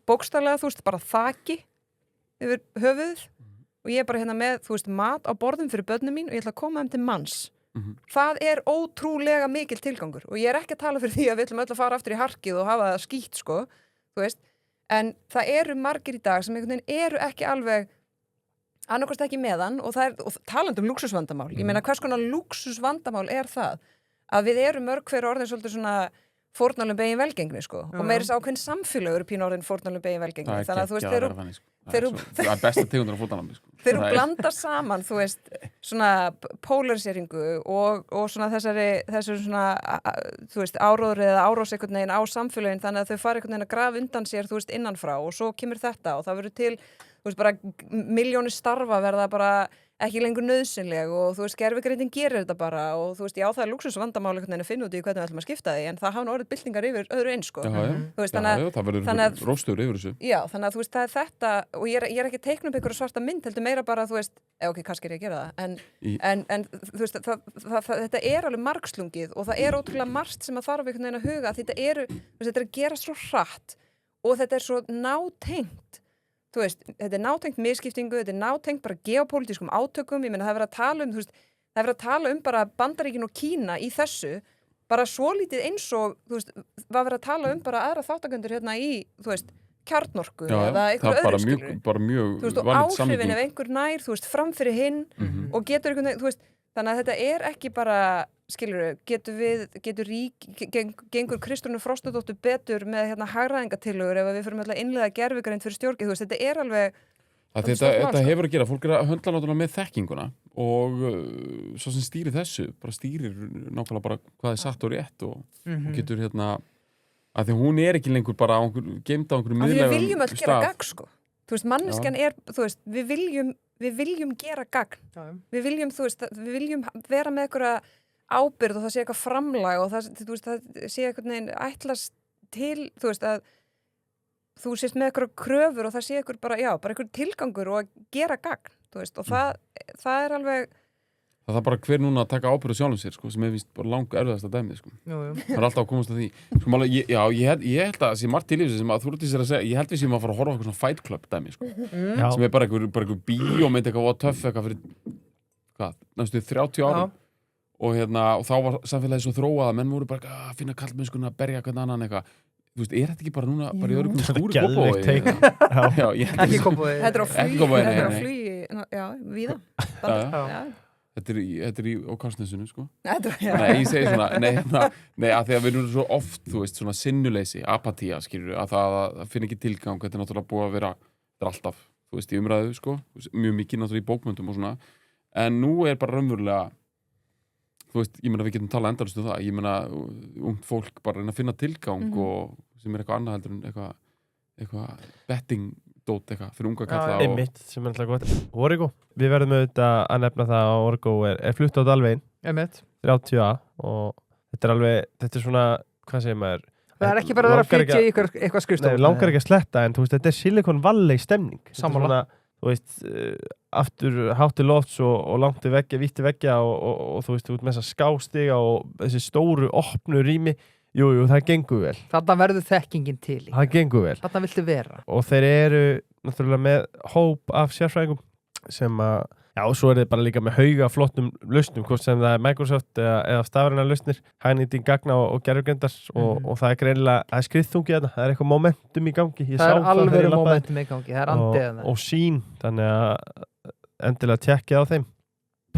bókstaflega, þú veist, bara þaki yfir höfuð og ég er bara með, þú veist, mat á borðin fyrir börnum mín og ég ætla að koma þeim til manns. Það er ótrúlega mikil tilgangur og ég er ekki að tala fyrir því að við ætlum öll að fara aftur í harkið og hafa það skýtt sko, þú veist, en það eru margir í dag sem einhvern veginn eru ekki alveg annarkost ekki meðan og talandi um lúxusvandamál, ég meina hvers konar lúxusvandamál er það að við erum mörg hver orðin svolítið svona fórnarlegum begin velgengni sko og meira ákveðin samfélögur pínu orðin fórnarlegum begin velgengni þannig að þú veist það er besta tegundur af fórnarlegum sko. þeir eru blanda saman þú veist svona polariseringu og svona þessari svona þú veist áróður eða árós einhvern veginn á samfélögin þannig að þau fara einhvern veginn að grafa undan sér þú veist innanfrá og svo kemur þetta og það verður til þú veist bara milljónir starfa verða bara ekki lengur nauðsynleg og þú veist, gervigreining gerir þetta bara og þú veist, já, það er lúxusvandamál einhvern veginn að finna út í hvernig við ætlum að skipta því, en það hafa nú orðið byltingar yfir öðru eins, sko. Já, Þú veist, það verður róstur yfir þessu. Já, þannig að þú veist, það er þetta og ég er ekki að teikna upp einhverja svarta mynd, heldur meira bara, þú veist, ok, kannski er ég að gera það, en þú veist, þetta er alveg margslungið og það er ótrúlega margt sem að þarf einhvern veginn að huga, þetta er að gera svo hratt og þetta er svo nátengt. Þú veist, þetta er nátengt misskiptingu, þetta er nátengt bara geopólitískum átökum, ég meina það er verið að tala um, þú veist, það er verið að tala um bara Bandaríkin og Kína í þessu, bara svolítið eins og, þú veist, var verið að tala um bara aðra þáttakendur hérna í, þú veist, kjarnorku eða einhver öðru skilur. Bara mjög þú veist, og áhrifin ef einhver nær, þú veist, framfyrir hinn og getur einhvern veginn, þú veist, þannig að þetta er ekki bara, skilur, gengur Kristrúnu Frostadóttur betur með hérna hagræðingatillögur ef við fyrir með innlega gervigreind fyrir stjórnir, þú veist, þetta er alveg Þetta hefur að gera, fólk er að höndla náttúrulega með þekkinguna og svo sem stýrir þessu, bara stýrir nákvæmlega bara hvað er satt og rétt og getur hérna, að því hún er ekki lengur bara geimd á einhverju miðlægum stað. Við viljum öll gera gagn, sko. Þú veist, manneskjan er, þú veist, við viljum gera gagn. Við viljum, þú veist, við viljum vera með einhverja ábyrgð og það sé eitthvað framlag og það, þú veist, það sé einhvern veginn ætlast til, þú veist, að þú sést með einhverja kröfur og það sé einhver bara, já, bara einhver tilgangur og að gera gagn, þú veist, og það er alveg Það bara hver núna að taka ábyrgð sjálfum sér, sko, sem er víst bara lang erfiðasta dæmið, sko. Jú. Það er alltaf að komast að því. Sko, málega, ég held að sé margt til í þessu sem að þú ert að segja, ég held við séum að fara að horfa á eitthvað svona Fight Club dæmi, sko. Sem er bara einhver bíómynd eitthvað og töff eitthvað fyrir, næstu 30 árum. Og og þá var samfélagið svo þróað að menn voru bara að finna kallmennskuna, berja hvern annan eitthvað. Þú veist, er þetta ekki bara núna, bara í öruggum skúri Kópavogi? Ekki Kópavogi. Þetta er á flugi, já, víða. Þetta er í Karlsnesinu, sko. Nei, ég segi svona, nei, að því að við erum svo oft, þú veist, svona sinnuleysi, apatía, skilur, að það finna ekki tilgang, þetta er náttúrulega búið að vera, þetta er alltaf, þú veist, í umræðu, sko, mjög mikið náttúrulega í bókmyndum og svona, en nú er bara raunverulega, þú veist, ég meina við getum talað endalaust það, ég meina ungt fólk bara reyna að finna tilgang og sem er eitthvað annað heldur en eitthvað bettingdót eitthvað fyrir unga kalla og Einmitt, sem er alltaf gott. Origo, við verðum auðvitað að nefna það að Origo er flutt á Dalvegin 30A og þetta er svona, hvað segir maður? Það er ekki bara að vera að flytja í eitthvað skrifstofu. Nei, langar ekki að sletta en þú veist, þetta er Silicon Valley stemning. Sammála. Þú veist, aftur hátti lofts og langt til veggja, vítti veggja og þú veist, út með þessa skástiga og þessi stóru opnu rými, jú, það gengur vel. Þarna verður þekkingin til í. Það gengur vel. Þarna viltu vera. Og þeir eru náttúrulega með hóp af sérfræðingum sem að, já, og svo er þið bara líka með hauga flottum lausnum, hvort sem það er Microsoft eða stafrænar lausnir, hagnýting gagna og gerfugrindar og það er greinilega, það er skriðþungi þarna, það er eitthvað momentum í gangi. Það er alveg momentum í gangi, það er andið þarna. Og sín, þannig að endilega tjekkið á þeim.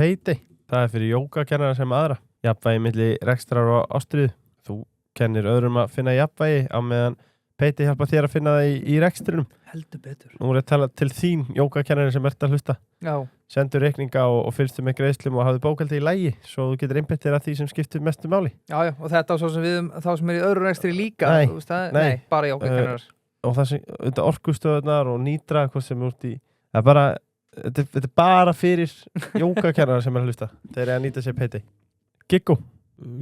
Payday, það er fyrir jógakennara sem aðra. Jafnvægi milli rekstrar og ástriðu. Þú kennir öðrum að finna jafnvægi á meðan Payday hjálpa þér að finna það í rekstrinum. Heldur betur. Nú er að tala til þín, jógakennari sem ert að hlusta. Já. Sendur reikninga og fylgstu með greiðslum og hafðu bókhaldi í lagi svo þú getur einbettir að því sem skiptir mestu máli. Já, og þetta á svo sem við þá sem er í öðru rekstri líka. Nei, bara jógakennarar. Og það sem, þetta orkustöðunar og nýtra, hvað sem út í, það er bara, þetta er bara fyrir jógakennarar sem er að hlusta. Þeir eru að nýta sér Payday. Giggo,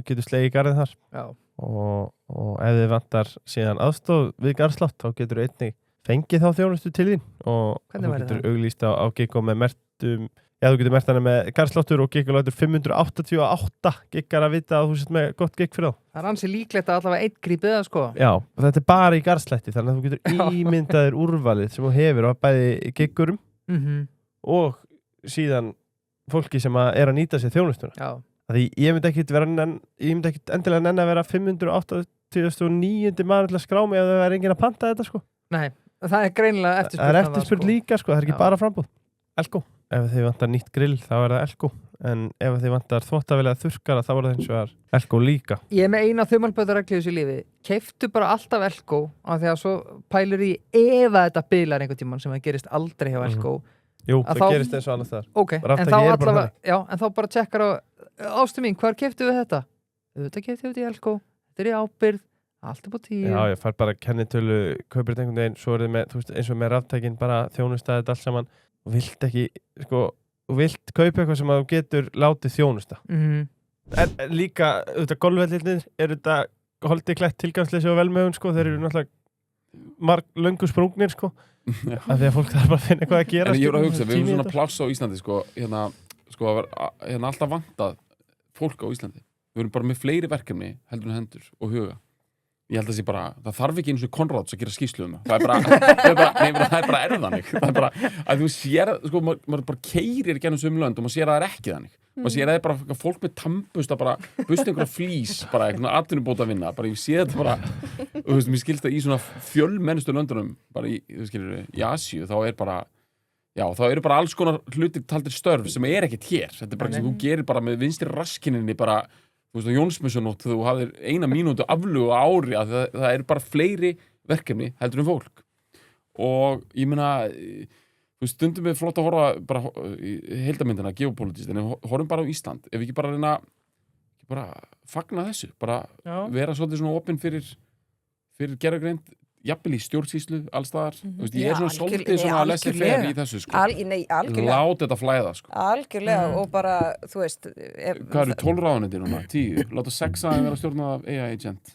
getur slegið í garðin þar. Já. Og ef þið vantar síðan aðstoð við garðslátt, þá getur einnig fengið þá þjónustu til þín og þú getur auglýst á Giggo með mertum, já, þú getur mert hana með garðsláttur og Giggo lætur 588 giggar að vita að þú sett með gott gigg fyrir þá. Það er ansi líklegt að allavega einn grípið það, sko. Já, og þetta er bara í garðslætti, þannig að þú getur ímyndaðir úrvalið sem þú hefur á bæði giggurum og síðan fólki sem er að nýta sér þjónustuna. Já. Því ég myndi ekkit endilega nenn að vera 589. maður til að skrá mig ef það er enginn að panta þetta, sko. Nei, það er greinilega eftirspurn. Það er eftirspurn líka, sko, það er ekki bara frambúð. Elko. Ef þið vantar nýtt grill, þá er það Elko. En ef þið vantar þvottavél þurrkara, þá er það eins og er Elko líka. Ég er með eina þumalböðareglu í þessu lífi. Keiftu bara alltaf Elko, af því að svo pælur í ef þetta bilar einhvern tímann sem það gerist aldrei hjá Elko. Jú, það gerist eins og annars þar. Ok, en þá bara tjekkar á ástu mín, hvar keiftu við þetta? Þetta keiftu við þetta í Elko, þetta er í ábyrgð, allt er búið 10. Já, ég fær bara kennitölu, kaupir þetta einhvern veginn, svo er þið með, þú veist, eins og með raftækin bara þjónustæði þetta allt saman og vilt ekki, sko, vilt kaupa eitthvað sem að þú getur látið þjónusta. En líka, auðvitað, golfvellinir eru þetta holdið klætt tilgangsleysi og velmegun, sko, þeir eru náttúrulega löngu sprungnir, sko, af því að fólk þarf bara að finna eitthvað að gera. En ég voru að hugsa, við erum svona pláss á Íslandi, sko, hérna alltaf vantað fólk á Íslandi. Við erum bara með fleiri verkefni heldur en hendur og huga. Ég held að það þarf ekki eins og Konráds að gera skýrslu það. Það er bara erðanig. Það er bara, að þú sér, sko, maður bara keyrir í gennum sömu lönd og maður sér að það er ekki þannig. Maður sér að það er bara fólk með tannbursta, bara busta einhverja flís, bara einhverja atvinnubóta að vinna. Bara ég sé þetta bara, og þú veist, mér skilst það í svona fjölmennustu löndunum, bara í Asíu, þá er bara, já, þá eru bara alls konar hlutir taldir störf sem er ekkert hér. Þetta er bara sem þú gerir bara með vinstri raskininni, bara þú veist, á Jónsmessunótt þú hafðir 1 mínútu aflugu á ári að það eru bara fleiri verkefni heldur en fólk og ég meina þú veist, stundum við flott að horfa bara í heildarmyndina, geopolítist en við horfum bara á Ísland, ef við ekki bara reyna bara fagna þessu, bara vera svolítið svona opinn fyrir gerðargreind, jafnvel í stjórnsýslu allstaðar, þú veist, ég er svona svolítið svona að lesa fer í þessu, sko lát þetta flæða, sko algjörlega, og bara, þú veist hvað eru 12 ráðuneytir núna, 10 láta 6 að vera stjórnað af AI agent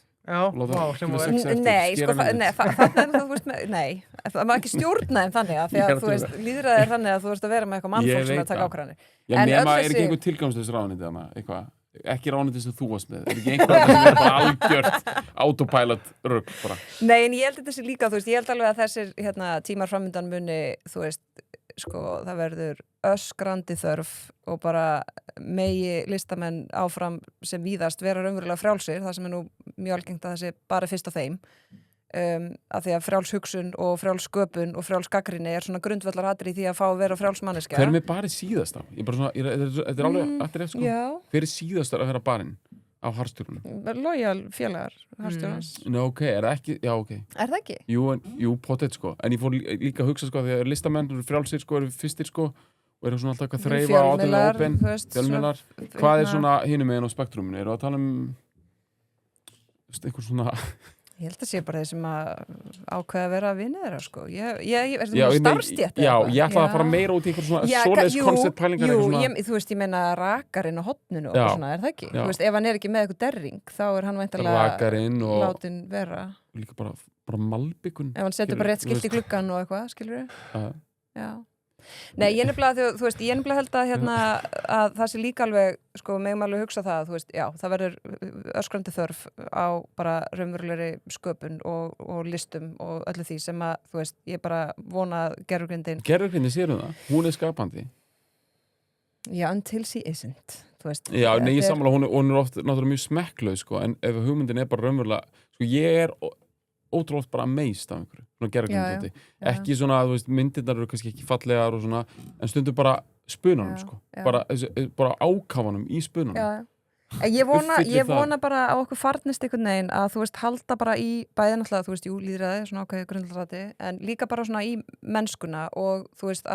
nei, sko, þannig að þú veist nei, það má ekki stjórna þeim þannig að því að, þú veist, lýðræði er þannig að þú veist að vera með eitthvað mannfólk sem að taka ákvarðanir nema er ekki einhver tilgangslaus ráðuneyti þarna, eitthvað ekki ráðuneyti sem þú varst með, er ekki einhver sem er bara algjört autopilot rugg bara. Nei, en ég held þetta sé líka, þú veist, ég held alveg að þessir tímar framöndan muni, þú veist, sko, það verður öskrandi þörf og bara megi listamenn áfram sem víðast vera raunverulega frjálsir, það sem er nú mjög algengt að það sé bara fyrst á þeim af því að frjáls hugsun og frjáls sköpun og frjáls gagnrýni er svona grundvallaratriði í því að fá að vera frjáls manneskja. Hver með barið síðast á? Þetta er alveg aftur eftir, sko. Hver er síðast að vera barinn á harstjórunum? Lojal félagar harstjórunars. Ok, er það ekki? Já, ok. Er það ekki? Jú, pottet, sko. En ég fór líka að hugsa, sko, því að listamenn eru frjálsir, sko, eru fyrstir, sko, og eru svona alltaf eitthvað þreifa átöðlega opinn, fjölmiðlar. Hvað er svona hinum meginn á spektruminu? Eru að tala einhver svona Ég held að sé bara þeir sem að ákveða að vera að vinna þeirra, sko. Ég er svona starfstétt. Já, ég ætla að fara meira út í einhver svona svoleiðis konceptpælingar. Þú veist, ég meina rakarinn á hotninu og svona, er það ekki? Þú veist, ef hann er ekki með eitthvað derring, þá er hann væntanlega látin vera. Líka bara malbikun. Ef hann setur bara rétt skilt í gluggan og eitthvað, skilur við? Já. Nei, ég nefnilega, þú veist, ég nefnilega held að að það sé líka alveg, sko, megum alveg hugsa það, þú veist, já, það verður öskrandi þörf á bara raunverulegri sköpun og listum og öllu því sem að, þú veist, ég bara vona gerðurgrindin. Gerðurgrindin sérum það, hún er skapandi. Já, until she isn't, þú veist. Já, nei, ég sammála, hún er oft náttúrulega mjög smekklaus, sko, en ef hugmyndin er bara raunverulega, sko, ég er ótrúlega bara meist af einhverju, svona gerðurgrindandi. Ekki svona, þú veist, myndirnar eru kannski ekki fallegar og svona, en stundum bara spunanum, sko. Bara ákafanum í spunanum. Já. Ég vona bara á okkur farnist einhvern veginn að, þú veist, halda bara í bæði náttúrulega, þú veist, lýðræði, svona ákveðið grundvallarati, en líka bara svona í mennskuna og, þú veist,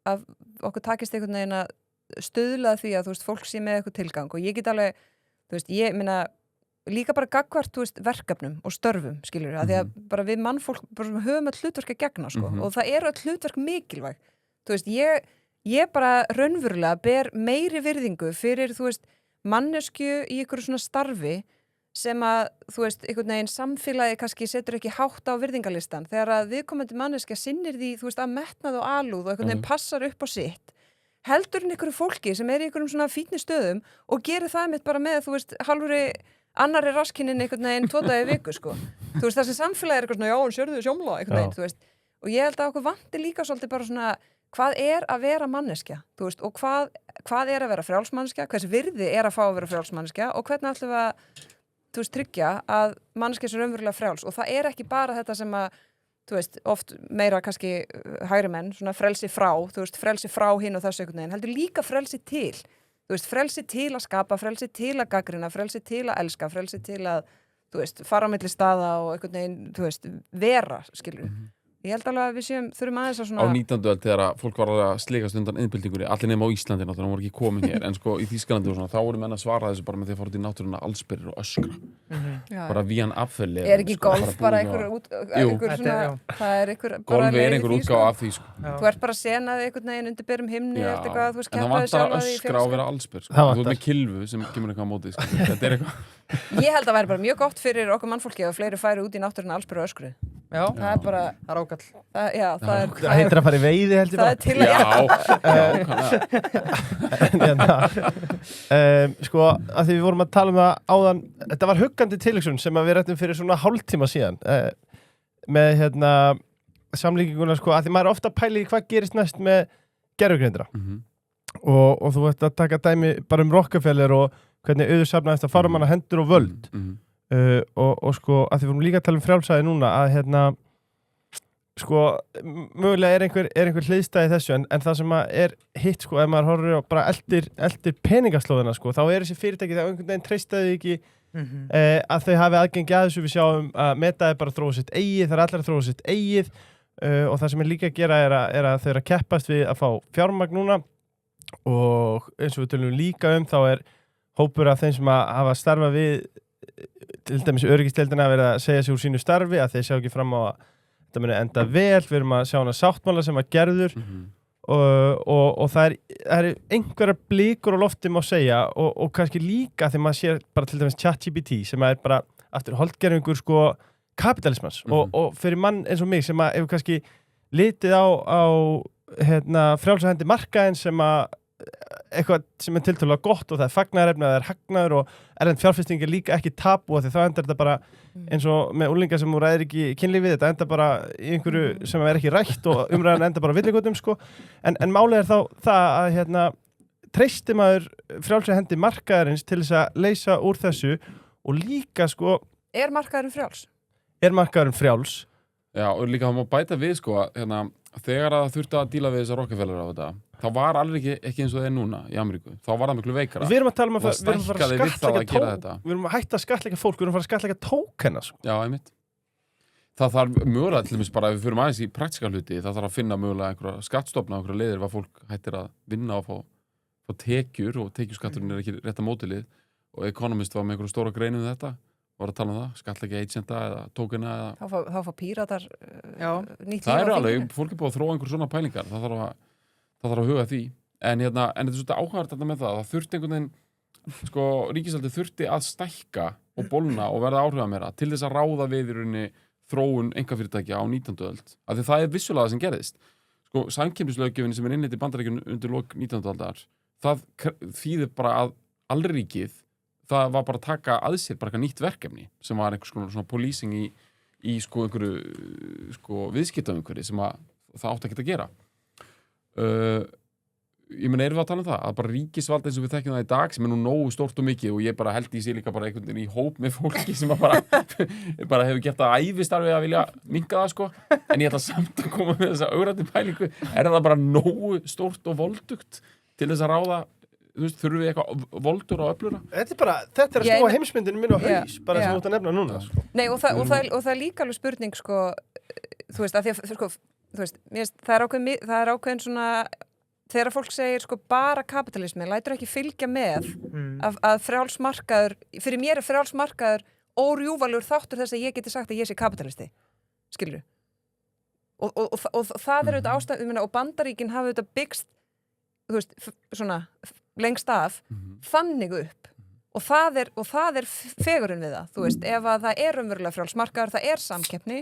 að okkur takist einhvern veginn að stuðla því að, þú veist, fólk sé með eitthvað tilgang og ég get alveg, þú veist, ég meina líka bara gagnvart, þú veist, verkefnum og störfum, skiljur, að því að bara við mannfólk bara höfum öll hlutverk að gegna, sko, og það eru öll hlutverk mikilvæg. Þú veist, ég bara raunverulega ber meiri virðingu fyrir, þú veist, mannesku í einhverju svona starfi sem að, þú veist, einhvern veginn samfélagi kannski setur ekki hátt á virðingalistan þegar að viðkomandi manneskja sinnir því, þú veist, að metnað og alúð og einhvern veginn passar upp á sitt heldur en einhverju fólki sem er í einhverjum svona fínni stöðum og gerir það mitt bara með, þú veist, hálfri annarri raskinin einhvern veginn 2 daga í viku, sko. Þú veist, þessi samfélagi er eitthvað svona, já, hann sérðu þau sjómla, einhvern veginn, þú veist. Og ég held að okkur vanti líka svolítið bara svona, hvað er að vera manneskja, þú veist, og hvað er að vera frjálsmanneskja, hvers virði er að fá að vera frjálsmanneskja og hvernig ætlum við að, þú veist, tryggja að manneskja sé raunverulega frjáls. Og það er ekki bara þetta sem að, þú veist, oft meira kannski hægri menn, svona frelsi frá, þú veist, frelsi frá hinn og þessu einhvern veginn, heldur líka frelsi til. Þú veist, frelsi til að skapa, frelsi til að gaggrina, frelsi til að elska, frelsi til að, þú veist, fara á milli staða og einhvern veginn, þú veist, vera, skilur. Ég held alveg að við þurfum aðeins að á svona 19. öld þegar að fólk var að sligast undan innbyltingunni, allir nema á Íslandi náttúrulega, voru ekki komin hér, en sko í Þýskalandi og svona, þá voru menn að svara þessu bara með því að fara út í náttúruna allsbyrjir og öskra, Já. bara vían affeli. Er ekki golf bara einhver Þetta svona, er- það er einhver bara Golf leið í einhver því, útgáfa af því, sko. Þú ert bara senaði einhvern veginn undir berum himni Já, eftir hvað, þú veist, en það keppaði vantar að sjálfa því í öskra og félagsskap. vera allsbyr, sko. Það Þú ert vantar. með kilfu sem kemur eitthvað á móti, sko. Þetta er eitthvað. Ég held að væri bara mjög gott fyrir okkur mannfólki ef fleiri færi út í náttúruna allsbyrðu og öskru. Já, Það er bara, það er ákall. það Það heitir að fara í veiði held ég það bara er til að Sko, að því við vorum að tala um það áðan, þetta var huggandi tilhugsun sem að við rættum fyrir svona hálftíma síðan með samlíkinguna, sko, að því maður er ofta að pæla í hvað gerist næst með gervigreindra og þú ert að taka dæmi bara Rockefeller og hvernig auður safnaðist að fara manna hendur og völd og sko, að því við vorum líka að tala um frjálsæði núna að sko, mögulega er einhver hliðstæði þessu en það sem að er hitt, sko, ef maður horfir á bara eldir peningaslóðina, sko, þá er þessi fyrirtæki það einhvern veginn treystaði ekki að þau hafi aðgengi að þessu. Við sjáum að Meta er bara að þróa sitt eigið, það er allir að þróa sitt eigið og það sem er líka að gera er að þau eru að keppast við að fá fjármagn núna og eins og við tölum líka þá er hópur af þeim sem að hafa starfað við til dæmis öryggisdeildina verið að segja sig úr sínu starfi að þeir sjá ekki fram á að þetta muni enda vel. Við erum að sjá hana sáttmála sem var gerður og það er einhverjar blikur á lofti má segja og kannski líka þegar maður sér bara til dæmis ChatGPT sem er bara aftur holdgerfingur, sko, kapitalismans og fyrir mann eins og mig sem að hefur kannski litið á frjálsa hendi markaðin sem að eitthvað sem er tiltölulega gott og það er fagnaðarefni, það er hagnaður og erlend fjárfesting er líka ekki tabu því þá endar þetta bara eins og með úlingar sem úr ræðir ekki kynlífið, þetta endar bara í einhverju sem er ekki rætt og umræðan endar bara villigötum, sko, en málið er þá það að treysti maður frjálsa hendi markaðarins til þess að leysa úr þessu og líka, sko, Er markaðurinn frjáls? er markaðurinn frjáls? Já, og líka það má bæta við, sko, að þegar það þurfti að díla við þessar Rockefeller á þetta, þá var alveg ekki eins og það er núna í Ameríku. Þá var það miklu veikara. Við erum að tala um að Það stækkaði við það að gera þetta. Við erum að hætta að skattleika fólk, við erum að fara að skattleika tókena, sko. Já, einmitt. Það þarf mögulega, til dæmis bara ef við fyrir aðeins í praktiska hluti, það þarf að finna mögulega einhverja skattstofna, einhverja leiðir hvað fólk hættir að vinna og fá tekjur og tekjuskatturinn er ekki rétta mótilið og Economist var með einhverja stóra greinu um þetta, var að tala um það, skattleika agenta eða tókena eða... Þá fá píratar nýtt Það líf á alveg, þinginu. fólk er búið að þróa einhver svona pælingar, það þarf að huga því. En þetta er svolítið áhugavert þetta með það þurfti einhvern veginn, sko, ríkisvaldið þurfti að stækka og bólna og verða áhrifamera til þess að ráða við í rauninni þróun einkafyrirtækja á 19. öld. Af því það er vissulega það sem gerðist. Sko, samkeppnislöggjöfin sem er innleidd í Bandaríkjunum undir lok 19. aldar, það þýðir bara að allríkið, það var bara að taka að sér bara eitthvað nýtt verkefni sem var einhvers konar svona policing í sko einhverju sko viðskiptaumhverfi sem að það átti ekki að gera. Ég meina, erum við að tala um það að bara ríkisvald eins og við þekkjum það í dag sem er nú nógu stórt og mikið og ég bara held í sig líka bara einhvern veginn í hóp með fólki sem að bara hefur gert að ævistarfi að vilja minnka það, sko, en ég ætla samt að koma með þessa ögrandi pælingu. Er það bara nógu stórt og voldugt til þess að ráða, þú veist, þurfum við eitthvað voldur og öflura? Þetta er að snúa heimsmyndinu minn á haus, bara sem þú ert að nefna núna, sko. Nei, og það er líka alveg spurning, sko, þú veist, að því að, sko, þú veist, það er ákveðin svona, þegar fólk segir, sko, bara kapitalismi, lætur ekki fylgja með að frjálsmarkaður, fyrir mér er frjálsmarkaður órjúvalur þáttur þess að ég geti sagt að ég sé kapitalisti, skilur. Og það er auðvitað ástæð, og Bandaríkin hafa auðvitað byggst, þú veist, svona lengst af, þannig upp og það er fegurinn við það, þú veist, ef að það er umverulega frjálsmarkaður, það er samkeppni,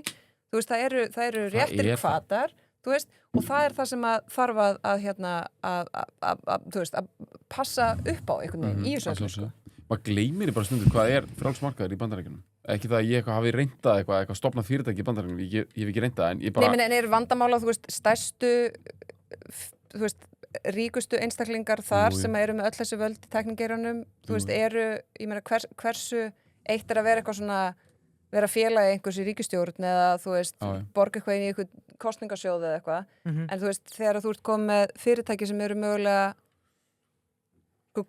þú veist, það eru réttir hvatar, þú veist, og það er það sem að þarf að þú veist, að passa upp á einhvern veginn í þessu, sko. Maður gleymir bara stundum hvað er frjálsmarkaður í Bandaríkjunum. Ekki það að ég hafi reyndað eitthvað stofnað fyrirtæki í Bandaríkjunum, ég hef ekki reyndað, en ég bara... Nei, en er vandamála, þú veist, stærstu, þú veist, ríkustu einstaklingar þar sem eru með öll þessi völd í tekningeiranum, þú veist, ég meina, hversu eitt er að vera eitthvað svona, vera félagi einhvers í ríkisstjórn eða, þú veist, borga eitthvað inn í eitthvað kostningasjóð eða eitthvað, en þú veist, þegar þú ert komið með fyrirtæki sem eru mögulega, þú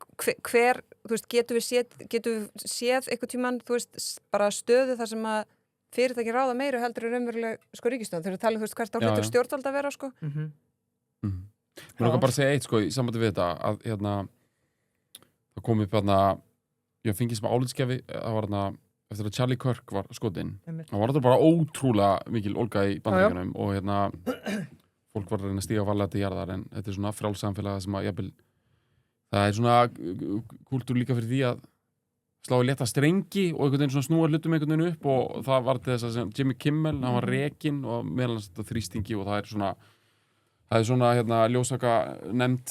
veist, getum við séð eitthvað tímann, þú veist, bara stöðu þar sem að fyrirtæki ráða meiru heldur en raunveruleg sko ríkisstjórn, þegar tala hvert á Já, hlutur já. stjórnvalda að vera sko. Mér langar bara að segja eitt sko í sambandi við þetta að það kom upp ég fengið sem álitskefi það var eftir að Charlie Kirk var skotinn það var þetta bara ótrúlega mikil ólga í Bandaríkjunum og fólk var að reyna að stíga varlega til jarðar en þetta er svona frjálsamfélag sem að jafnvel það er svona kúltúr líka fyrir því að slá í létta strengi og einhvern veginn svona snúa hlutum einhvern veginn upp og það var til þess að Jimmy Kimmel, hann var rekinn og meðal hans þetta þrýstingi og það er svona ljósaka nefnd,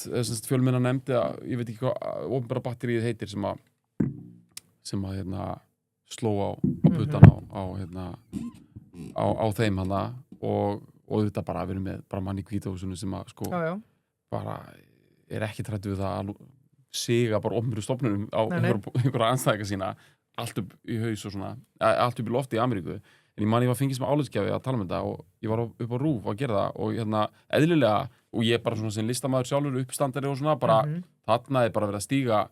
fjölmenna nefnd eða ég veit ekki hvað opinbera batteríið heitir sem að sló á putan á þeim og þetta bara að vera með bara mann í hvítahúsinu sem að sko bara er ekki trættu við það að siga bara opinberu stofnunum á einhverja anstæðinga sína allt upp í haus og svona allt upp í lofti í Ameríku en ég var fengið sem álitsgjafi að tala um þetta og ég var upp á RÚV að gera það og eðlilega og ég bara svona sem listamaður sjálfur uppstandari og svona bara þarna er bara verið að stíga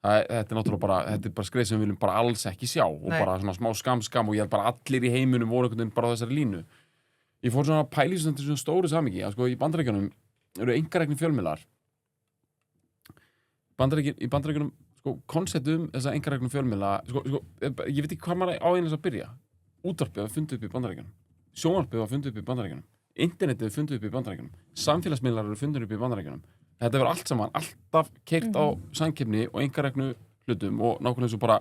þetta er náttúrulega bara skreið sem við viljum bara alls ekki sjá og bara svona smá skam og ég held bara allir í heiminum voru einhvern veginn bara á þessari línu ég fór svona pæli til svona stóru samhengi að sko í Bandaríkjunum eru einkareknir fjölmiðlar í Bandaríkjunum sko konseptum þessa einkareknir fjölmiðla sko ég veit ekki hvað maður á einhvers að byrja útvarpið var fundið upp í Bandaríkjunum sjónvarpið var fundið upp í Bandaríkjunum internetið er fundið upp í Bandaríkjunum samfélagsmiðlar eru fundið upp í Bandaríkjunum þetta verður allt saman alltaf keyrt á samkeppni og einkareknu hlutum og nákvæmlega eins og bara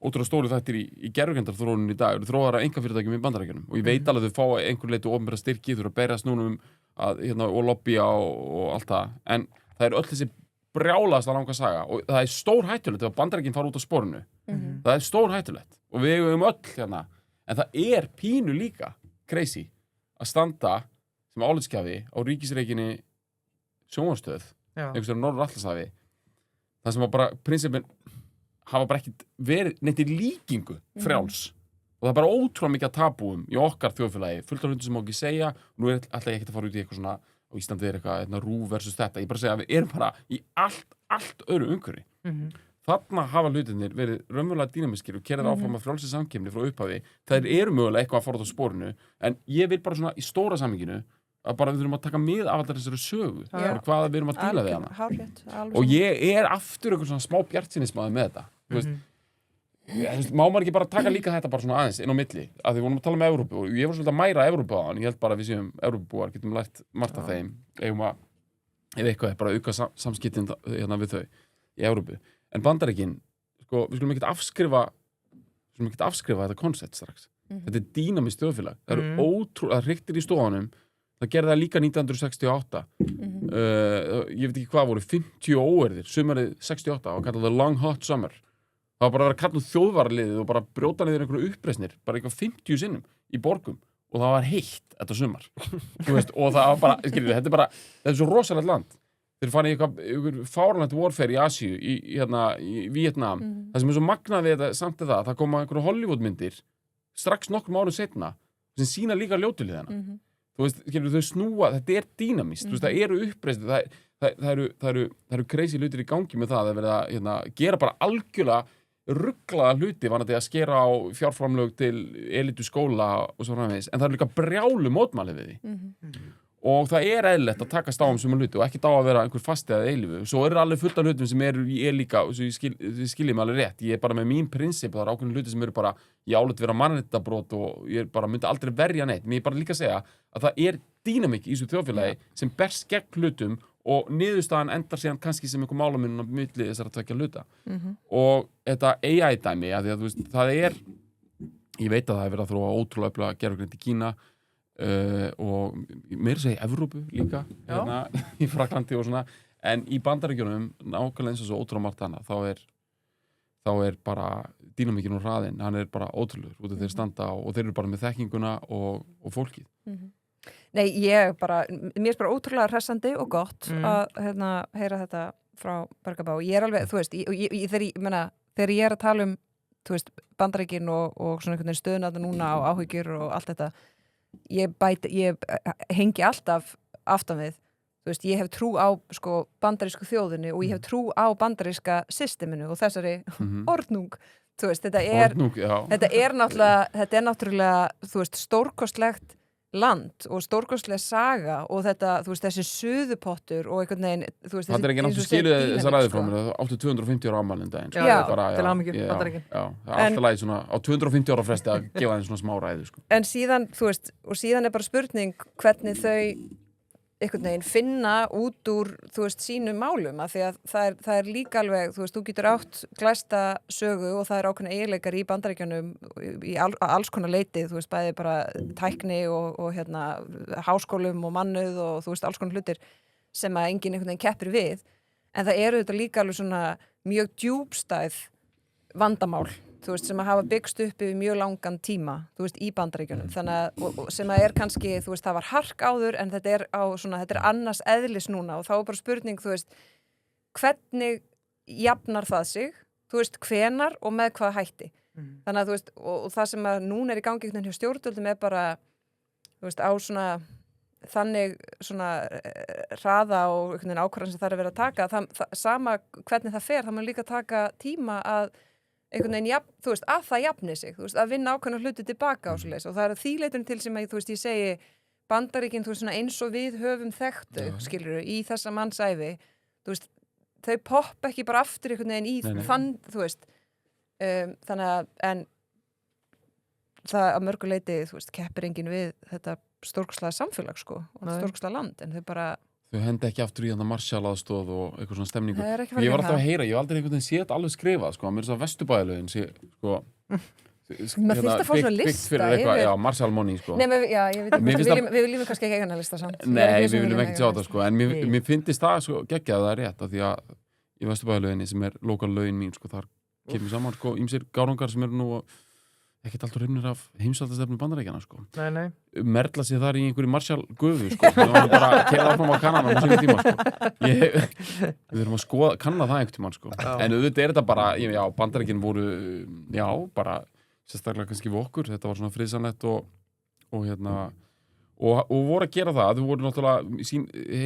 ótrúlega stóru þættir í gervigreindarþróuninni í dag eru þróaðar af einkafyrirtækjum í Bandaríkjunum og ég veit alveg að þau fá einhver leyti opinbera styrki þau eru að berjast núna og lobbya og allt það en það er öll þessi brjálaðast að langa saga og það er stór hættulegt ef Bandaríkin fara út á sporinu það er stór hættulegt og við eigum öll en það er pínu líka crazy að standa sem álitsgjafi á ríkisreikinni sjónvarpsstöð einhvers vegar Norður Atlantshafi það sem var bara prinsipin hafa bara ekkert verið neitt í líkingu frjáls og það er bara ótrúlega mikið að tabúum í okkar þjóðfélagi fullt af hlutum sem má ekki segja og nú ætla ég ekkert að fara út í eitthvað svona á Íslandi er eitthvað RÚV versus þetta ég bara segja að við erum bara í allt öðru umhverfi þarna hafa hlutinir verið raunverulega dýnamiskir og kerið áfram að frjálsi samkeppni frá upphafi þær eru mögulega eitthvað að fara út á sporinu en ég vil bara svona í stóra samhenginu að bara við þurfum að taka mið af allar þessari sögu hvað við erum að díla við hana og ég er aftur einhvern svona smá bjartsýnismaður með þetta þú veist má maður ekki bara taka líka þetta bara svona aðeins inn á milli að því við vorum að tala um Evrópu og ég var svolítið að mæra Evrópu á hann ég held bara að við séum Evrópubúar getum lært margt af þeim eigum að ef eitthvað er bara að auka samskiptin við þau í Evrópu en Bandaríkin sko við skulum ekkert afskrifa þetta koncept strax þetta er dýnamískt þjóðfélag það eru ótrúlega hriktir í stofunum það gerði það líka 1968 ég veit ekki hvað voru 50 óerðir sumarið 68 og kallað The Long Hot Summer það var bara að vera kalluð þjóðvaraliðið og bara brjóta niður einhverju uppreisnir bara eitthvað 50 sinnum í borgum og það var heitt þetta sumar veist, og það var bara, þetta er svo rosalegt land þeir fann í eitthvað fáránlegt warfare í Asíu í Vietnam það sem er svo magnað við þetta samt það koma einhverju Hollywoodmyndir strax nokkrum árum setna sem sína líka ljótuliðina þú veist, þau snúa, þetta er dýnamískt þú veist, það eru uppreisnir það eru crazy hlutir í gangi með það að vera að gera bara algjörlega rugglaða hluti var að skera á fjárframlög til elitu skóla og svo framvegis, en það er líka brjálu mótmæli við því og það er eðlilegt að takast á sem hluti og ekki á að vera einhver fasti eða eilífu svo eru alveg fullt af hlutum sem ég líka og ég skiljið mig alveg rétt ég er bara með mín prinsip, það eru ákveðin hluti sem eru bara ég álit vera mannréttindabrót og ég bara myndi aldrei verja neitt, en ég bara líka að segja að það er dýnamík í þessu þjóðfélagi sem berst gegn hlutum og niðurstaðan endar síðan kannski sem einhver málamunum á milli þessar að tvekja hluta og þetta AI-dæmi að þú veist, það er ég veit að það er verið að þróa ótrúlega öfluga gervigreind í Kína og meira segja í Evrópu líka í Fraklandi og svona en í Bandaríkjunum nákvæmlega eins og svo ótrúlega margt annað þá er bara dýnamíkin og hraðinn hann er bara ótrúlegur út af þeir standa og þeir eru bara með þekkinguna og fólkið Nei, mér er bara ótrúlega hressandi og gott að heyra þetta frá Bergabá. Ég er alveg, þú veist, þegar ég er að tala þú veist, Bandaríkin og svona einhvern veginn stöðuna núna á áhyggjur og allt þetta, ég hengi alltaf aftan við, þú veist, ég hef trú á sko bandarísku þjóðinni og ég hef trú á bandaríska systeminu og þessari ordnung, þú veist, þetta er náttúrulega, þú veist, stórkostlegt land og stórkostlega saga og þetta, þú veist, þessi suðupottur og einhvern veginn, þú veist, það er ekki náttúrulega skilið þessar ræðir frá mér, það áttu 250 ára afmælinn daginn, sko. Já, bara, til hamingju, fattar ekki. Já, það er alltaf lagi svona á 250 ára fresti að gefa þeim svona smá ræðu, sko. En síðan, þú veist, og síðan er bara spurning hvernig þau einhvern veginn finna út úr, þú veist, sínum málum, af því að það er líka alveg, þú veist, þú getur átt glæsta sögu og það er ákveðna eiginleikar í Bandaríkjunum í alls konar leiti, þú veist, bæði bara tækni og hérna háskólum og mannuð og þú veist, alls konar hlutir sem að enginn einhvern veginn keppir við, en það eru þetta líka alveg svona mjög djúpstæð vandamál, þú veist, sem að hafa byggst upp yfir mjög langan tíma, þú veist, í Bandaríkjunum, þannig að, og sem að er kannski, þú veist, það var hark áður, en þetta er annars eðlis núna og þá er bara spurning, þú veist, hvernig jafnar það sig, þú veist, hvenar og með hvað hætti. Þannig að, þú veist, og það sem að núna er í gangi hjá stjórnvöldum er bara, þú veist, á svona, þannig svona hraða og einhvern veginn ákvarðan sem það er að vera að taka, sama hvernig það fer, það mun líka taka tíma að einhvern veginn, þú veist, að það jafni sig, þú veist, að vinna ákveðna hluti tilbaka og svoleiðis og það er þýleiturinn til sem að, þú veist, ég segi Bandaríkin, þú veist, svona eins og við höfum þekktu, skilurðu, í þessa mannsævi, þú veist, þau poppa ekki bara aftur einhvern veginn í þann, þú veist, þannig að, en það að mörgu leiti, þú veist, keppir enginn við þetta stórkostlega samfélag, sko, og stórkostlega land, en þau bara Þau hendi ekki aftur í hann að Marshall-aðstoð og eitthvað svona stemningu. Ég var alltaf að heyra, ég var aldrei einhvern veginn séð alveg skrifað, sko, að mér er svo Vesturbæjarlögin, sko, maður þurft að fá svona lista yfir. Já, Marshall Money, sko. Nei, já, ég veit ekki, við viljum kannski ekki eiga lista samt. Nei, við viljum ekki sjá það, sko, en mér finnst það, sko, geggjað það er rétt, af því að í Vesturbæjarlöginni sem er lokal lögin mín, sko, þar kemur saman, sko, ýmsir gárungar sem eru nú ekkert alltaf hrifnir af heimsvaldastefnu Bandaríkjanna, sko. Nei. Merla sér þar í einhverju Marshall-gufu, sko. Það var bara að keyra áfram á kannanum á sínum tíma, sko. Við þurfum að kanna það einhvern tímann, sko. En auðvitað er þetta bara, já, Bandaríkin voru, já, bara sérstaklega kannski við okkur. Þetta var svona friðsamlegt og voru að gera það. Þau voru náttúrulega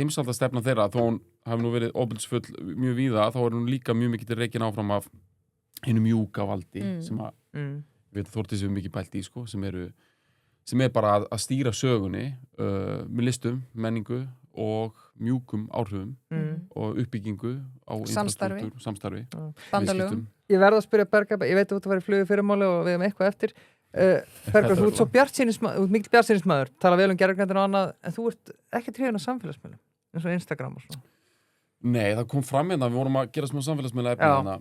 heimsvaldastefna þeirra, þó hún hafi nú verið ofbeldisfull mjög víða, þá er hún líka mjög mikið til reikin áfram af hinu mjúka valdi sem að við Þórdís við mikið pælt í, sko, sem er bara að stýra sögunni með listum, menningu og mjúkum áhrifum og uppbyggingu á samstarfi bandalögum. Ég verð að spyrja Berga, ég veit að þú væri flugið fyrirmáli og við hefum eitthvað eftir Berga, þú ert svo mikil bjartsýnismaður, tala vel gerðargrændin og annað, en þú ert ekki hrifinn af samfélagsmiðlum eins og Instagram og svona. Nei, það kom fram hérna, við vorum að gera smá samfélagsmiðla efni hérna.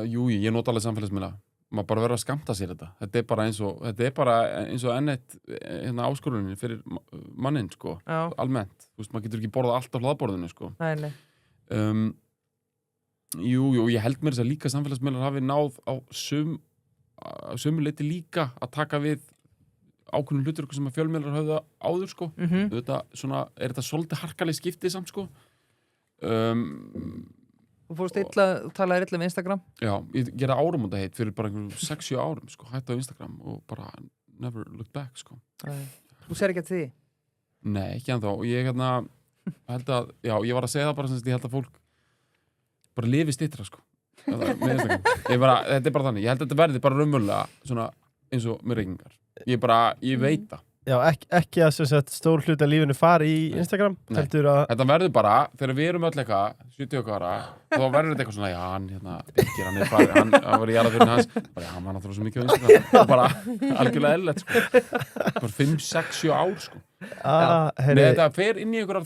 Jú, ég nota alveg samfélagsmiðla. Maður bara verður að skammta sér þetta. Þetta er bara eins og ennett áskorunin fyrir mannin, sko, almennt. Þú veist, maður getur ekki borðað allt á hlaðborðinu, sko. Nei. Jú, ég held mér þess að líka samfélagsmiðlar hafi náð á sömu leiti líka að taka við ákveðnum hlutur sem að fjölmiðlar höfðu áður, sko. Þetta er þetta svolítið harkaleg skiptið samt, sko. Þú fórst illa, þú talaði illa um Instagram? Já, ég gerði áramótaheit fyrir bara 6-7 árum, sko, hætti á Instagram og bara never look back, sko. Þú sér ekki að því? Nei, ekki ennþá. Og ég held að, já, ég var að segja það bara sem ég held að fólk bara lifi stittra, sko, með Instagram. Þetta er bara þannig. Ég held að þetta verði bara raunverulega svona eins og með reykingar. Ég veit það. Já, ekki að stór hluti af lífinu fari í Instagram. Þetta verður bara, þegar við erum öll eitthvað 70 ára, þá verður þetta eitthvað svona, já, Birgir, hann er farið, hann var í jarðaförinu hans, bara, já, hann var náttúrulega svo mikið á Instagram. Það var bara algjörlega eðlilegt, sko. Bara 5, 6, 7 ár, sko. Nei, þetta fer inn í einhverjar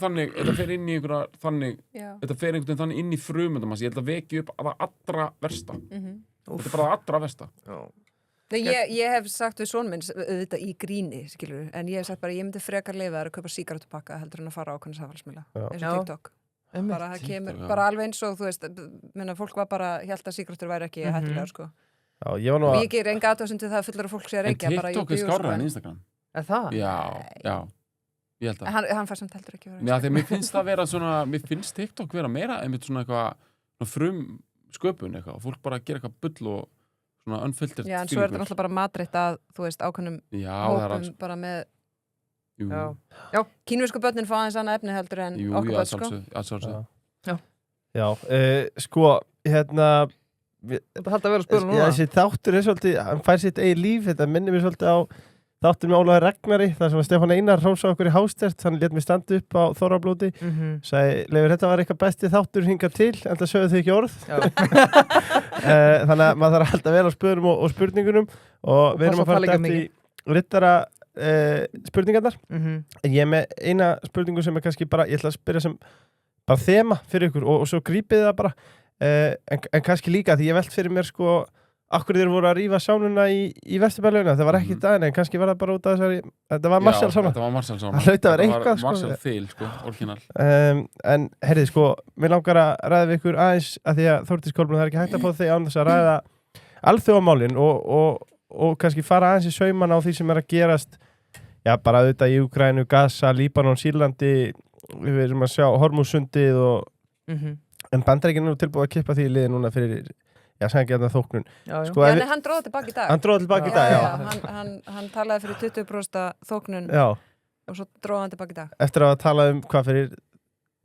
þannig inn í frumundum hans. Ég held að vekja upp að það allra versta. Þetta er bara það allra versta. Ég hef sagt við son minn auðvitað í gríni, skilur, en ég hef sagt bara ég myndi frekar leyfa þær að kaupa sígarettupakka heldur en að fara á ákveðna samfélagsmiðla eins og TikTok. Bara það kemur, bara alveg eins og þú veist, fólk var bara hélt að sígarettur væri ekki hættulegar, sko. Já, og ég ger enga athugasemd við það fullar af fólk sé að reykja. En TikTok er skárra en Instagram. Er það? Já, ég held að. Hann fær samt heldur ekki vera. Já, þegar mér finnst það vera svona, mér finnst TikTok vera meira einmitt svona eitthvað frumsköpun eitthvað, og fólk bara gera eitthvað bull og svona unfiltered. Já, en svo er þetta náttúrulega bara matreitt að, þú veist, ákveðnum hópum bara með kínversku börnin fá aðeins annað efni heldur en okkur börn, sko. Jú, Já, sko, Þetta haldi að vera að spila núna. Þessi þáttur svolítið, hann fær sitt eigin líf, þetta minnir mér svolítið á þáttur með Ólafur Ragnari, þar sem Stefán Einar hrósaði okkur í Hástert, hann lét mig standa upp á Þorrablóti, sagði, Leifur, þetta var eitthvað besti þáttur hingað til, en það sögðu þau ekki orð. Þannig að maður þarf alltaf vel á spöðunum og spurningunum og við erum að fara eftir í rittara spurningarnar. Ég er með eina spurningu sem er kannski bara, ég ætla að spyrja sem bara þema fyrir ykkur og svo grípið það bara, en kannski líka því ég velt fyrir mér sko akkur þeir voru að rífa sánuna í Vesturbælaugina, það var ekki daginn, en kannski var það bara út af þessari, þetta var Marshall sána. Þetta var Marshall sána. Það hlaut að vera eitthvað, sko. Marshall Þil, sko, orginal. En herrið, sko, mér langar að ræða við ykkur aðeins, að því að Þórdís Kolbrún, það er ekki hægt að fá þig án þess að ræða alþjóðamálin og kannski fara aðeins í sauman á því sem er að gerast, já, bara auðvitað í Úkraínu, Gaza, Líbanon, Sýrlandi, við erum að sjá Hormúzsundið en Bandaríkjunum eru tilbúið að kippa því í liði núna fyrir já, sæði ekki að það þóknun. Sko, en hann dróði tilbaka í dag. Hann dróði tilbaka í dag, já. Hann talaði fyrir 20% þóknun og svo dróði hann tilbaka í dag. Eftir að tala hvað fyrir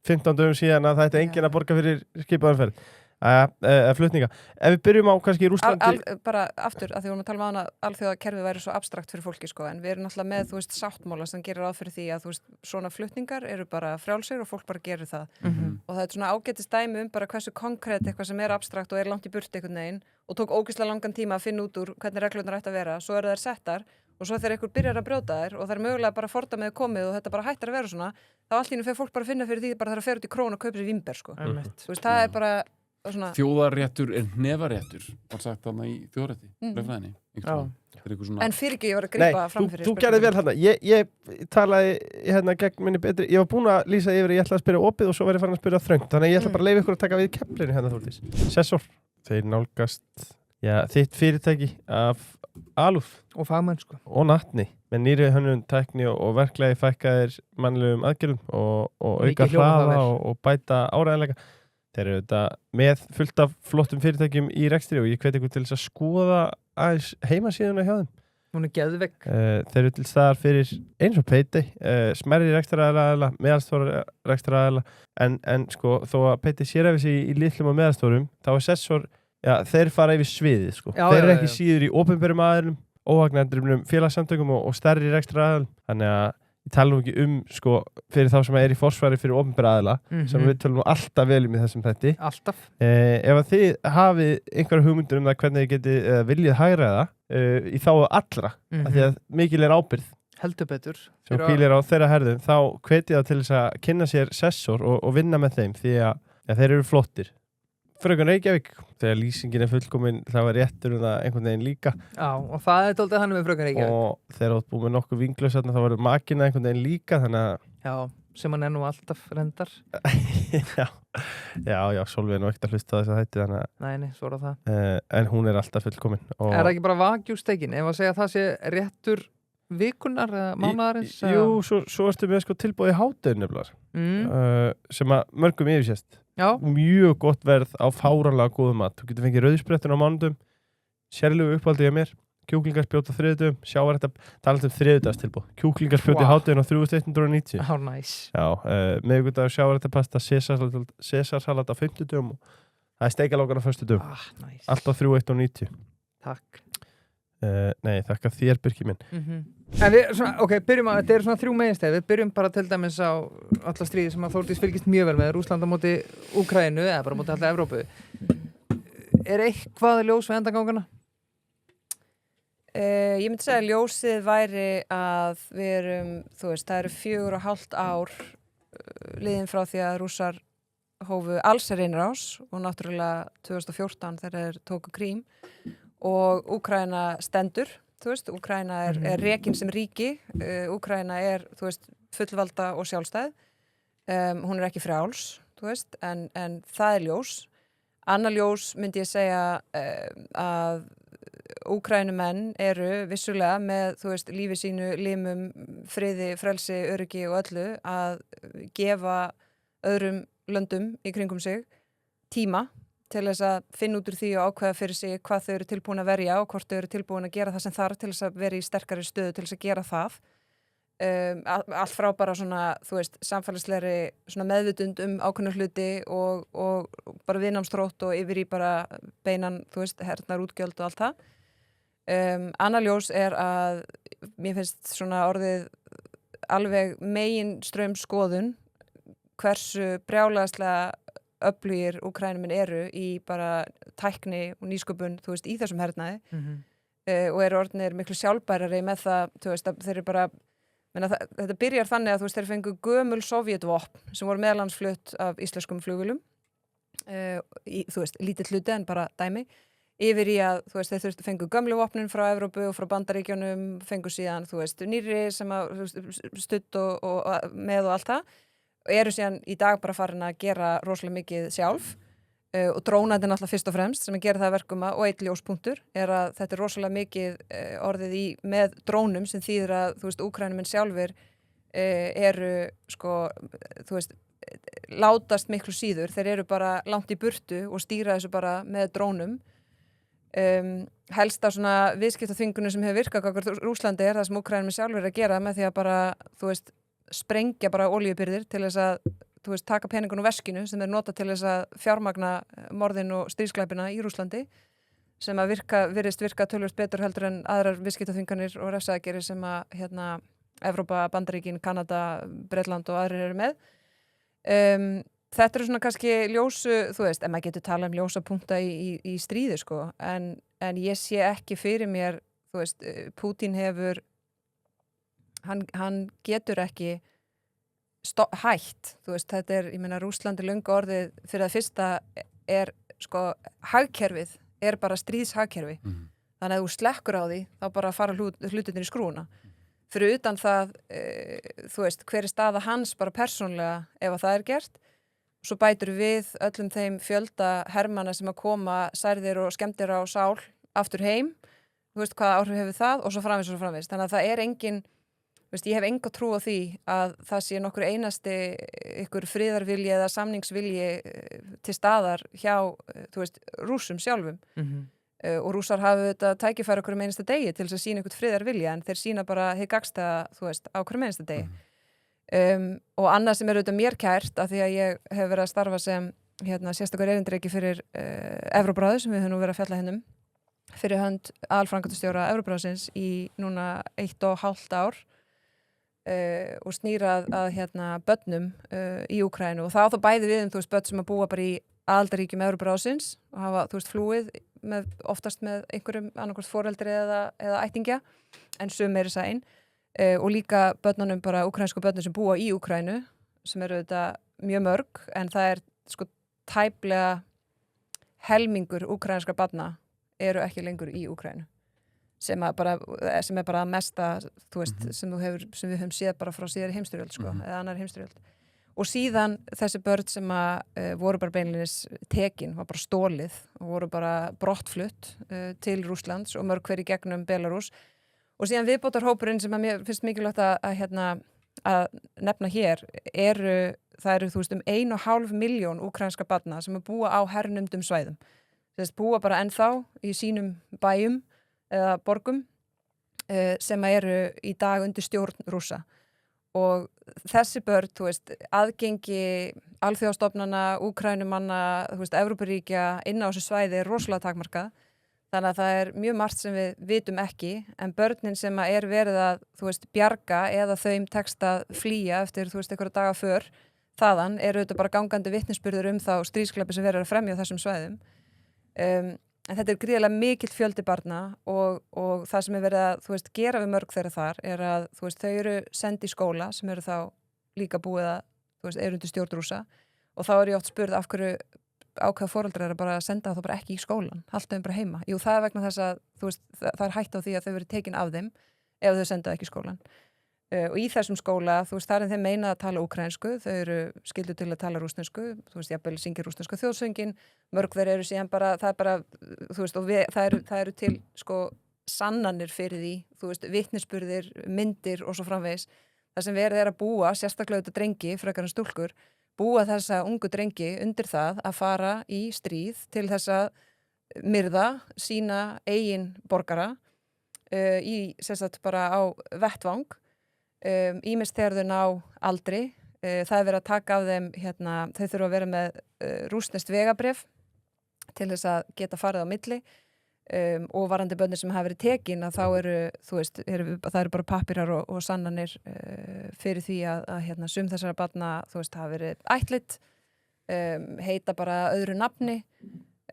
15 dögum síðan að það ætti enginn að borga fyrir skipaðanferð. Flutninga. Ef við byrjum á kannski í Rússlandi... Bara aftur, að því vorum að tala um að alþjóðakerfið væri svo abstrakt fyrir fólki, sko, en við erum náttúrulega með, þú veist, sáttmála sem gerir ráð fyrir því að, þú veist, svona flutningar eru bara frjálsir og fólk bara gerir það. Og það er svona ágætis dæmi bara hversu konkrétt eitthvað sem er abstrakt og er langt í burtu einhvern veginn og tók ógeðslega langan tíma að finna út úr hvernig reglurnar ætti að vera, svo eru þær settar og svo þegar einhver byrjar að brjóta þær og það er mögulega bara fordæmið komið og þetta bara hættar að vera svona, þá allt í einu fer fólk bara að finna fyrir því bara þegar það fer út í krón og kaupa sér vínber, sko. Þú veist, það er bara svona... Þjóðarréttur er hnefaréttur, var sagt þarna í þjóðarétti, lögfræðinni. En fyrir ekki, ég var að grípa fram fyrir. Þú gerði vel þarna. Ég talaði hérna gegn minni betri, ég var búin að lýsa yfir, ég ætlaði að spyrja opið og svo var ég farin að spyrja þröngt, þannig að ég ætla bara að leyfa ykkur að taka við keflinu hérna Þórdís. Sessor, þeir nálgast, þitt fyrirtæki af alúð og fagmennsku og natni með nýri hönnun, tækni og verklagi fækkaðir mannlegum aðgerðum og auka hraða og bæta áræðanleika. Þeir eru þetta með fullt af flottum fyrirtækjum í rekstri og ég hvet ykkur til þess að skoða aðeins heimasíðuna hjá þeim. Hún er geðvegg. Þeir eru til staðar fyrir eins og Payday, smærri rekstraraðila, meðalstóra rekstraraðila, en sko þó að Payday sér eftir sig í litlum og meðalstórum, þá er Sessor, þeir fara yfir sviðið sko. Þeir eru ekki síður í opinberum aðilum, óhagnendrum félagsamtökum og stærri rekstraraðilum, þannig að ég tala nú ekki sko fyrir þá sem er í forsvari fyrir opinbera aðila sem við tölum nú alltaf vel í þessum þætti. Alltaf. Ef að þið hafið einhverja hugmyndur það hvernig þið getið viljið hagræða í þáu allra, af því að mikil er ábyrgð. Heldur betur. Sem hvílir á þeirra herðum, þá hvet ég það til þess að kynna sér Sessor og vinna með þeim því að þeir eru flottir. Fröken Reykjavík, þegar lýsingin er fullkomin þá er réttur það einhvern veginn líka. Já, og það er dálítið hann með Fröken Reykjavík. Og þegar þú ert búið með nokkuð vinglaus þá verður makina einhvern veginn líka, þannig að... Já, sem hann er nú alltaf reyndar. já, Sólveig er nú ekkert að hlusta þess að þetta, þannig að... Nei, svo er það. En hún er alltaf fullkomin. Er það ekki bara Wagyu-steikin? Ef að segja að það sé réttur vikunar eða mánaðarins? Jú, svo ertu með sko tilbúið í hádeginu nefnilega, sem að mörgum yfirsést. Já. Mjög gott verð á fáranlega góðum mat. Þú getur fengið rauðsprettin á mánudum, sérlegu uppáldið hjá mér, kjúklingarspjót á þriðjudögum, sjávarrétta, talað þriðjudagstilboð, kjúklingarspjót í hádeginu á 3190. How nice. Já, miðvikudagur sjávarréttapasta, Cæsarsalat á 50 dögum og það er steikalókan á föstu dögum. Nice. Allt á 3190. Takk. Nei, þakka þér Birkir minn. En við, byrjum að, þetta eru svona 3 meginstef, við byrjum bara til dæmis á alla stríði sem að Þórdís fylgist mjög vel með, Rússland á móti Úkraínu eða bara á móti alla Evrópu. Er eitthvað ljós við endagangana? Ég myndi segja að ljósið væri að við erum, þú veist, það eru 4,5 ár liðin frá því að Rússar hófu allsherjarrás og náttúrulega 2014 þegar þeir tóku Krím og Úkraína stendur, þú veist, Úkraína er rekin sem ríki, Úkraína er, þú veist, fullvalda og sjálfstæð, hún er ekki frjáls, þú veist, en það er ljós. Annar ljós myndi ég segja að Úkraínumenn eru vissulega með, þú veist, lífi sínu, limum, friði, frelsi, öryggi og öllu að gefa öðrum löndum í kringum sig tíma til þess að finna út úr því og ákveða fyrir sig hvað þau eru tilbúin að verja og hvort þau eru tilbúin að gera það sem þarf til þess að vera í sterkari stöðu til þess að gera það. allt frá bara svona, þú veist, samfélagslegri svona meðvitund ákveðna hluti og bara viðnámsþrótt og yfir í bara beinan, þú veist, hernar útgjöld og allt það. Annað ljós að mér finnst svona orðið alveg meginstraum skoðun hversu brjálæðislega öflugir Úkraínumenn eru í bara tækni og nýsköpun, þú veist, í þessum hernaði og eru orðnir miklu sjálfbærari með það, þú veist, að þeir eru bara þetta byrjar þannig að þú veist, þeir fengu gömul sovjetvopn sem voru meðlandsflutt af íslenskum flugvélum þú veist, lítið hluti en bara dæmi yfir í að, þú veist, þeir fengu gömlu vopnin frá Evrópu og frá Bandaríkjunum fengu síðan, þú veist, nýrri sem að stutt og með og allt það og eru síðan í dag bara farin að gera rosalega mikið sjálf og drónandi náttúrulega fyrst og fremst sem að gera það verkum að, og eitt ljóspunktur að þetta er rosalega mikið orðið í með drónum sem þýðir að, þú veist, Úkraínumenn sjálfur eru, sko, þú veist, látast miklu síður, þeir eru bara langt í burtu og stýra þessu bara með drónum. Helsta svona viðskiptaþvingunum sem hefur virkað gagnvart Rússlandi það sem Úkraínumenn sjálfur að gera með því að bara, þú veist, sprengja bara olíubirgðir til þess að, þú veist, taka peningun úr veskinu sem nota til þess að fjármagna morðin og stríðsglæpina í Rússlandi sem að virðist virka tölvöld betur heldur en aðrar viðskiptaþvinganir og refsaðgerðir sem að Evrópa, Bandaríkin, Kanada, Bretland og aðrir eru með. Þetta eru svona kannski ljósu, þú veist, en maður getur talað ljósa punkta í stríði, sko, en ég sé ekki fyrir mér, þú veist, Pútín hefur hann getur ekki hætt, þú veist, þetta ég meina Rússland löngu orðið fyrir að fyrsta sko, hagkerfið bara stríðshagkerfi þannig að þú slekkur á því, þá bara fara hlutinir í skrúna fyrir utan það, þú veist, hver staða hans bara persónlega ef að það gert svo bætur við öllum þeim fjölda hermanna sem að koma særðir og skemmtir á sál aftur heim, þú veist, hvaða áhrif hefur það og svo framvegis, þannig að það engin veist, ég hef enga trú á því að það sé nokkur einasti ykkur friðarvilji eða samningsvilji til staðar hjá, þú veist, Rússum sjálfum og Rússar hafa þetta tækifæri okkur einasta degi til þess að sína ykkur friðarvilja en þeir sína bara hið gagnstæða, þú veist, á okkur einasta degi og annað sem auðvitað mér kært af því að ég hef verið að starfa sem sérstakur erindreki fyrir Evróbráðið sem við höfum nú verið að fjalla hennum fyrir hönd aðalframkvæmdastjóra Evróbráðsins í núna 1,5 ár og snýra að börnum í Úkraínu og það á þá bæði við þú veist, börn sem að búa bara í aðildarríkjum Evróbráðsins og hafa, þú veist, flúið oftast með einhverjum annarkvort foreldri eða ættingja en sum þess einn og líka börnunum bara úkraínsku börnum sem búa í Úkraínu sem eru þetta mjög mörg en það sko tæplega helmingur úkraínskra barna eru ekki lengur í Úkraínu sem er bara mesta, þú veist, sem við höfum séð bara frá síðari heimsstyrjöld, sko, eða annar heimsstyrjöld. Og síðan þessi börn sem voru bara beinleinis tekin, var bara stólið og voru bara brottflutt til Rússlands og mörg hver í gegnum Belarus. Og síðan viðbótarhópurinn sem að mér finnst mikilvægt að nefna hér það eru, þú veist, 1,5 milljón úkraínska barna sem búa á hernumdum svæðum. Þess búa bara ennþá í sínum bæjum eða borgum sem eru í dag undir stjórn Rússa og þessi börn, þú veist, aðgengi alþjóðastofnana, Úkraínumanna, þú veist, Evrópuríkja inn á þessu svæði rosalega takmarkað þannig að það mjög margt sem við vitum ekki en börnin sem verið að, þú veist, bjarga eða þeim tekst að flýja eftir, þú veist, einhverja daga för þaðan þetta bara gangandi vitnisburður þá stríðsglæpi sem verið að fremja á þessum svæðum en þetta gríðarlega mikill fjöldi barna og það sem verið að, þú veist, gera við mörg þeirra þar að, þú veist, þau eru send í skóla sem eru þá líka búið að, þú veist, eru undir stjórn Rússa og þá ég oft spurð af hverju ákveða foreldrar bara að senda þá bara ekki í skólan, halda þeim bara heima. Jú, það vegna þess að, þú veist, það hætt á því að þau verið tekin af þeim ef þau senda ekki í skólan. Og í þessum skóla, þú veist, þar þeim meina að tala úkraínsku, þau eru skyldu til að tala rússnesku, þú veist, jafnvel syngja rússnesku þjóðsöngin, mörg þeir eru síðan bara, það bara, þú veist, og það eru til, sko, sannanir fyrir því, þú veist, vitnisburðir, myndir og svo framvegis. Það sem verið að búa, sérstaklega þetta drengi, frekar en stúlkur, búa þessa ungu drengi undir það að fara í stríð til þess að myrða sína eigin borgara í, sérstaklega bara á vettvang ýmist þegar þau ná aldri. Það er verið að taka af þeim, þau þurfa að vera með rússneskt vegabréf til þess að geta farið á milli. Og varandi börnir sem hafa verið tekin að þá eru, það eru bara pappírar og sannanir fyrir því að sum þessara barna, hafa verið ættleidd, heita bara öðru nafni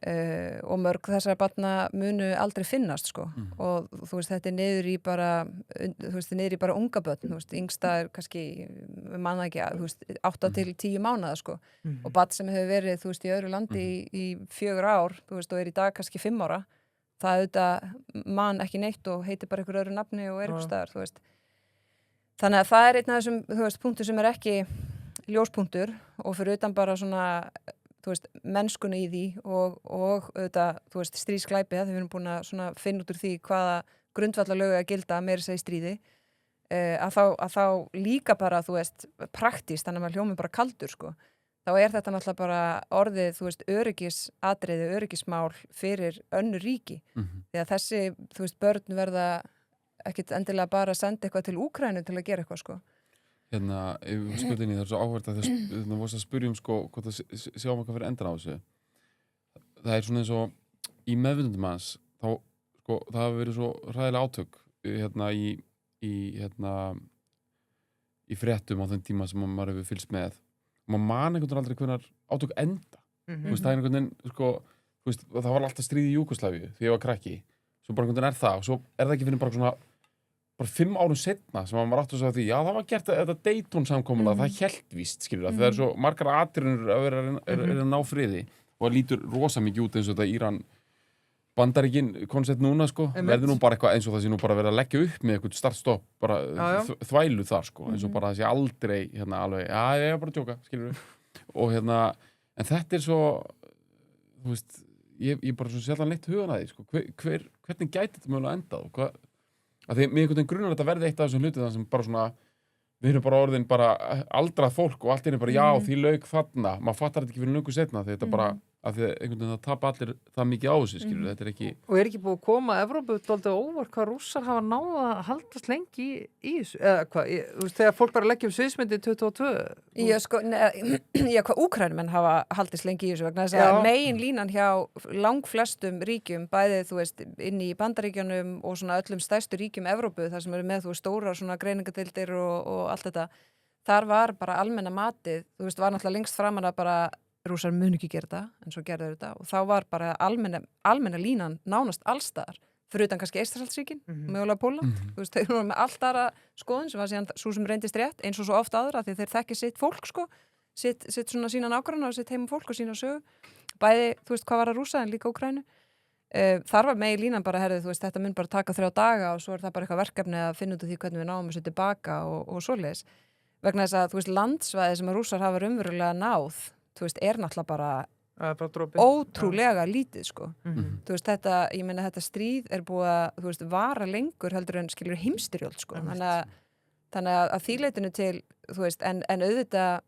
og mörg þessara barna munu aldrei finnast, sko. Og þetta er niður í bara unga börn, yngsta er kannski, manna ekki, 8 til 10 mánaða, sko. Og barn sem hefur verið, í öðru landi í 4 ár, og er í dag kannski 5 ára, það auðvitað man ekki neitt og heitir bara einhver öðru nafni og einhver staðar, Þannig að það er einn af þessum, punktur sem er ekki ljóspunktur og fyrir utan bara svona, mennskunni í því og auðvitað, stríðsklæpi, þegar við erum búin að finna út úr því hvaða grundvallarlög að gilda meira segja í stríði, að þá líka bara, praktískt, þannig að maður hljómið bara kaldur, sko. Þá er þetta náttúrulega bara orðið, öryggisatriði, öryggismál fyrir önnur ríki. Því að þessi, börn verða ekkit endilega bara að senda eitthvað til Úkraínu til að gera eitthvað, sko. Spurningi, það er svo áhvert að það vorst að spyrjum, sko, hvort að sjáum eitthvað fyrir endan á þessu. Það er svona eins og í meðvindum hans, þá, sko, það hafa verið svo hræðilega átök, í fréttum á þenn tíma sem maður hefur fylgst með. Maður man einhvern veginn aldrei hvernig átök enda. Það er einhvern veginn, sko, það var alltaf stríð í Júgóslavíu þegar ég var krakki. Svo bara einhvern veginn er það og svo er það ekki fyrir bara svona 5 árum setna sem maður átti að segja því, já, það var gert þetta Dayton-samkomulag, það hélt víst, skilur það. Það er svo margar atriður að vera að ná friði og það lítur rosa mikið út eins og þetta Íran Bandaríkin koncept núna, sko, verður nú bara eitthvað eins og það sé nú bara verið að leggja upp með eitthvað start-stopp, bara þvælu þar, sko, eins og bara það sé aldrei, alveg, ég er bara að djóka, skilur við. Og en þetta er svo, ég bara svo sjaldan leitt hugan að því, sko, hvernig gæti þetta mögulega endað og hvað, að því mér einhvern veginn grunar þetta verði eitt af þessum hluti það sem bara svona, við erum bara orðin bara aldrað fólk og allt er bara já, því lauk þarna, maður fattar þetta ekki fyrir löngu setna, því þetta bara að því að einhvern veginn það tapa allir það mikið á þessu, skilur, þetta er ekki... Og er ekki búið að koma Evrópu dálítið óvart hvað Rússar hafa náð að haldast lengi í þessu, eða hvað, þegar fólk bara leggja sviðsmyndi 22? Já, sko, hvað Úkraínumenn hafa haldist lengi í þessu vegna þess að megin línan hjá langflestum ríkjum, bæði, inn í Bandaríkjunum og svona öllum stærstu ríkjum Evrópu, þar sem eru með, stórar svona greiningadeildir og allt þetta, þar var bara almenna matið, var náttúrulega lengst framan að bara Rússar mun ekki gera þetta, en svo gerðu þetta og þá var bara almenna línan nánast allstaðar, fyrir utan kannski Eystrasaltsríkin, mögulega Pólland, þau eru með allt aðra skoðun sem var síðan svo sem reyndist rétt, eins og svo oft aðra, því þeir þekki sitt fólk, sko, sitt svona sína nágranna og sitt heim fólk og sína sögu, bæði, hvað var að Rússa en líka Úkraínu, þar var megin línan bara, þetta mun bara taka 3 daga og svo er það bara eitthvað verkefni að finna út af því hvernig við náum þessu tilbaka og svoleiðis, vegna þess að, landsvæði sem að Rússar hafa raunverulega náð er náttúrulega bara ótrúlega lítið, sko. Þetta, ég meina, þetta stríð er búið að, vara lengur heldur en skilur heimsstyrjöld, sko. Þannig að því leitinu til, en auðvitað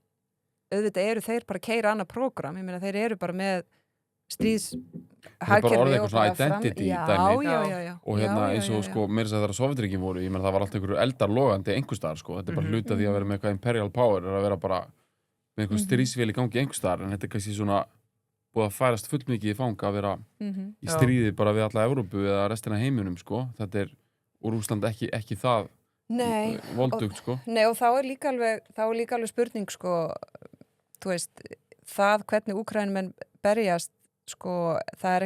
eru þeir bara að keyra annað prógram. Ég meina, þeir eru bara með stríðshagkerfi og bara identity dæmi. Já. Og eins og, sko, meira þess að þegar Sovétríkin voru, ég meina, það var alltaf einhverju eldar logandi einhvers staðar, sko. Þetta er bara hluti af því að vera með eitthvað imperial power, er að vera bara með einhvern stríðsvél í gangi einhvers staðar, en þetta er kannski svona búið að færast fullmikið í fanga að vera í stríði bara við alla Evrópu eða restina heiminum, sko. Þetta er úr Rússland ekki það voldugt, sko. Nei, og þá er líka alveg spurning, sko, það hvernig Úkraínumenn berjast, sko, það er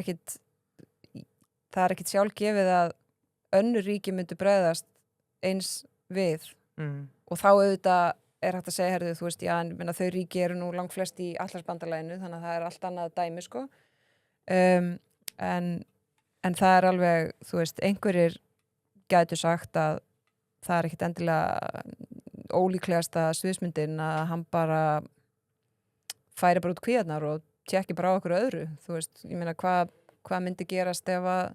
ekkit sjálfgefið að önnur ríki myndu bregðast eins við og þá auðvitað er hægt að segja, herðu, þau ríki eru nú langflest í Atlantshafsbandalaginu, þannig að það er allt annað dæmi, sko. En það er alveg, einhverjir gætu sagt að það er ekkit endilega ólíklegasta sviðsmyndin að hann bara færi bara út kvíðarnar og tjekki bara á okkur öðru. Ég meina, hvað myndi gerast ef að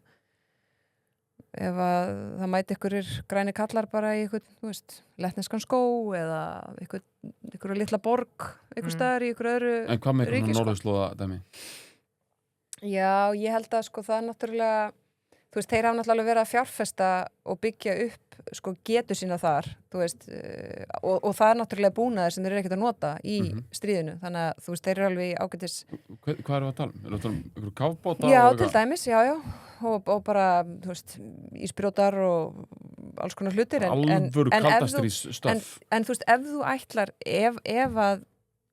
það mæti einhverjir græni kallar bara í einhvern, lettneskan skó eða einhverju litla borg einhver staðar í einhverju öðru ríki. En hvað með einhverjum norðurslóða dæmi? Já, ég held að, sko, það er náttúrulega þú veist, þeir hafa náttúrulega verið að fjárfesta og byggja upp sko getu sína þar, þú veist, og það er náttúrulega búnaðir sem þeir eru ekkert að nota í stríðinu, þannig að þú veist, þeir eru alveg í ágætis. Hvað erum við að tala um? Erum við að tala um einhverju kafbáta? Já, til dæmis, já, og bara, þú veist, ísbrjótar og alls konar hlutir. Alvöru kaldastrís stöf. En þú veist, ef þú ætlar,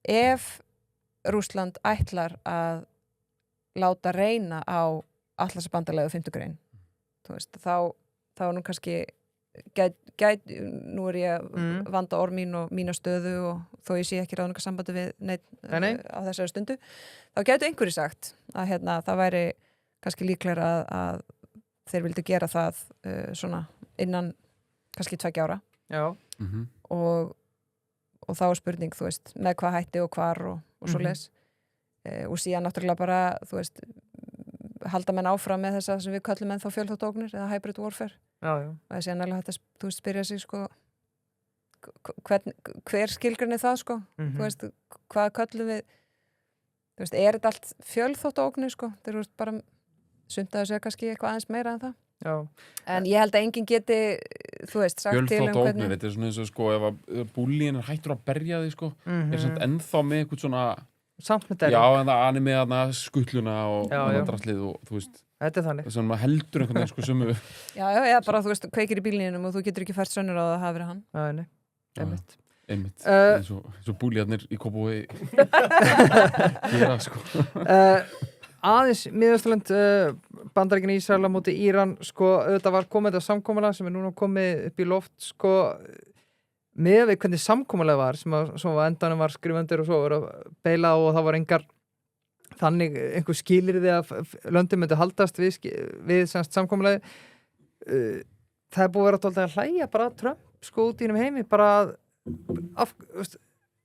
ef Rússland ætlar að láta reyna á Atlantshafsbandalagið 5. grein, þú veist, þá nú kannski nú er ég að vanda orð mín og mína stöðu og þó ég sé ekki ráðningarsambandi við neitt á þessari stundu, þá gætu einhverju sagt að það væri kannski líklega að þeir vildu gera það svona innan kannski 2 ára. Já. Og þá er spurning, þú veist, með hvað hætti og hvar og svoleiðis. Og síðan náttúrulega bara, þú veist, halda menn áfram með þessa sem við köllum ennþá fjölþáttaógnir eða hybrid warfare. Já. Og þessi annarlega hægt að, þú veist, spyrja sig, sko, hver skilgreinir það, sko? Þú veist, hvað köllum við, þú veist, er þetta allt fjölþáttaógnir, sko? Þeir eru bara sumt að þessu kannski eitthvað aðeins meira en það. Já. En ég held að enginn geti, þú veist, sagt til hvernig... Fjölþáttaógnir, þetta er svona eins og, sko, ef að búlíin er hættur að berja því, sko, er samt ennþá með eitthvað svona... Samtmyndari. Já, en það anið með skutluna og drastlið og þú veist. Þetta er þannig. Þess að maður heldur einhvern veginn sko sömu. Já, bara þú veist, kveikir í bílninum og þú getur ekki fært sönnur á að það hafi verið hann. Já, nei. Einmitt. Svo búljarnir í Kópavogi gera, sko. Aðeins Miðausturlönd, Bandaríkin Ísrael á móti Íran, sko, auðvitað var komið þetta samkomulag sem er núna komið upp í loft, sko, með við hvernig samkomulega var sem að svo endanum var skrifundir og svo var að beila og það var þannig einhver skilyrði að löndin myndi haldast við samkomulagi. Það er búið að vera alltaf að hlæja bara Trump sko út í heimi bara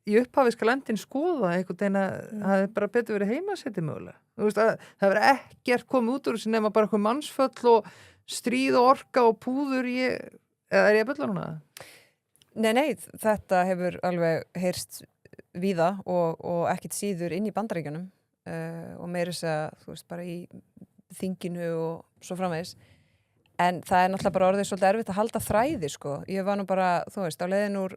í upphafi skal endinn skoða einhvern veginn að það er bara betur verið heimasetti mögulega. Þú veist að það verið ekkert komið út úr þessu nema bara eitthvað mannsföll og stríð og orka og púður eða er ég að bulla núna? Nei, þetta hefur alveg heyrst víða og ekkert síður inn í Bandaríkjunum og meira þess að, þú veist, bara í þinginu og svo framvegis. En það er náttúrulega bara orðið svolítið erfitt að halda þræði, sko. Ég var nú bara, þú veist, á leiðin úr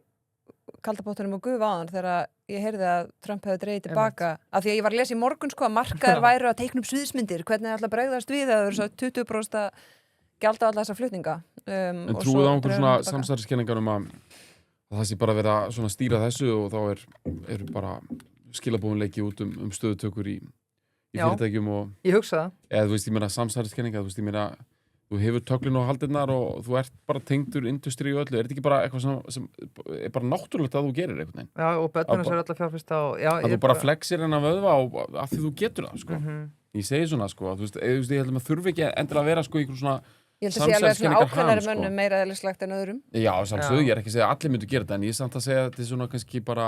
kaldabottunum og gufa áðan þegar ég heyrði að Trump hefði dreigið tilbaka. Af því að ég var að lesa í morgun, sko, að markaðir væru að teikna upp sviðsmyndir, hvernig það ætla að bregðast við að það eru svo 20% gjald á alla þessa flutninga. En trúið á einhver svona samsæriskenningar að það sé bara verið að stýra þessu og þá eru bara skilabóðunleiki út stöðutökur í fyrirtækjum og... Ég hugsa það. Eða þú veist, ég meina samsæriskenninga, þú veist, ég meina þú hefur töglin og haldirnar og þú ert bara tengdur industri og öllu. Er þetta ekki bara eitthvað sem er bara náttúrulegt að þú gerir einhvern veginn? Já, og börnunum sér alltaf fjárfesta og... Að þú bara flexir hennar vöðva af því þú getur það, sko. Ég segi svona, sko, þú veist, ég held að maður þurfi ekki endilega að vera, sko, einhver svona ég held að sé alveg svona ákveðnari mönnum meira eðlislegt en öðrum. Já, samsögðu, ég er ekki að segja að allir myndu gera þetta en ég er samt að segja að þetta er svona kannski bara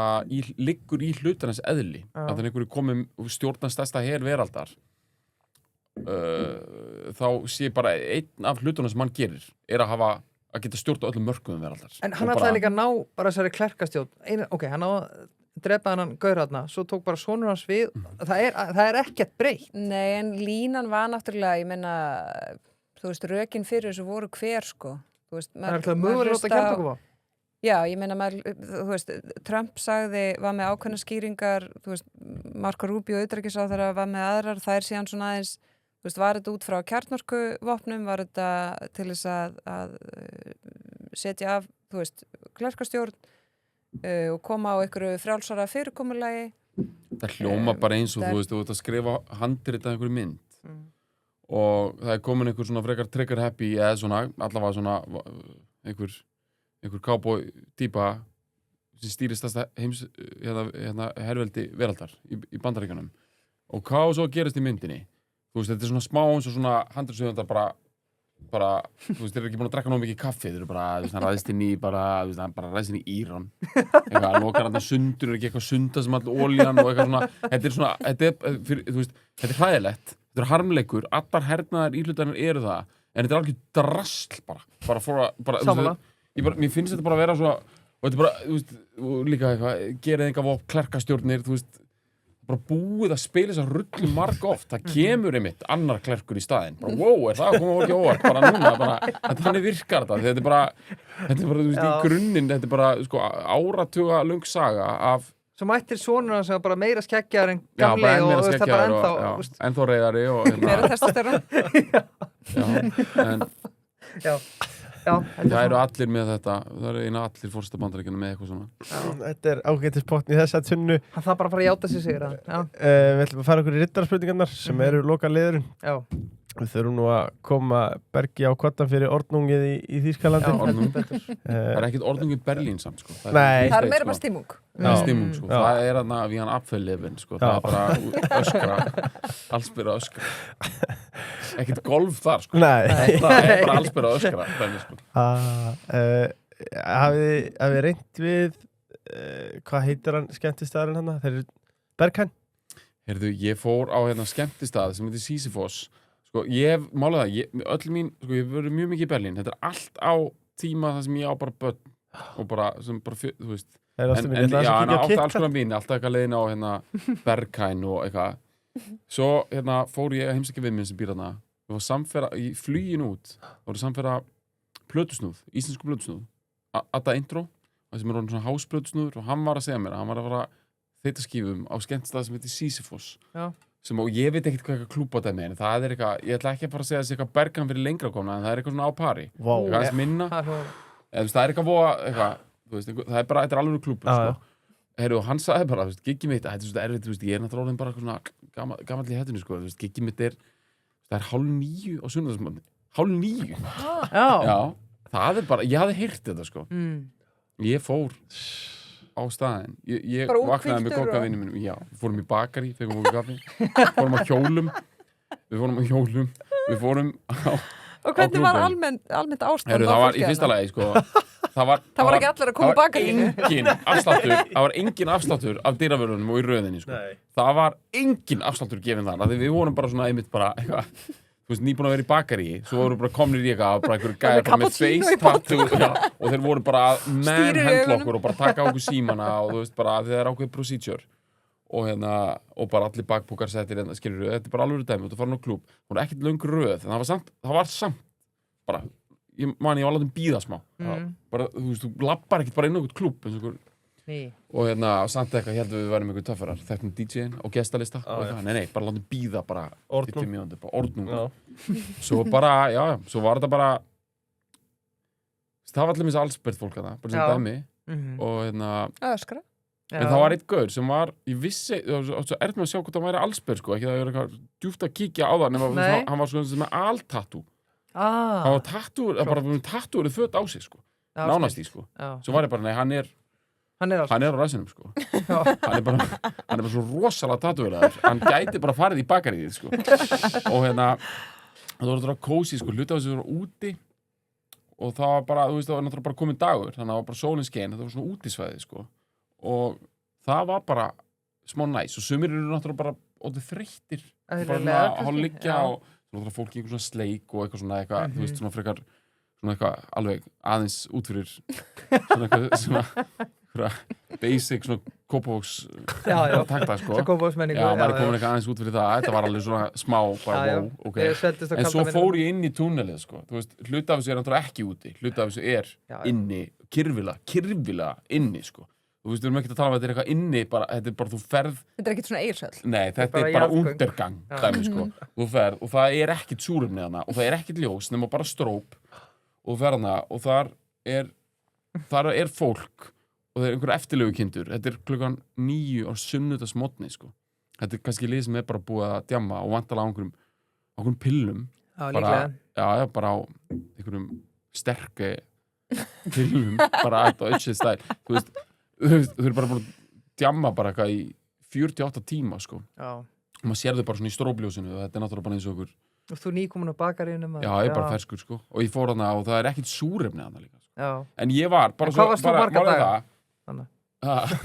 liggur í hlutarnas eðli að þannig einhverju komum stjórnan stærsta her veraldar þá sé bara einn af hlutunum sem hann gerir er að geta stjórna öllum mörkuðum veraldar. En hann ætlaði líka að ná bara þessari klerkastjórn. Ok, hann á að drepa hann gaurarna, svo tók bara sonur hans við. Það er ekkert breytt. Nei, en línan var náttúrulega, ég meina þú veist, rökin fyrir þessu voru hver, sko. Þú veist, það er alltaf mögulegt að kemta okkur á. Já, ég meina, þú veist, Trump var með ákveðna skýringar, þú veist, Marco Rubio utanríkisráðherra var með aðrar, það er síðan svona aðeins, þú veist, var þetta út frá kjarnorkuvopnum, var þetta til þess að setja af, þú veist, klerkastjórn og koma á einhverju frjálsara fyrirkomulagi. Það hljóma bara eins og þú veist, þú ert að skrifa handrit af einhverju mynd. Og það er komin einhver svona frekar trigger happy eða svona, allavega svona einhver cowboy típa sem stýrist þessa herveldi veraldar í Bandaríkjunum og hvað svo gerist í myndinni þú veist, þetta er svona smá eins og svona handriðsöfundar bara, þú veist, þeir eru ekki búin að drekka nóg mikið kaffi, þeir eru bara, þú veist, hann ræðist inn í hann bara ræðist inn í Íran eitthvað, lokar hann að sundur, er ekki eitthvað sunda sem all olían og eitthvað svona þú veist, þetta er hræðilegt þetta er harmleikur, allar hernaðar íhlutanir eru það, en þetta er alveg drasl mér finnst þetta bara að vera svo og þetta er bara, þú veist, líka eitthvað gerið enga vopn, klerkastjórnir, þú veist bara búið að spila þess að rullu marg oft, það kemur einmitt annar klerkur í staðinn, bara wow, er það að koma ekki óvart, bara núna, bara, þannig virkar þetta er bara, þú veist, í grunninn, þetta er bara, sko, áratuga löng saga af Svo mættir sonur hans bara meira skeggjar en gamli og það bara ennþá reyðari og meira testosterón það eru allir með þetta, það eru eina allir fórsta bandaríkjana með eitthvað svona Þetta er ágættispotn í þessa tunnu Það þarf bara að fara að játa sig sigur Við ætlum að fara okkur í rittarspurningarnar sem eru loka liðurinn Já Við þurfum nú að koma Bergi á kottan fyrir orðnungið í Þýskalandi Það er ekkert orðnung í Berlín samt sko. Nei Það er meira bara stimmung Stimmung sko, það er þarna við hann apfellefin sko, það er bara öskra allsbyrra öskra ekkert golf þar sko Nei það er bara allsbyrra öskra sko. Hafið reynt við hvað heitir hann skemmtistaðurinn hann? Þeir eru Berghain? Heyrðu, ég fór á hérna skemmtistað sem heitir Sisyphos sko, ég hef málað það, öll mín sko, ég hef verið mjög mikið í Berlín, þetta er allt á tíma þar sem ég á bara börn og bara, sem bara, þú veist en átti alls konar mín, alltaf eitthvað leiðin á hérna Berghain og eitthvað svo hérna fór ég að heimsækja við minn sem býr þarna, við varum samferða í flugin út, það voru samferða plötusnúð, íslensku plötusnúð Adda Intro, það sem er orðin svona hásplötusnúður og hann var að segja mér, hann var að fara þetta skífum á skemmtistað sem heitir Sisyphos sem, og ég veit ekkert hvað eitthvað klúbadæmi en það er eitthvað, ég ætla ekki að fara að segja þessi eitthvað Berghain fyrir lengra komna en það er eitthvað svona á pari eitthvað aðeins minna það er eitthvað voða, eitthvað, þú veist, það er bara, þetta er alveg klúbur sko. Heyrðu, og hann sagði bara, þú veist, giggi mitt, þetta er svona erfitt, þú veist, ég er náttúrulega orðin bara eitthvað svona gamall í hettunni, sko, þú veist, giggi mitt það er 8:30 á sunnudagsmorgni 8:30 Já, það er bara, ég hafði heyrt þetta, sko ég fór á staðinn ég vaknaði með kokkavinni mínum já, við fórum í bakari, fengum okkur kaffi fórum á hjólum við fórum á og hvernig var almennt ástand það var í fyrsta lagi sko það var ekki allir að koma bakarinu það var engin afsláttur af dyravörðunum og í röðinni sko. Það var engin afsláttur gefinn þar því við vorum bara svona einmitt bara eitthvað þú veist, nýbúin að vera í bakari, svo voru bara komnir í eitthvað, bara einhverju gæjar bara með face tattoo og þeir voru bara að manhandla okkur og bara taka okkur símana og þú veist bara, það er ákveð procedure og hérna, og bara allir bakpókar settir hérna, skilur þetta er bara alveg dæmi, þú farin á klúbb, það voru ekkert löng röð, en það var samt bara, ég var látum bíða smá bara, þú veist, þú lappar ekkert bara inn á einhvern klúbb eins og einhver og hérna, samt eitthvað, heldum við værum einhver töffarar þekktum DJ-in og gestalista og eitthvað, nei, bara látum bíða bara orðnung svo bara, svo var þetta bara það var allir misst allsbert fólk að það, bara sem dæmi og hérna öskra en það var eitt gaur sem var, ég vissi svo erfitt með að sjá hvort það væri allsbert sko, ekki það er eitthvað djúpt að kíkja á það nema hann var sko með altattoo hann var tattúrið föt á sig sko nánast í sko, svo var ég bara, nei, hann er á ræsinum sko hann er bara svo rosalega tattúraður hann gæti bara farið í bakarið sko og hérna það var þetta kósi sko, hluti af þessu voru úti og það var bara, þú veist, það var náttúrulega bara komið dagur þannig að það var bara sólin skein, þetta var svona útisvæði sko og það var bara smá næs og sumir eru náttúrulega bara ótrúlega þreyttir bara að hálf liggja og náttúrulega fólk í einhver svona sleik og eitthvað svona eitthvað, þú veist, svona frekar svona eitthvað alveg aðeins út fyrir svona eitthvað svona basic svona Kópavogs takta sko maður er komin eitthvað aðeins út fyrir það þetta var alveg svona smá bara wow, okay. En svo fór ég inn í túnelið sko þú veist, hluti af þessu er náttúrulega ekki úti hluti af þessu er inni, kyrfilega inni sko þú veist, við erum ekki að tala um að þetta er eitthvað inni bara, þetta er bara þú ferð þetta er ekkert svona eirsöll nei, þetta er bara undergang dæmi sko þú ferð og það er ekkert súrefni þarna og það er ekkert ljós nema bara stróp og þú ferð þarna og þar er fólk og það er einhver eftirlegukindur þetta er klukkan 9 á sunnudagsmorgni sko. Þetta er kannski lið sem er bara búið að djamma og vantalega á einhverjum pillum bara á einhverjum sterke pillum bara eitthvað öllsið stæl þú veist, þau eru bara búin að djamma bara eitthvað í 48 tíma sko og maður sér þau bara svona í stróbljósinu og þetta er náttúrulega bara eins og okkur og þú nýkomin á bakaríunum já, ég er bara ferskur sko og ég fór þarna og það er ekkert súrefni þarna líka sko. En ég var bara svo bara málega það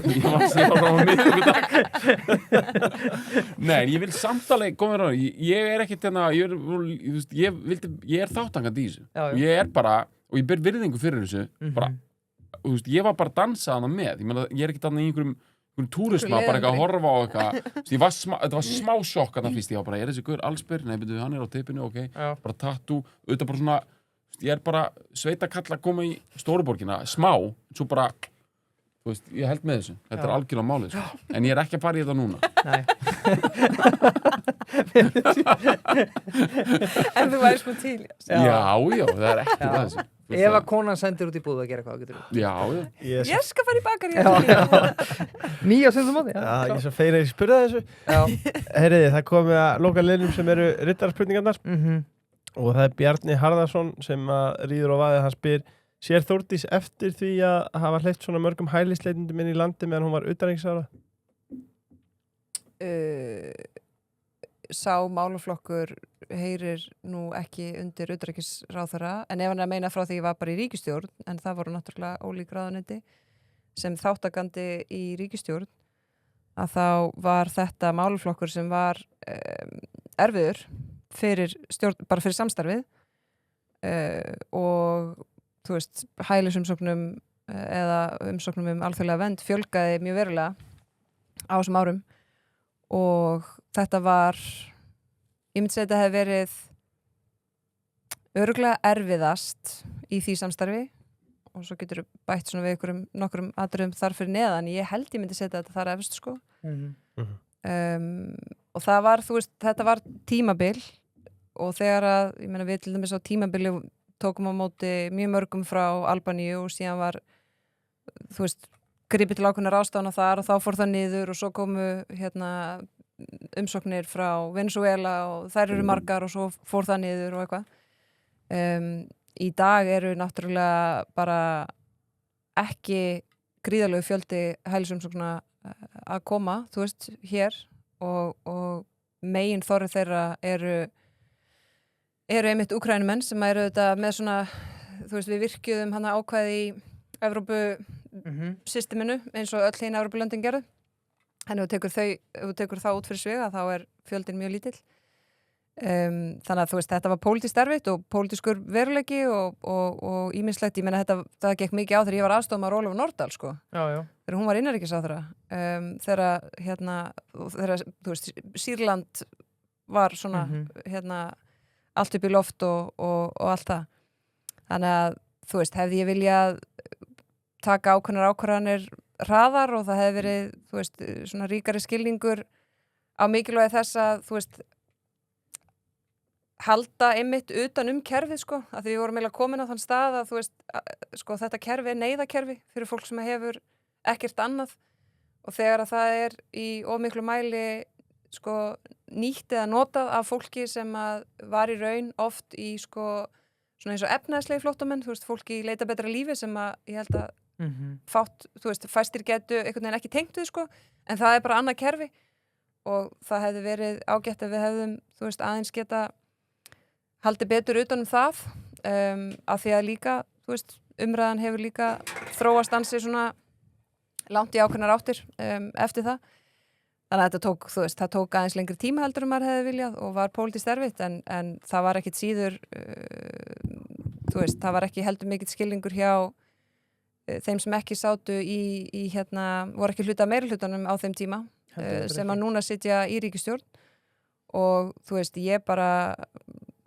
ég var bara miðvikudag nei, ég vil samtali ég er ekkert hérna ég er þáttangandi í þessu og ég er bara, og ég ber virðingu fyrir þessu bara, þú veist, ég var bara að dansa hana með ég er ekkert þarna í einhverjum túrisma, bara eitthvað að horfa á eitthvað þetta var smá sjokk að það fyrst, ég var bara, þessi gaur allsbyr, nei, betur, hann á tippinu, ok, bara tattoo, auðvitað bara svona, ég bara sveitakall að koma í Stóruborgina, smá, svo bara, þú veist, ég held með þessu, þetta algjörlega málið, sko. En ég ekki að fara í þetta núna. Nei. En þú væri sko til. Já, það ekki það þessu. Ef að konan sendir út í búð að gera eitthvað, getur þú. Já. Ég skal fara í bakari. Nýja sem þú móti. Já, ég er svo fein að ég spurði þessu. Heyriði, það komið að loka liðnum sem eru riddarspurningarnar og það er Bjarni Harðarsson sem að ríður á vaðið, hann spyr: sér Þórdís eftir því að hafa hleypt svona mörgum hælisleitendum inn í landi meðan hún var utanríkisráðherra? Sá málaflokkur heyrir nú ekki undir utanríkisráðherra, en ef hann er að meina frá því ég var bara í ríkisstjórn, en það voru náttúrulega ólík ráðuneyti sem þáttakandi í ríkisstjórn, að þá var þetta málaflokkur sem var erfiður fyrir stjórn, bara fyrir samstarfið og þú veist, hælisumsóknum eða umsóknum alþjóðlega vernd fjölgaði mjög verulega á þessum árum og þetta var, ég myndi segja þetta hefði verið örugglega erfiðast í því samstarfi og svo getur bætt svona við nokkrum atriðum þar fyrir neðan, ég held ég myndi setja þetta þar efst sko og það var, þú veist, þetta var tímabil og þegar að, ég meina við til dæmis á tímabili tókum á móti mjög mörgum frá Albaníu og síðan var, þú veist, gripið til ákveðnar ráðstafana þar og þá fór það niður og svo komu umsóknir frá Venezuela og þær eru margar og svo fór það niður og eitthvað. Í dag eru náttúrulega bara ekki gríðarlegu fjöldi hælisumsókna að koma, þú veist, hér og megin þorri þeirra eru einmitt Úkraínumenn sem eru þetta með svona, þú veist, við virkjuðum hana ákvæði í Evrópu systeminu eins og öll hinn Evrópulöndin gerðu. En ef þú tekur það út fyrir svig þá er fjöldin mjög lítill. Þannig að þú veist, þetta var pólitískt erfitt og pólitískur veruleiki og ýmislegt, ég meina það gekk mikið á þegar ég var aðstofamaður Ólafur Nordal, sko. Já. Þegar hún var innanríkisráðherra. Þegar, þú veist, Sýrland var svona, allt upp í loft og allt það. Þannig að, þú veist, hefði ég viljað taka ákvarðanir hraðar og það hefði verið, þú veist, svona ríkari skilningur á mikilvægi þess að, þú veist, halda einmitt utan kerfið, sko, að því við vorum eiginlega komin á þann stað að, þú veist, sko, þetta kerfi er neyðakerfi fyrir fólk sem hefur ekkert annað og þegar að það er í of miklu mæli, sko, nýtt eða notað af fólki sem að var í raun oft í, sko, svona eins og efnaðslegi flóttamenn, þú veist, fólki leita betra lífi sem að ég held að fátt, þú veist, fæstir getu einhvern veginn ekki tengt við, sko, en það er bara annað kerfi og það hefði verið ágætt ef við hefðum, þú veist, aðeins geta haldið betur utan það af því að líka, þú veist, umræðan hefur líka þróast ansi svona langt í ákveðnar áttir eftir það. Þannig að þetta tók, þú veist, það tók aðeins lengri tíma heldur maður hefði viljað og var pólitískt erfitt en það var ekkit síður, þú veist, það var ekki heldur mikill skilningur hjá þeim sem ekki sátu í voru ekki hluta meirihlutanum á þeim tíma sem að núna sitja í ríkisstjórn og þú veist, ég bara,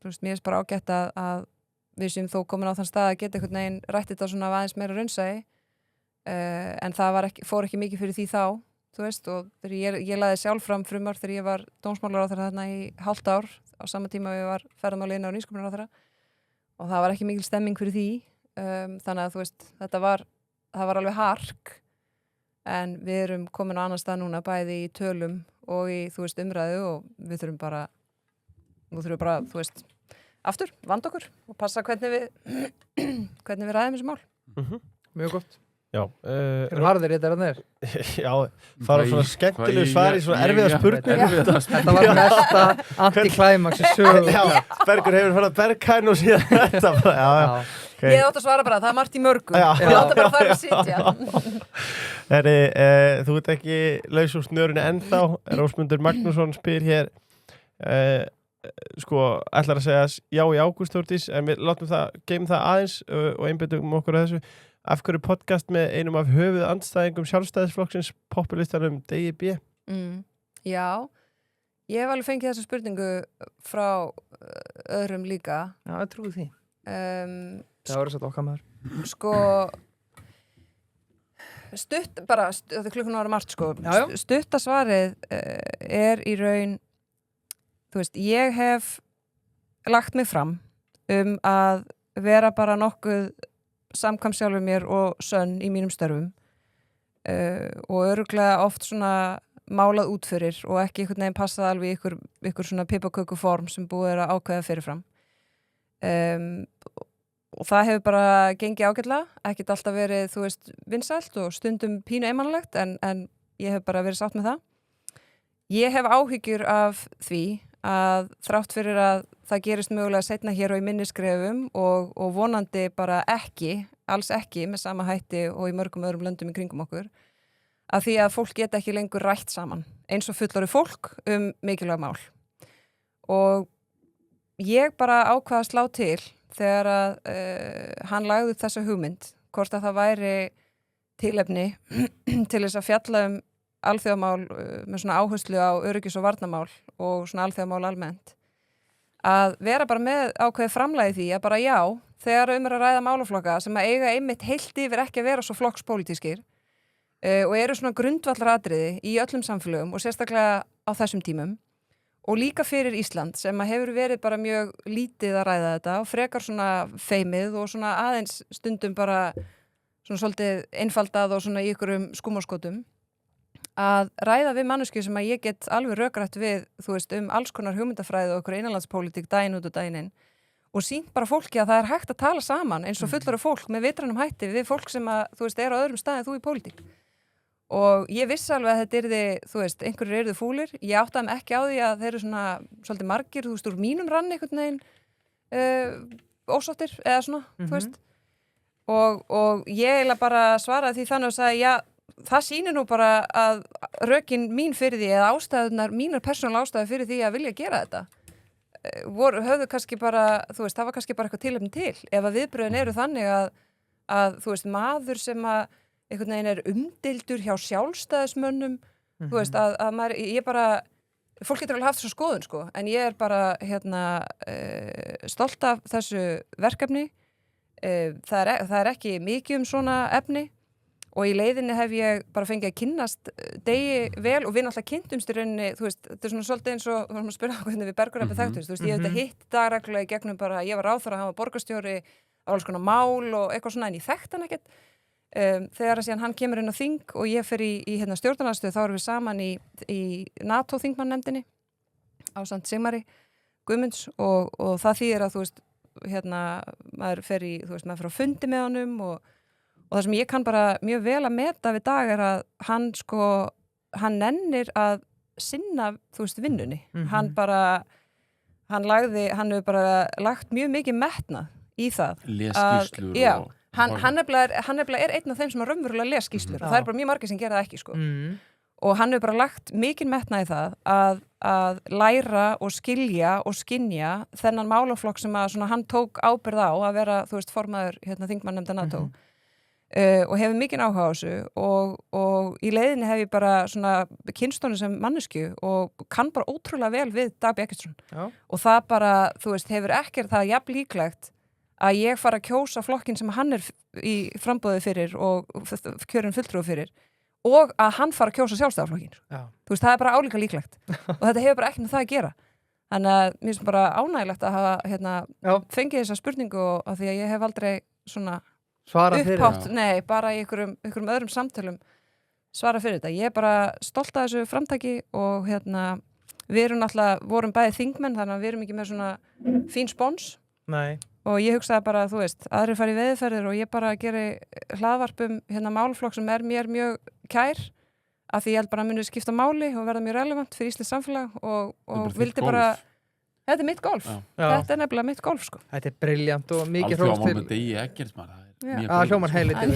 þú veist, mér er bara ágætt að við sem þó komin á þann stað að geta einhvern veginn rætt þetta svona aðeins meira raunsæi en það fór ekki mikið fyrir því þá, þú veist, og þegar ég laði sjálf fram frumvarp þegar ég var dómsmálaráðherra þarna í hálft ár á sama tíma ég var ferðamála og nýsköpunarráðherra og það var ekki mikil stemming fyrir því þannig að þú veist, það var alveg hark en við erum komin á annan stað núna bæði í tölum og í, þú veist, umræðu og við þurfum bara, þú veist, aftur, vanda okkur og passa hvernig við ræðum þessu mál. Mjög gott. Já. Harðir þetta er að þeir. Já, það var svona skemmtilegu svar í svona erfiða spurningar. Þetta var mesta anti-climax í sögu. Já, Bergur hefur farið að berghæn og síðan þetta bara, já. Okay. Ég átt að svara bara, það er margt í mörgum. Ég átt að bara fara að sitja. Þú ert ekki laus úr snörunni ennþá. Rósmundur Magnússon spyr hér, sko, ætlar að segja já í ágúst, Þórdís, en við látum það, geymum það aðeins og einbeitum okkur að þessu. Af hverju podcast með einum af höfuð andstæðingum sjálfstæðisflokksins populistanum DIB? Já, ég hef alveg fengið þessa spurningu frá öðrum líka. Já, ég trúi því. Það voru satt okkar maður. Sko, þetta klukkan ára margt, sko. Já. Stutta svarið í raun, þú veist, ég hef lagt mig fram að vera bara nokkuð samkvæm sjálfur mér og sönn í mínum störfum og örugglega oft svona málað út fyrir og ekki einhvern veginn passað alveg í ykkur svona pipaköku form sem búið að ákveða fyrirfram og það hefur bara gengið ágætlega, ekkert alltaf verið, þú veist, vinsælt og stundum pínu einmannlegt en ég hef bara verið sátt með það. Ég hef áhyggjur af því að þrátt fyrir að það gerist mögulega seinna hér og í minniskrefum og vonandi bara alls ekki með sama hætti og í mörgum öðrum löndum í kringum okkur, að því að fólk geta ekki lengur rætt saman eins og fullorðið fólk mikilvæg mál. Og ég bara ákvað að slá til þegar að hann lagði upp þessa hugmynd, hvort að það væri tilefni til þess að fjalla alþjóðamál með svona áherslu á öryggis- og varnarmál og svona alþjóðamál almennt, að vera bara með ákveðið framlagi því að bara já, þegar að ræða málaflokka sem að eiga einmitt heilt yfir ekki að vera svo flokkspólitískir og eru svona grundvallaratriði í öllum samfélögum og sérstaklega á þessum tímum og líka fyrir Ísland sem að hefur verið bara mjög lítið að ræða þetta og frekar svona feimið og svona aðeins stundum bara svona svolítið einfaldað og svona í ykkurum skúmaskotum, að ræða við manneskju sem að ég get alveg rökrætt við, þú veist, alls konar hugmyndafræði og okkur innanlandspólitík daginn út og daginn inn og sýnt bara fólki að það er hægt að tala saman eins og fullorðið fólk með vitrænum hætti við fólk sem að, þú veist, er á öðrum stað en þú í pólitík. Og ég vissi alveg að þetta yrði, þú veist, einhverjir yrðu fúlir. Ég áttaði mig ekki á því að þeir eru svona svolítið margir, þú veist, úr mínum ranni einhvern veginn ósáttir eða svona, þú veist. Og ég eiginlega bara svaraði því þannig og sagði, já, það sýnir nú bara að rökin mín fyrir því eða ástæðunar, mínar persónulega ástæður fyrir því að vilja gera þetta höfðu kannski bara, þú veist, það var kannski bara eitthvað tilefni til. Ef að viðbröðin eru þannig að þú veist, maður sem að einhvern veginn er umdeildur hjá sjálfstæðismönnum, þú veist, að maður, ég bara, fólk getur alveg haft þessu skoðun, sko, en ég er bara, stolt af þessu verkefni. Það er ekki mikið svona efni og í leiðinni hef ég bara fengið að kynnast Degi vel og við náttúrulega kynntumst í rauninni, þú veist, þetta er svona svolítið eins og við varum að spyrja hvernig við Bergur Ebbi þekktumst, þú veist, ég hef þetta hitt dagreglulega í gegnum bara, ég var ráðherra, hann var borgarstjóri á alls konar mál og eitthvað svona en ég þekkt hann ekkert. Þegar að síðan hann kemur inn á þing og ég fer í stjórnarandstöðu, þá erum við saman í NATO-þingmannnefndinni ásamt Sigmari Guðmunds og það þýðir að, þú veist, maður fer á fundi með honum og það sem ég kann bara mjög vel að meta við Dag er að hann nennir að sinna, þú veist, vinnunni. Hann hefur bara lagt mjög mikið metnað í það. Lesskýrslur já, hann nefnilega er einn af þeim sem raunverulega les skýrslur og það er bara mjög margir sem gera það ekki, sko. Og hann hefur bara lagt mikið metnað í það að læra og skilja og skynja þennan málaflokk sem að svona, hann tók ábyrgð á að vera, þú veist, formaður þingmannanefndar NATO. Og hefur mikinn áhuga á þessu og í leiðinni hef ég bara svona kynstónu sem mannesku og kann bara ótrúlega vel við Dag B. Eggertsson og það bara, þú veist, hefur ekkert það jafn líklegt að ég fara að kjósa flokkinn sem hann er í framboði fyrir og kjörin fulltrúi fyrir og að hann fara að kjósa sjálfstæðarflokkinn. Þú veist, það er bara álíka líklegt og þetta hefur bara ekkert með það að gera. Þannig að mér finnst bara ánægilegt að hafa fengið þessa spurningu og af því að ég hef aldrei svona upphátt, nei, bara í einhverjum öðrum samtölum svara fyrir þetta. Ég er bara stolt af þessu framtaki og við vorum bæði þingmenn þannig að við erum ekki með svona fín spons. Nei. Og ég hugsaði bara, þú veist, aðrir fari í veiðiferðir og ég bara geri hlaðvarp málflokk sem er mér mjög kær af því ég held bara að muni skipta máli og verða mjög relevant fyrir íslenskt samfélag og vildi bara þetta er mitt golf. Þetta er nefnilega mitt golf, sko. Þetta er brilljant og mikið hróst til. Alþjóðamál með Degi Eggertsson, Já. nýja Hljómar golfið, sko. heilitið.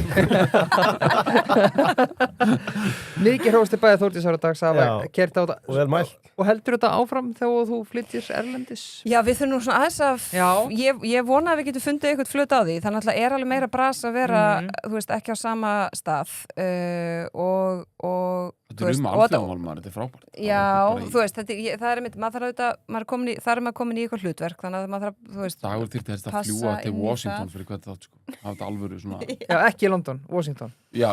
Mikið hrósti bæði Þórdísar og Dags að Já. kert á þetta. Og vel mælt. Og heldur þetta áfram þegar þú flyttir erlendis? Já, við þurfum nú svona aðeins að ég vona að við getum fundið eitthvað flut á því þannig að er alveg meira bras að vera þú veist, ekki á sama stað og Þetta er alþjóðamál maður, þetta er frábært. Já, þú veist, það er maður þarf auðvitað, það er maður komin í eitthvað hlutverk þannig að maður þarf, þú veist Dagur þyrfti helst að fljúa til Washington fyrir hvert þátt, sko. Það var alvöru svona Já, ekki í London, Washington. Já,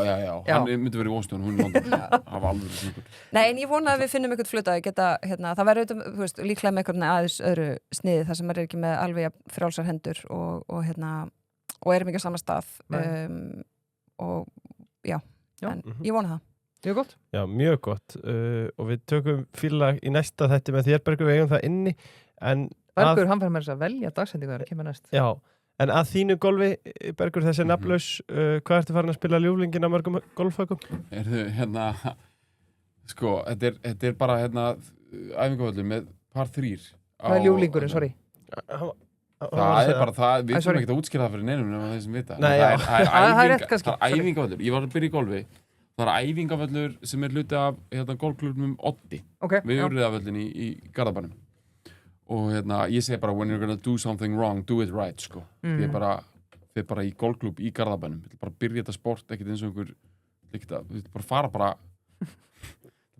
hann myndi verið í Washington, hún í London. Það var alvöru svona. Nei, en ég vona að við finnum eitthvað flut að geta, það verður auðvitað, þú veist, líklega með eitthvað aðeins öðru sniði þar sem maður er ekki með alveg frjálsar hendur og erum ekki á sama stað og já, en ég vona það. Mjög gott. Já, mjög gott og við tökum félag í næsta þætti með þér Bergur, við eigum það inni en Bergur, hann fyrir með þess að velja dagsendingu þegar það kemur næst. Já, en að þínu golfi Bergur, þessi nafnlaus hvað ertu farin að spila ljúflingin á mörgum golfhökum? Sko, þetta er bara æfingavöllur með par 3. Hvað er ljúflingurinn, sorry? Það er bara það, við þurfum ekki að útskýra það fyrir neinum nema þeir sem vita. Nei, það er æfingavöllur, ég var að byrja í golfi. Það er æfingavöllur sem er hluti af golfklúbbnum Oddi. Við Urriðavöllin í Garðabænum. Og ég segi bara, when you're gonna do something wrong, do it right, sko. Ég er bara í golfklúbb í Garðabænum. Við bara byrja þetta sport, ekkert eins og einhver við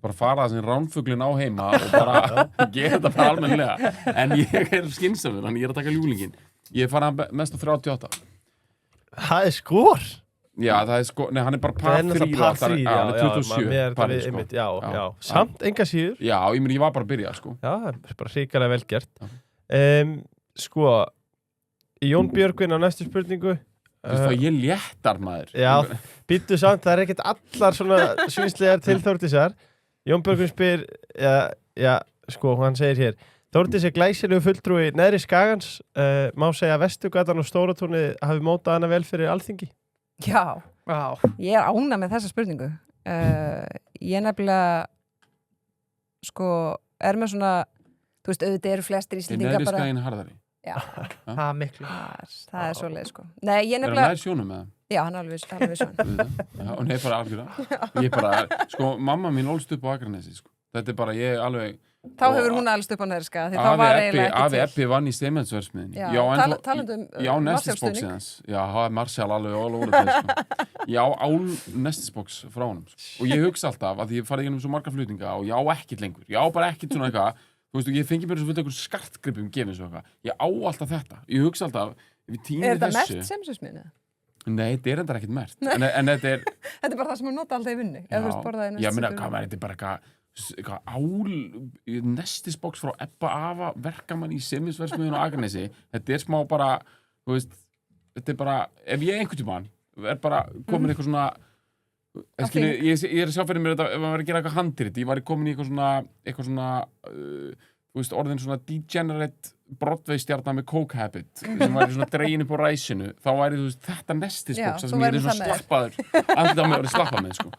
bara fara þessi ránfuglin á heima og bara gera þetta bara almennilega. En ég er skynsamur, þannig ég er að taka ljúlingin. Ég fara mest á 38. Það er skor! Já, það er sko, nei, hann er bara par 3 hann er 27 par, sko. Já, samt enga síður. Já, ég var bara að byrja, sko. Já, það er bara hrikalega vel gert. Sko, Jón Björgvin á næstu spurningu. Þú veist hvað, ég léttar maður. Já, býttu samt, það er ekkert allar svona svinslegar til Þórdísar. Jón Björgvin spyr, sko, hann segir hér, Þórdís er glæsilegu fulltrúi neðri Skagans, má segja að Vestugatan og Stóratúni hafi mótað hana vel fyrir Alþingi? Já, ég er ánægð með þessa spurningu. Ég nefnilega, sko, er með svona, þú veist, auðvitað eru flestir Íslendingar bara... Er neðri Skaginn harðari? Já. Það miklu. Það er svoleið, sko. Nei, ég nefnilega... Er hann nær sjónum með það? Já, hann er alveg sjónum. Já, og nei, bara algjörða. Ég bara, sko, mamma mín ólst upp á Akranesi, sko. Þetta er bara, ég alveg... Þá hefur hún alveg upp á neðri Skaga, því þá var eiginlega ekki til. Afi Eppi vann í Steinmetnsverksmiðinni. Já, talandi Nestisbox hans. Já, það er Marshall alveg all over the place, sko. Ég á Nestisbox frá honum, sko. Og ég hugsa alltaf að ég farið gennum svo marga flutninga og ég á ekkert lengur. Ég á bara ekkert svona eitthvað. Þú veist, ég fengi mér svo fullt einhver skartgripum gefins og eitthvað. Ég á alltaf þetta. Ég hugsa alltaf, ef ég týnir þessu... Er þetta mert Steinmetnsverksmiðinni? Nei, þetta er endar ekkert mert. En þetta er... Þetta er bara það sem hún nota alltaf í vinnu. Já, meina, hvað var þetta bara Nestisbox frá Ebba Afa verkamann í Steinmetnsverksmiðjunni á Akranesi. Þetta er smá bara, þú veist, þetta er bara, ef ég einhvern tímann er bara komin eitthvað svona, ég er að sjá fyrir mér þetta, ef maður var að gera eitthvað handrit, ég var komin í eitthvað svona, þú veist, orðin svona degenerate Broadway-stjarnar með coke habit, sem væri svona dregin upp á ræsinu, þá væri, þú veist, þetta Nestisbox, það sem ég er svona slappaður, andlita á mig að slappa með, sko.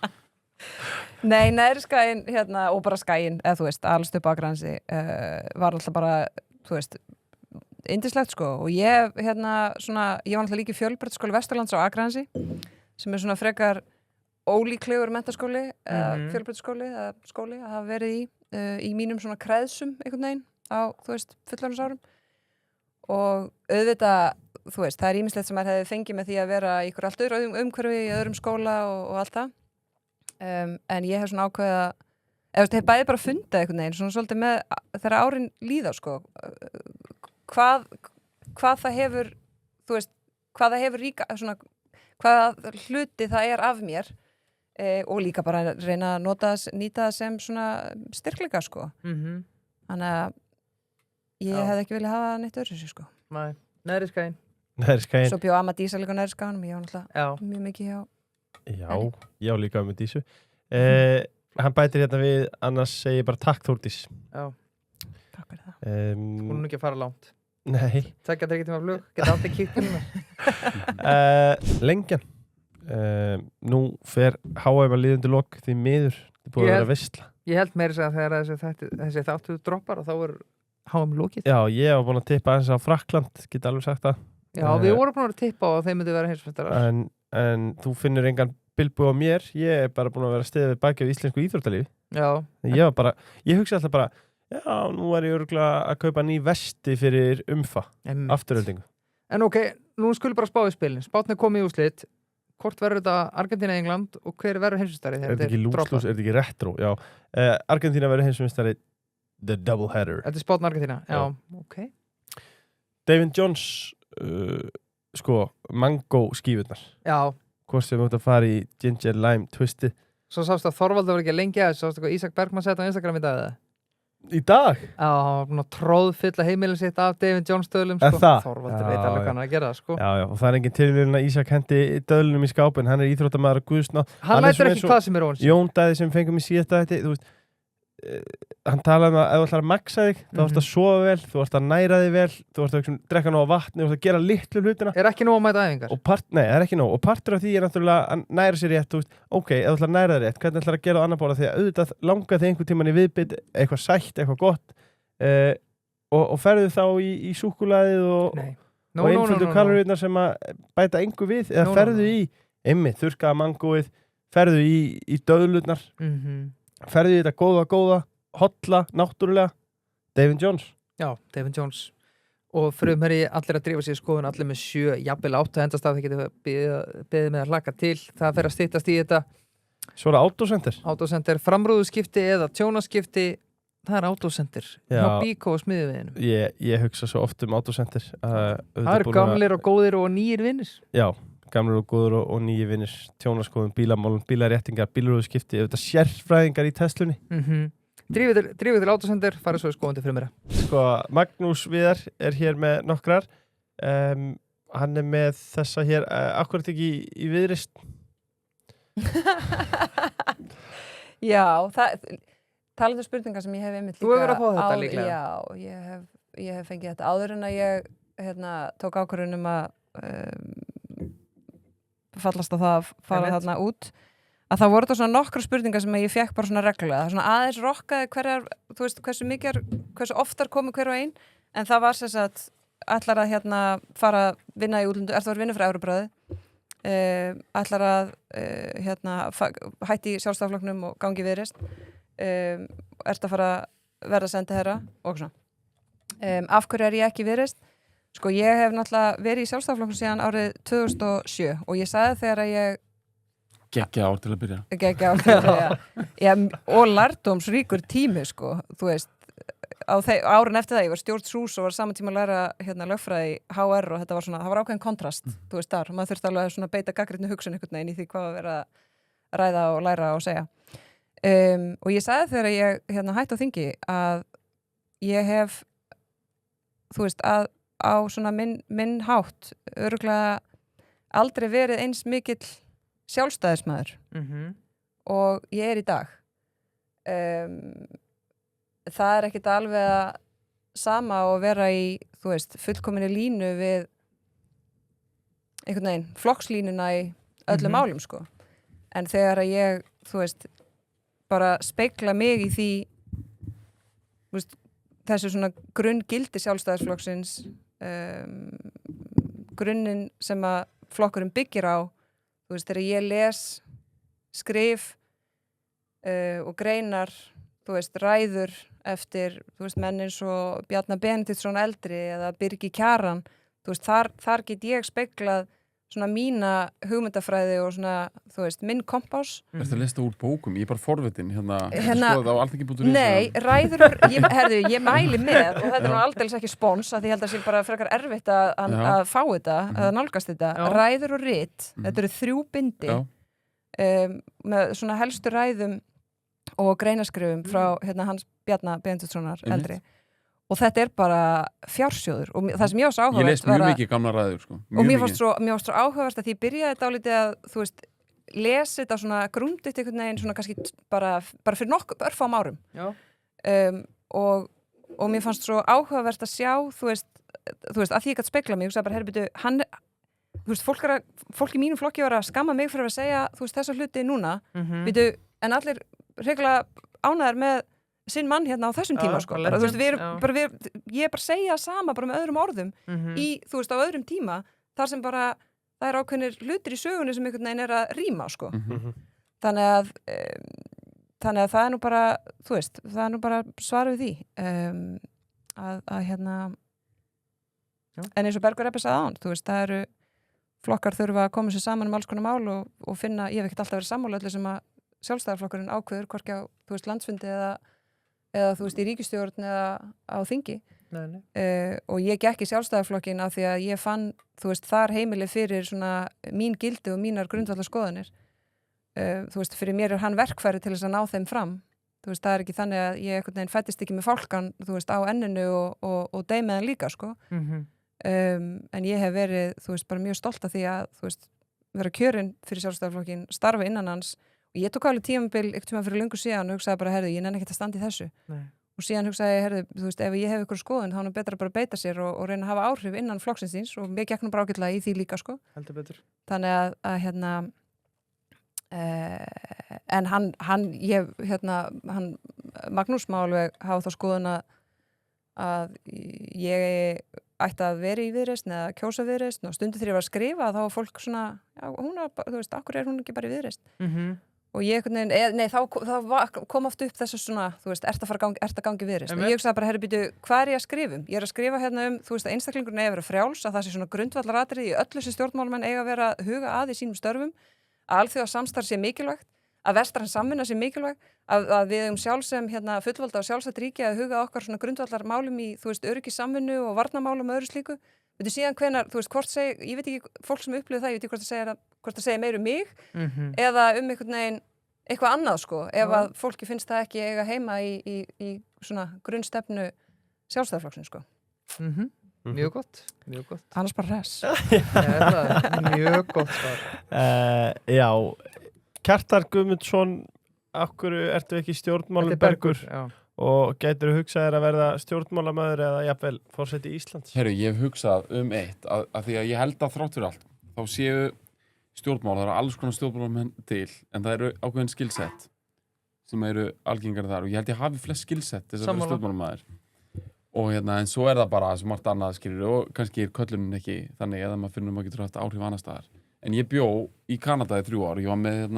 Nei, neðri Skaginn, og bara Skaginn, eða þú veist, alls upp á Akranesi, var alltaf bara, þú veist, yndislegt, sko, og ég, ég var alltaf líka í Fjölbrautaskóli Vesturlands á Akranesi, sem er svona frekar ólíklegur menntaskóli, Fjölbrautaskóli, eða skóli, að hafa verið í mínum svona kreðsum, einhvern veginn, á, þú veist, fullorðinsárum, og auðvitað, þú veist, það er ýmislegt sem maður hefði fengið með því að vera í ykkur allt öðru umhverfi, í öðrum skóla og allt það. En ég hef svona ákveðið að hef bæði bara fundið einhvern veginn svona svolítið með þegar árin líða sko hvað það hefur þú veist, hvað það hefur ríka svona, hvað hluti það er af mér og líka bara reyna að nýta það sem svona styrkleika sko þannig að ég hef ekki viljað hafa neitt öðru sér sko. Nei, neðri Skaginn. Svo bjó Amma Dísa líka neðri Skaganum, ég var náttúrulega mjög mikið hjá Já, ég á líka með Dísu. Hann bætir hérna við, annars segi ég bara takk Þórdís. Já. Takk fyrir það. Hún er ekki að fara langt. Nei. Takk að það ekki tíma flug, geta alltaf kíkt um það. Lengjan. Nú fer HM að líðundi lok því miður. Það búið að vera veisla. Ég held meira að þegar þessi þáttu droppar og þá er HM lokið. Já, ég var búin að tippa aðeins á Frakkland, geta alveg sagt það. Já, við vorum búin að tippa á að þeim myndi vera heimsmeistarar. En þú finnur engan bilbu á mér, ég bara búin að vera stiðið við baki á íslensku íþróttalífi. Já. Ég hugsa alltaf bara, já, nú var ég örugglega að kaupa ný vesti fyrir afturöldingu. En ok, nú skulum bara spá í spilin. Spátni komið í úrslit. Hvort verður þetta Argentína-England og hver verður heimsmeistari? Er þetta ekki lúslús, er þetta ekki retro? Já, Argentína verður heimsmeistari the double header. Þetta er Spátni Argentína, já, ok. David Jones, mango skífurnar. Já. Hvort sem við út að fara í ginger lime twisti. Svo sást að Þorvaldur var ekki lengi að sást hvað Ísak Bergmann sett á Instagram í dag eða? Í dag? Já, hann var búin að tróðfylla heimilin sitt af David Jones döðlum, Þorvaldur veit alveg hvað hann er að gera það, Já, og það er engin tilvíðun að Ísak hendi döðlunum í skápin, hann er íþróttamaður að guðsná. Hann lætur ekki hvað sem er óvins. Jón Dæði sem fengum í síðasta þetta, þú veist, hann talaði að ef þú ætlar að maksa þig, þá ætlar að sofa vel, þú ætlar að næra þig vel, þú ætlar að drekka nóg vatni, þú ætlar að gera litlu hlutina. Er ekki nóg að mæta æfingar? Nei, er ekki nóg. Og partur af því er náttúrulega að næra sér rétt, þú veist, ok, ef þú ætlar að næra þig rétt, hvernig ætlar að gera á annar bóla því að auðvitað langar þig einhvern tímann í viðbytt, eitthvað sætt, eitthvað gott, og ferðu þá í súkkulaðið og einföldu kaloríurnar sem að bæta engu við, eða ferðu í þurrkaða mangóið, ferðu í döðlurnar, ferðu í þetta góða, hotla, náttúrulega, David Jones. Já, David Jones. Og frumherji allir að drífa sér skoðun, allir með 7, jafnvel 8 endast af það getur beðið með að hlaka til. Það fer að styttast í þetta. Svo er það autocenter. Autocenter, framrúðuskipti eða tjónaskipti, það er autocenter. Hjá Bíkó og smiðuveginum. Ég hugsa svo oft autocenter. Það eru gamlir og góðir og nýjir vinnir. Já. Gamlir og góður og nýjir vinnir, tjónaskoðun, bílamálun, bílaréttingar, bílarúðuskipti, auðvitað sérfræðingar í Teslunni. Drífið til autocenter, farið svo í skoðun til frumera. Magnús Viðar er hér með nokkrar. Hann er með þessa hér, akkurat ekki í Viðreisn. Já, talandi spurningar sem ég hef einmitt líka. Þú hefur verið að fá þetta líklega. Já, ég hef fengið þetta áður en að ég tók ákvörðun að fallast á það að fara þarna út, að það voru þetta svona nokkra spurningar sem ég fekk bara svona reglulega, það svona aðeins rokkaði hverjar, þú veist, hversu oftar komu hver og ein, en það var sem sagt, ætlar að fara að vinna í útlundu, ertu að vera vinna fyrir Evrópuráðið, ætlar að hætti í sjálfstæðarflokknum og gangi Viðreisn, ertu að fara að verða sendiherra og svona. Af hverju er ég ekki Viðreisn? Sko, ég hef náttúrulega verið í sjálfstæðarflokknum síðan árið 2007 og ég sagði þegar að ég Geggja ár til að byrja. Geggja ár til að byrja. Já, og lærdómsríkur tími, sko. Þú veist, árin eftir það, ég var stjórnsrús og var saman tíma að læra lögfræði í HR og þetta var svona, það var ákveðin kontrast, þú veist þar. Maður þurfti alveg svona beita gagnrýnni hugsun einhvern veginn í því hvað að vera að ræða og læra og segja. Og ég sagði þegar ég hætti á þingi að ég hef, þú veist, að á svona minn hátt örugglega aldrei verið eins mikill sjálfstæðismaður og ég er í dag. Það er ekkert alveg að sama og vera í, þú veist, fullkominni línu við einhvern veginn, flokkslínuna í öllum málum, sko. En þegar að ég, þú veist, bara spegla mig í því, þú veist, þessu svona grunngildi sjálfstæðisflokksins, grunninn sem að flokkurinn byggir á, þú veist, þegar ég les, skrif og greinar, þú veist, ræður eftir, þú veist, menn eins og Bjarna Benediktsson eldri eða Birgi Kjaran, þú veist, þar get ég speglað svona mína hugmyndafræði og svona, þú veist, minn kompás. Ertu að lesta úr bókum? Ég er bara forvitin, skoða á alþingi.is. Nei, ræður, ég mæli með og þetta er nú aldeilis ekki spons að ég held að það sé bara frekar erfitt að fá þetta, að nálgast þetta. Ræður og rit, þetta eru 3 bindi með svona helstu ræðum og greinaskrifum frá hans Bjarna Benediktssonar eldri. Og þetta er bara fjársjóður og það sem ég var svo áhugavert ég les mjög mikið gamla ræður sko. Og mér fannst svo áhugavert að því ég byrjaði dálítið að þú veist, lesi þetta svona grundigt einhvern veginn svona kannski bara fyrir örfáum árum og mér fannst svo áhugavert að sjá þú veist að því ég gæti spegla mig og sagði bara, herrbyrju, þú veist, fólk í mínum flokki var að skamma mig fyrir að segja, þú veist, þessa hluti núna, en allir reglulega ánægðar með sinn mann hérna á þessum tíma sko. bara Bara, þú veist, legend, ég er bara að segja sama bara með öðrum orðum í, þú veist, á öðrum tíma þar sem bara, það er ákveðnir hlutir í sögunni sem einhvern veginn er að rýma sko. Þannig að það er nú bara, þú veist, það er nú bara svar við því að hérna en eins og Bergur Ebbi sagði án, þú veist, það eru flokkar þurfa að koma sér saman alls konar mál og finna, ég hef ekkert alltaf verið sammála öllu sem að sjálfstæðarflokkurinn ákveður hvorki á, þú veist, landsfundi eða þú veist, í ríkisstjórn eða á þingi og ég gekk í sjálfstæðarflokkin af því að ég fann, þú veist, þar heimili fyrir svona mín gildi og mínar grundvallar skoðanir þú veist, fyrir mér er hann verkfæri til þess að ná þeim fram þú veist, það er ekki þannig að ég einhvern veginn fættist ekki með fálkan, þú veist, á enninu og deymiðan líka, sko en ég hef verið, þú veist, bara mjög stolt af því að, þú veist, vera kjörin fyrir sjálfstæðarflokkin, starfa innan hans og ég tók alveg tímabil, einhvern tíma fyrir löngu síðan og hugsaði bara, herðu, ég nenni ekkert að standa í þessu og síðan hugsaði, herðu, þú veist, ef ég hef ykkur skoðun, þá er nú betra bara að beita sér og reyna að hafa áhrif innan flokksins síns og mér gekk nú bara ágætlega í því líka, sko þannig að hérna en hann Magnús má alveg hafa þá skoðun að ég ætti að vera í Viðreisn eða kjósa Viðreisn og stundu þegar ég var að skrifa þá var fólk svona, já, hún er, þú veist, akkur er hún ekki bara í Viðreisn og ég þá kom oft upp þessu svona, þú veist, ert að gangi Viðreisn og ég hugsaði bara, herri, býtu, hvað er ég að skrifa ég er að skrifa hérna þú veist, að einstaklingurinn eiga að vera frjáls að það sé svona grundvallaratriði í öllu sem stjórnmálamenn eiga að vera að huga að í sínum störfum að alþjóðasamstarf sé mikilvægt að vestræn samvinna sé mikilvæg að við sjálf sem hérna, fullvalda og sjálfstætt ríki að huga okkar svona grundvallar málum í, þú veist, öryggissamvinnu og varnarmálum og öðru slíku. Veitu síðan hvenar, þú veist, hvort segir, ég veit ekki, fólk sem upplifir það, ég veit ekki hvort það segir meir um mig eða einhvern veginn eitthvað annað, sko, ef að fólki finnst það ekki eiga heima í svona grunnstefnu sjálfstæðarflokksins, sko. Mjög gott. Annars bara hress. Mjög gott svar. Já, Kjartan Guðmundsson, akkur ertu ekki stjórnmálum Bergur og gætur þú hugsað að verða stjórnmálamæður eða jafnvel forseti Íslands? Herru, ég hef hugsað eitt að því að ég held að þrátt fyrir allt þá séu stjórnmál, það eru alls konar stjórnmálamenn til en það eru ákveðin skilsett sem eru algengar þar og ég held ég hafi flest skilsett þess að vera stjórnmálamæður og hérna, en svo er það bara sem margt annað skilur og kannski er köllunin ekki þannig eða maður finnur maður getur haft áhrif annars staðar en ég bjó í Kanada í 3 ár ég var með,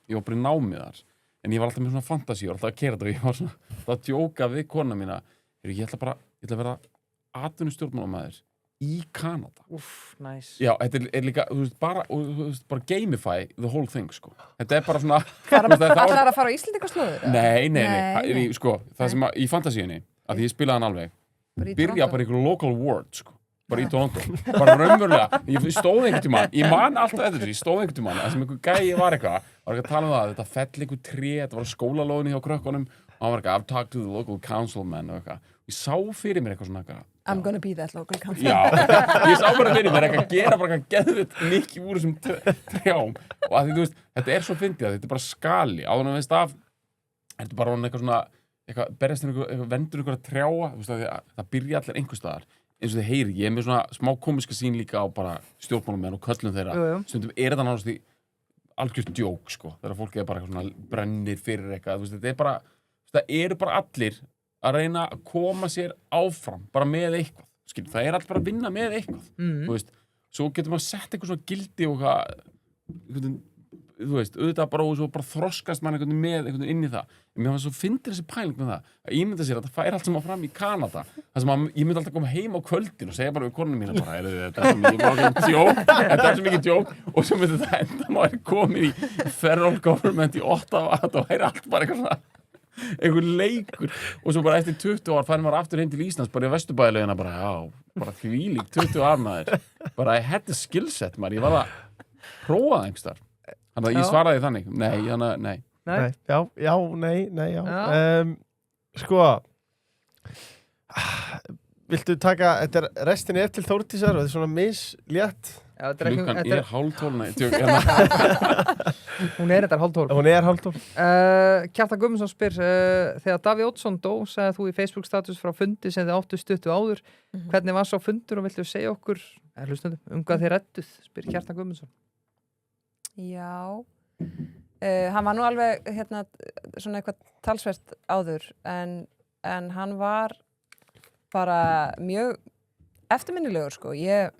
ég var bara í námið þar en ég var alltaf með svona fantasíu, alltaf að kera þetta og ég var svona að djóka við kona mína ég ætla að verða atvinnustjórnmálamaður í Kanada Nice. Já, þetta er líka, þú veist, bara gamify the whole thing, sko þetta er bara svona Allar að fara á Íslendingaslóður? Nei, sko, það sem í fantasíunni að því ég spilaði hann alveg byrja bara ykkur local word, sko bara í Toronto, bara raunverulega ég stóð einhvern tímann, ég man alltaf eftir þessu ég stóð einhvern tímann, það sem einhver gæi var eitthvað að tala um það, þetta fell einhver tré þetta var skólalóðinni hjá krökkunum og hann var eitthvað, I've talked to the local councilman og eitthvað, ég sá fyrir mér eitthvað svona eitthvað I'm gonna be that local councilman Já, ég sá bara fyrir mér eitthvað gera bara eitthvað geðvitt mikið úr þessum trjám og að því, þú veist, þetta er svo fyndið að þetta er bara skali áður en veist af, þetta er bara eitthvað svona eitthvað, berjast eitthvað vendur eitthvað trjáa, þú veist, það byrja allir einhvers staðar eins og þið heyri, ég er með svona smá komiska sín líka á bara stjórnmálamenn og köllum þeirra stundum er þetta náttúrulega því algjört djók, sko, þegar fólk er bara eitthvað svona brennir fyrir eitthvað, þú veist, þetta er bara það eru bara allir að reyna að koma sér áfram, bara með eitthvað, skil, það er allir bara að vinna með eitthvað, þú veist, svo getur maður sett eitthvað svona gildi og eitthvað, þú veist, auðvitað bara og svo bara þroskast mann einhvern veginn með einhvern veginn inn í það en mér var svo fyndir þessi pæling með það að ég myndi sér að það fær allt sem að fram í Kanada það sem að ég myndi alltaf koma heim á kvöldin og segja bara við konunum mína bara þetta er svo mikið djók og svo myndi það enda maður komið í federal government í Ottawa og það væri allt bara eitthvað svona einhver leikur og svo bara eftir 20 ár fær maður aftur heim til Íslands bara í Vesturbæjarlaugina bara já, bara þvílík 20 ár maður bara I had the skill set maður, ég var að prófa það einhvers þar þannig að ég svaraði þannig, nei. Sko viltu taka, restin er til Þórdísar og þetta er svona mislétt klukkan er 11:30 hún er þetta 11:30 hún er 11:30 Kjartan Guðmundsson spyr þegar Davíð Oddsson dó, sagði þú í Facebook status frá fundi sem þið áttu stuttu áður hvernig var svo fundur og viltu segja okkur hlustendum, hvað þið redduð, spyr Kjartan Guðmundsson Já Hann var nú alveg svona eitthvað talsvert áður en hann var bara mjög eftirminnilegur sko. Ég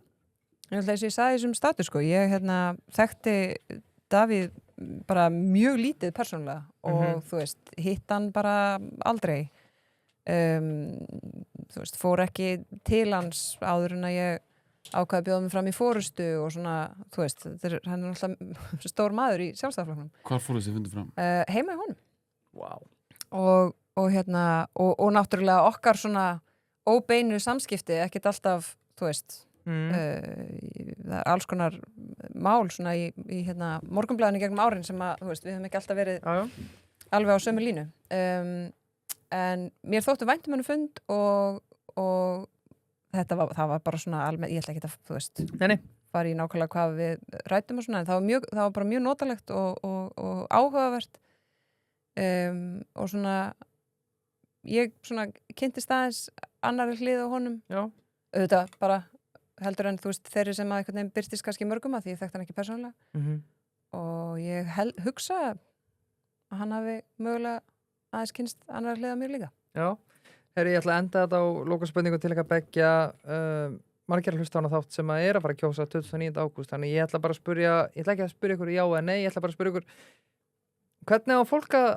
held að ég sagði þessum status sko. Ég þekkti Davíð bara mjög lítið persónulega og þú veist, hitt hann bara aldrei. Þú veist, fór ekki til hans áður en að ég ákvað að bjóða mig fram í forystu og svona, þú veist, hann alltaf stór maður í Sjálfstæðisflokknum. Hvar fór þessi fundur fram? Heima í honum. Wow. Og náttúrulega okkar svona óbeinu samskipti, ekkert alltaf, þú veist, það er alls konar mál svona í morgunblaðinu gegnum árin sem að, þú veist, við höfum ekki alltaf verið alveg á sömu línu. En mér þóttu vænt henni fund og það var bara svona almennt, ég ætla ekki að, þú veist, fara í nákvæmlega hvað við rætum og svona, en það var bara mjög notalegt og áhugavert og svona ég svona kynntist aðeins annarri hlið á honum. Já. Auðvitað bara heldur en þú veist þeirri sem að einhvern veginn birtist kannski mörgum að því ég þekkti hann ekki persónulega og ég hugsa að hann hafi mögulega aðeins kynst annarri hlið á mér líka. Já. Herri, ég ætla að enda þetta á lokaspurningu til eitthvað beggja margir hlusta á hana þátt sem að fara að kjósa 29. ágúst, þannig ég ætla bara að spyrja, ég ætla ekki að spyrja ykkur já eða nei, ég ætla bara að spyrja ykkur hvernig á fólk að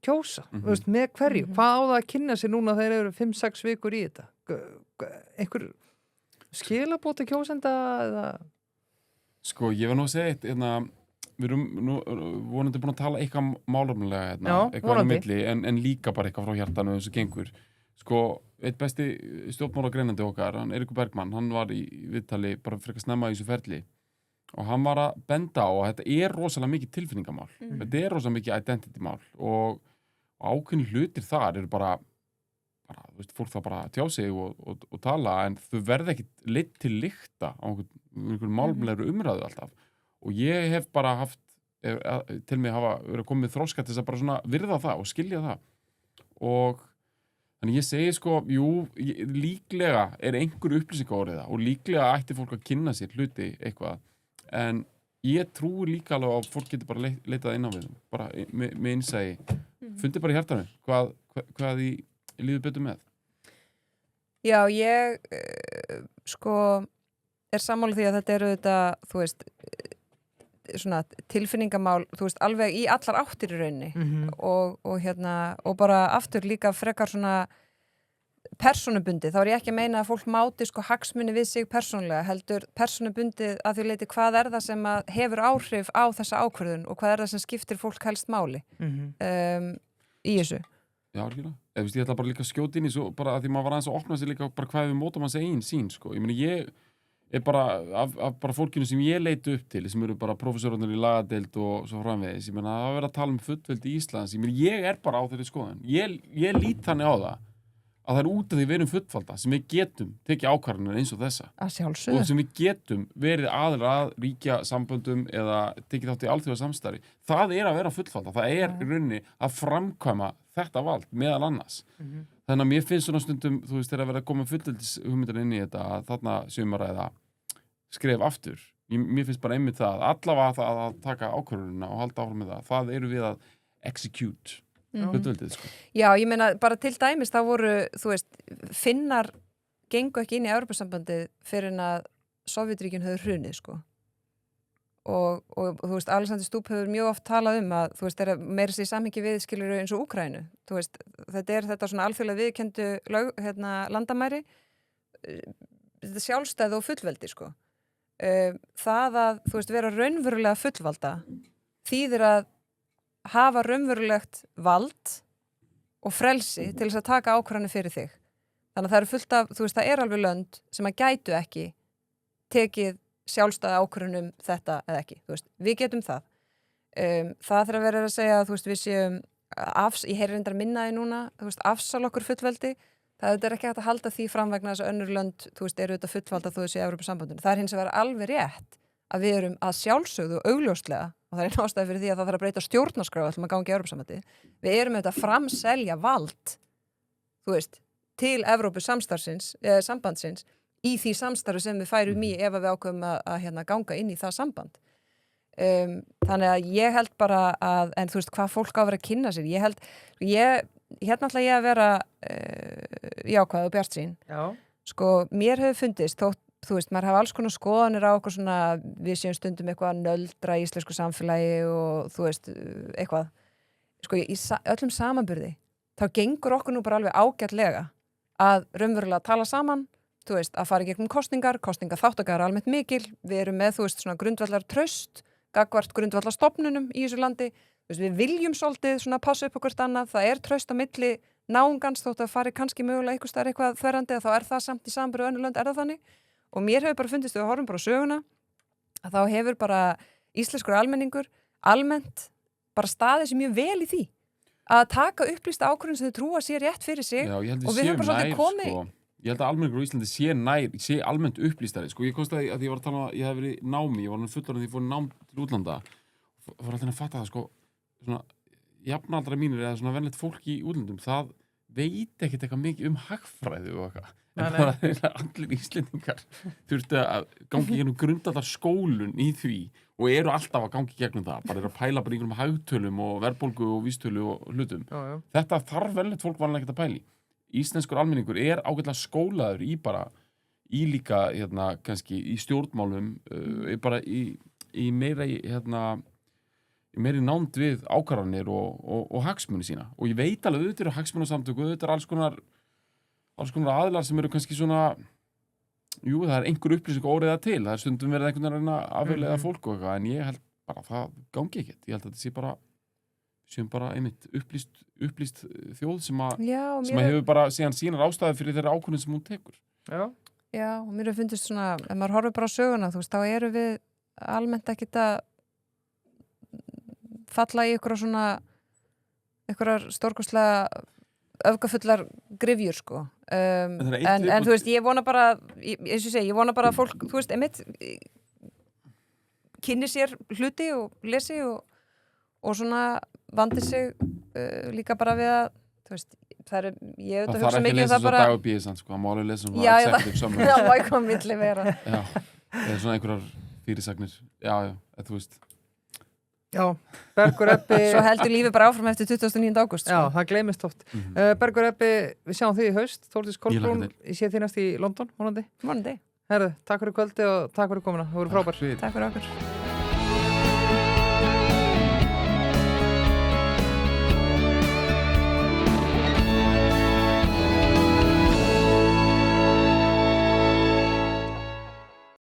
kjósa, þú veist, með hverju hvað á það að kynna sér núna þegar eru 5-6 vikur í þetta einhver skilabóti kjósenda eða Sko, ég var nú að segja eitt, við erum nú vonandi búin að tala eitthvað málefnilega eitthvað á milli, en líka bara eitthvað frá hjartanu eins og gengur. Sko, eitt besti stjórnmálagreinandi okkar, hann Eiríkur Bergmann, hann var í viðtali bara frekar snemma í þessu ferli og hann var að benda á að þetta rosalega mikið tilfinningamál. Þetta rosalega mikið identity mál og ákveðni hlutir þar eru bara þú veist, fólk það bara tjá sig og tala, en þau verða ekki leitt til lykta á einhverjum málumlegri umræðu alltaf. Og ég hef bara haft, til mig hafa verið að koma með þroska til þess að bara svona virða það og skilja það. Og þannig ég segi sko, líklega einhver upplýsingaóriða og líklega ætti fólk að kynna sér hluti eitthvað, en ég trúi líka alveg að fólk getur bara leitað inn á við, bara með innsæi, fundi bara í hjartanu, hvað í líður betur með? Já, ég sko sammála því að þetta auðvitað, þú veist, svona tilfinningamál, þú veist, alveg í allar áttir í rauninni og bara aftur líka frekar svona persónubundið, þá ég ekki að meina að fólk máti sko hagsmuni við sig persónulega, heldur persónubundið að því leiti hvað það sem að hefur áhrif á þessa ákvörðun og hvað það sem skiptir fólk helst máli í þessu. Já, algjörlega. Ég ætla bara líka að skjóta inn í svo, bara að því maður var aðeins að opna sig líka bara hvað við mótum hans eigin sín, sko. Ég meni, ég bara, af bara fólkinu sem ég leiti upp til, sem eru bara prófessorarnir í lagadeild og svo framvegis, ég meina, það verið að tala fullveldi í Íslands, ég meni, ég bara á þeirri skoðun. Ég lít þannig á það að það út af því við erum fullvalda sem við getum tekið ákvarðanir eins og þessa. Að sjálfsögðu. Og sem við getum verið aðilar að ríkja samböndum eða tekið þátt í alþjóða samstarfi. Það að vera fullvalda. Það í rauninni að framkvæma þetta vald meðal annars. Þannig að mér finnst svona stundum, þú veist, þegar að vera að koma fullveldis hugmyndar inn í þetta, að þarna sumaræða skref aftur. Mér finnst bara einmitt það, allavega það að taka ákvörðunina og halda áfram með það. Það eru við að execute. Fullveldið, sko. Já, ég meina bara til dæmis þá voru, þú veist, Finnar gengu ekki inn í Evrópusambandið fyrir en að Sovétríkin höfðu hrunið, sko. Og þú veist, Alexander Stubb hefur mjög oft talað að, þú veist, meira sér samhengi við skilur eins og Úkraínu. Þú veist, þetta svona alþjóðlega viðurkenndu landamæri, þetta sjálfstæði og fullveldi, sko. Það að, þú veist, vera raunverulega fullvalda þýðir að hafa raunverulegt vald og frelsi til þess að taka ákvarðanir fyrir þig. Þannig að það eru fullt af, þú veist, það alveg lönd sem að gætu ekki tekið sjálfstæða ákvörðunum þetta eða ekki, þú veist, við getum það. Það þarf að vera að segja að, þú veist, við séum, ég heyri reyndar minnaði núna, þú veist, afsal okkur fullveldi, það er ekki hægt að halda því fram vegna þess að önnur lönd, þú veist, eru þetta fullvalda þú veist í Evrópusambandinu. Það hins vegar alveg rétt að við erum að sjálfsögðu og augljóslega, og það er ástæði fyrir því að það þarf að breyta stjórnarskrá ætlum að ganga í Evrópusambandið. Við erum auðvitað að framselja vald, þú veist, til Evrópusambandsins í því samstarfi sem við færum í ef við ákveðum að ganga inn í það samband. Þannig að ég held bara að, en þú veist, hvað fólk á að vera að kynna sér, hérna ætla ég að vera jákvæð og bjartsýn. Já. Sko, mér hefur fundist, þótt, þú veist, maður hafa alls konar skoðanir á okkur svona, við séum stundum eitthvað að nöldra í íslensku samfélagi og þú veist, eitthvað. Sko, í öllum samanburði, þá gengur okkur nú bara alveg ágætlega að raunverulega tala saman, þú veist, að fara í gegnum kosningar þáttaka er almennt mikil, við erum með, þú veist, svona grundvallar traust, gagnvart grundvallar stofnunum í þessu landi, þú veist, við viljum svolítið svona passa upp okkur annað, það er traust á milli náungans þótt að fari kannski mögulega einhvers staðar eitthvað þverrandi, þá er það samt í samanburði önnur lönd, er það þannig? Og mér hefur bara fundist, við horfum bara á söguna, að þá hefur bara íslenskur almenningur almennt bara staðið sér mjög vel í því að taka upplýsta ákvörðun sem þau trúa sér rétt fyrir sig. Já, ég held og við höfum bara svolítið komið sko. Ég held að almenningur á Íslandi sé almennt upplýstari. Sko, ég kostaði að ég var að tala um að ég hef verið í námi, ég var fullorðinn því ég fór í nám til útlanda og fór alltaf að fatta það, sko, svona jafnaldra mínir eða svona venlegt fólk í útlandum, það veit ekkert eitthvað mikið hagfræði og eitthvað. En bara allir Íslendingar þurftu að gangi gegnum grundvallar skólun í því og eru alltaf að gangi gegnum það, bara eru að pæla bara einhverjum hagtölum og verðbólgu og vístölu og hlutum. Já. Þetta þarf velnett fólk vanlega ekkert að pæli. Íslenskur almenningur er ágætlega skólaður í bara, í líka, kannski í stjórnmálum, bara í meiri, meiri nánd við ákvarðanir og hagsmuni sína. Og ég veit alveg auðvitað eru hagsmunasamtök og auðvitað eru alls konar aðilar sem eru kannski svona, jú, það er einhver upplýsing óreiða til, það er stundum verið einhvern veginn að afveglega fólk og eitthvað, en ég held bara að það gangi ekkert. Ég held að þetta sé bara einmitt upplýst þjóð sem hefur bara síðan sínar ástæði fyrir þeirra ákvörðun sem hún tekur. Já, og mér hefur fundist svona, ef maður horfir bara á söguna, þú veist, þá eru við almennt ekkert að falla í einhverjar stórkostlega öfgafullar grifjur, sko. En þú veist, ég vona bara að fólk, þú veist, einmitt kynni sér hluti og lesi og svona vandi sig líka bara við að, þú veist, það þarf ekki að lesa svo dagbíðisand, sko, það má alveg lesa svona executive summary. Já, má eitthvað milli vera. Já, eða svona einhverjar fyrirsagnir, já, þú veist. Já, Bergur Ebbi Svo heldur lífið bara áfram eftir 29. ágúst. Já, það gleymist oft. Bergur Ebbi, við sjáum þig í haust, Þórdís Kolbrún, ég sé þig næst í London, vonandi. Vonandi. Herðu, takk fyrir kvöldi og takk fyrir komuna, það voru frábær. Takk fyrir okkur.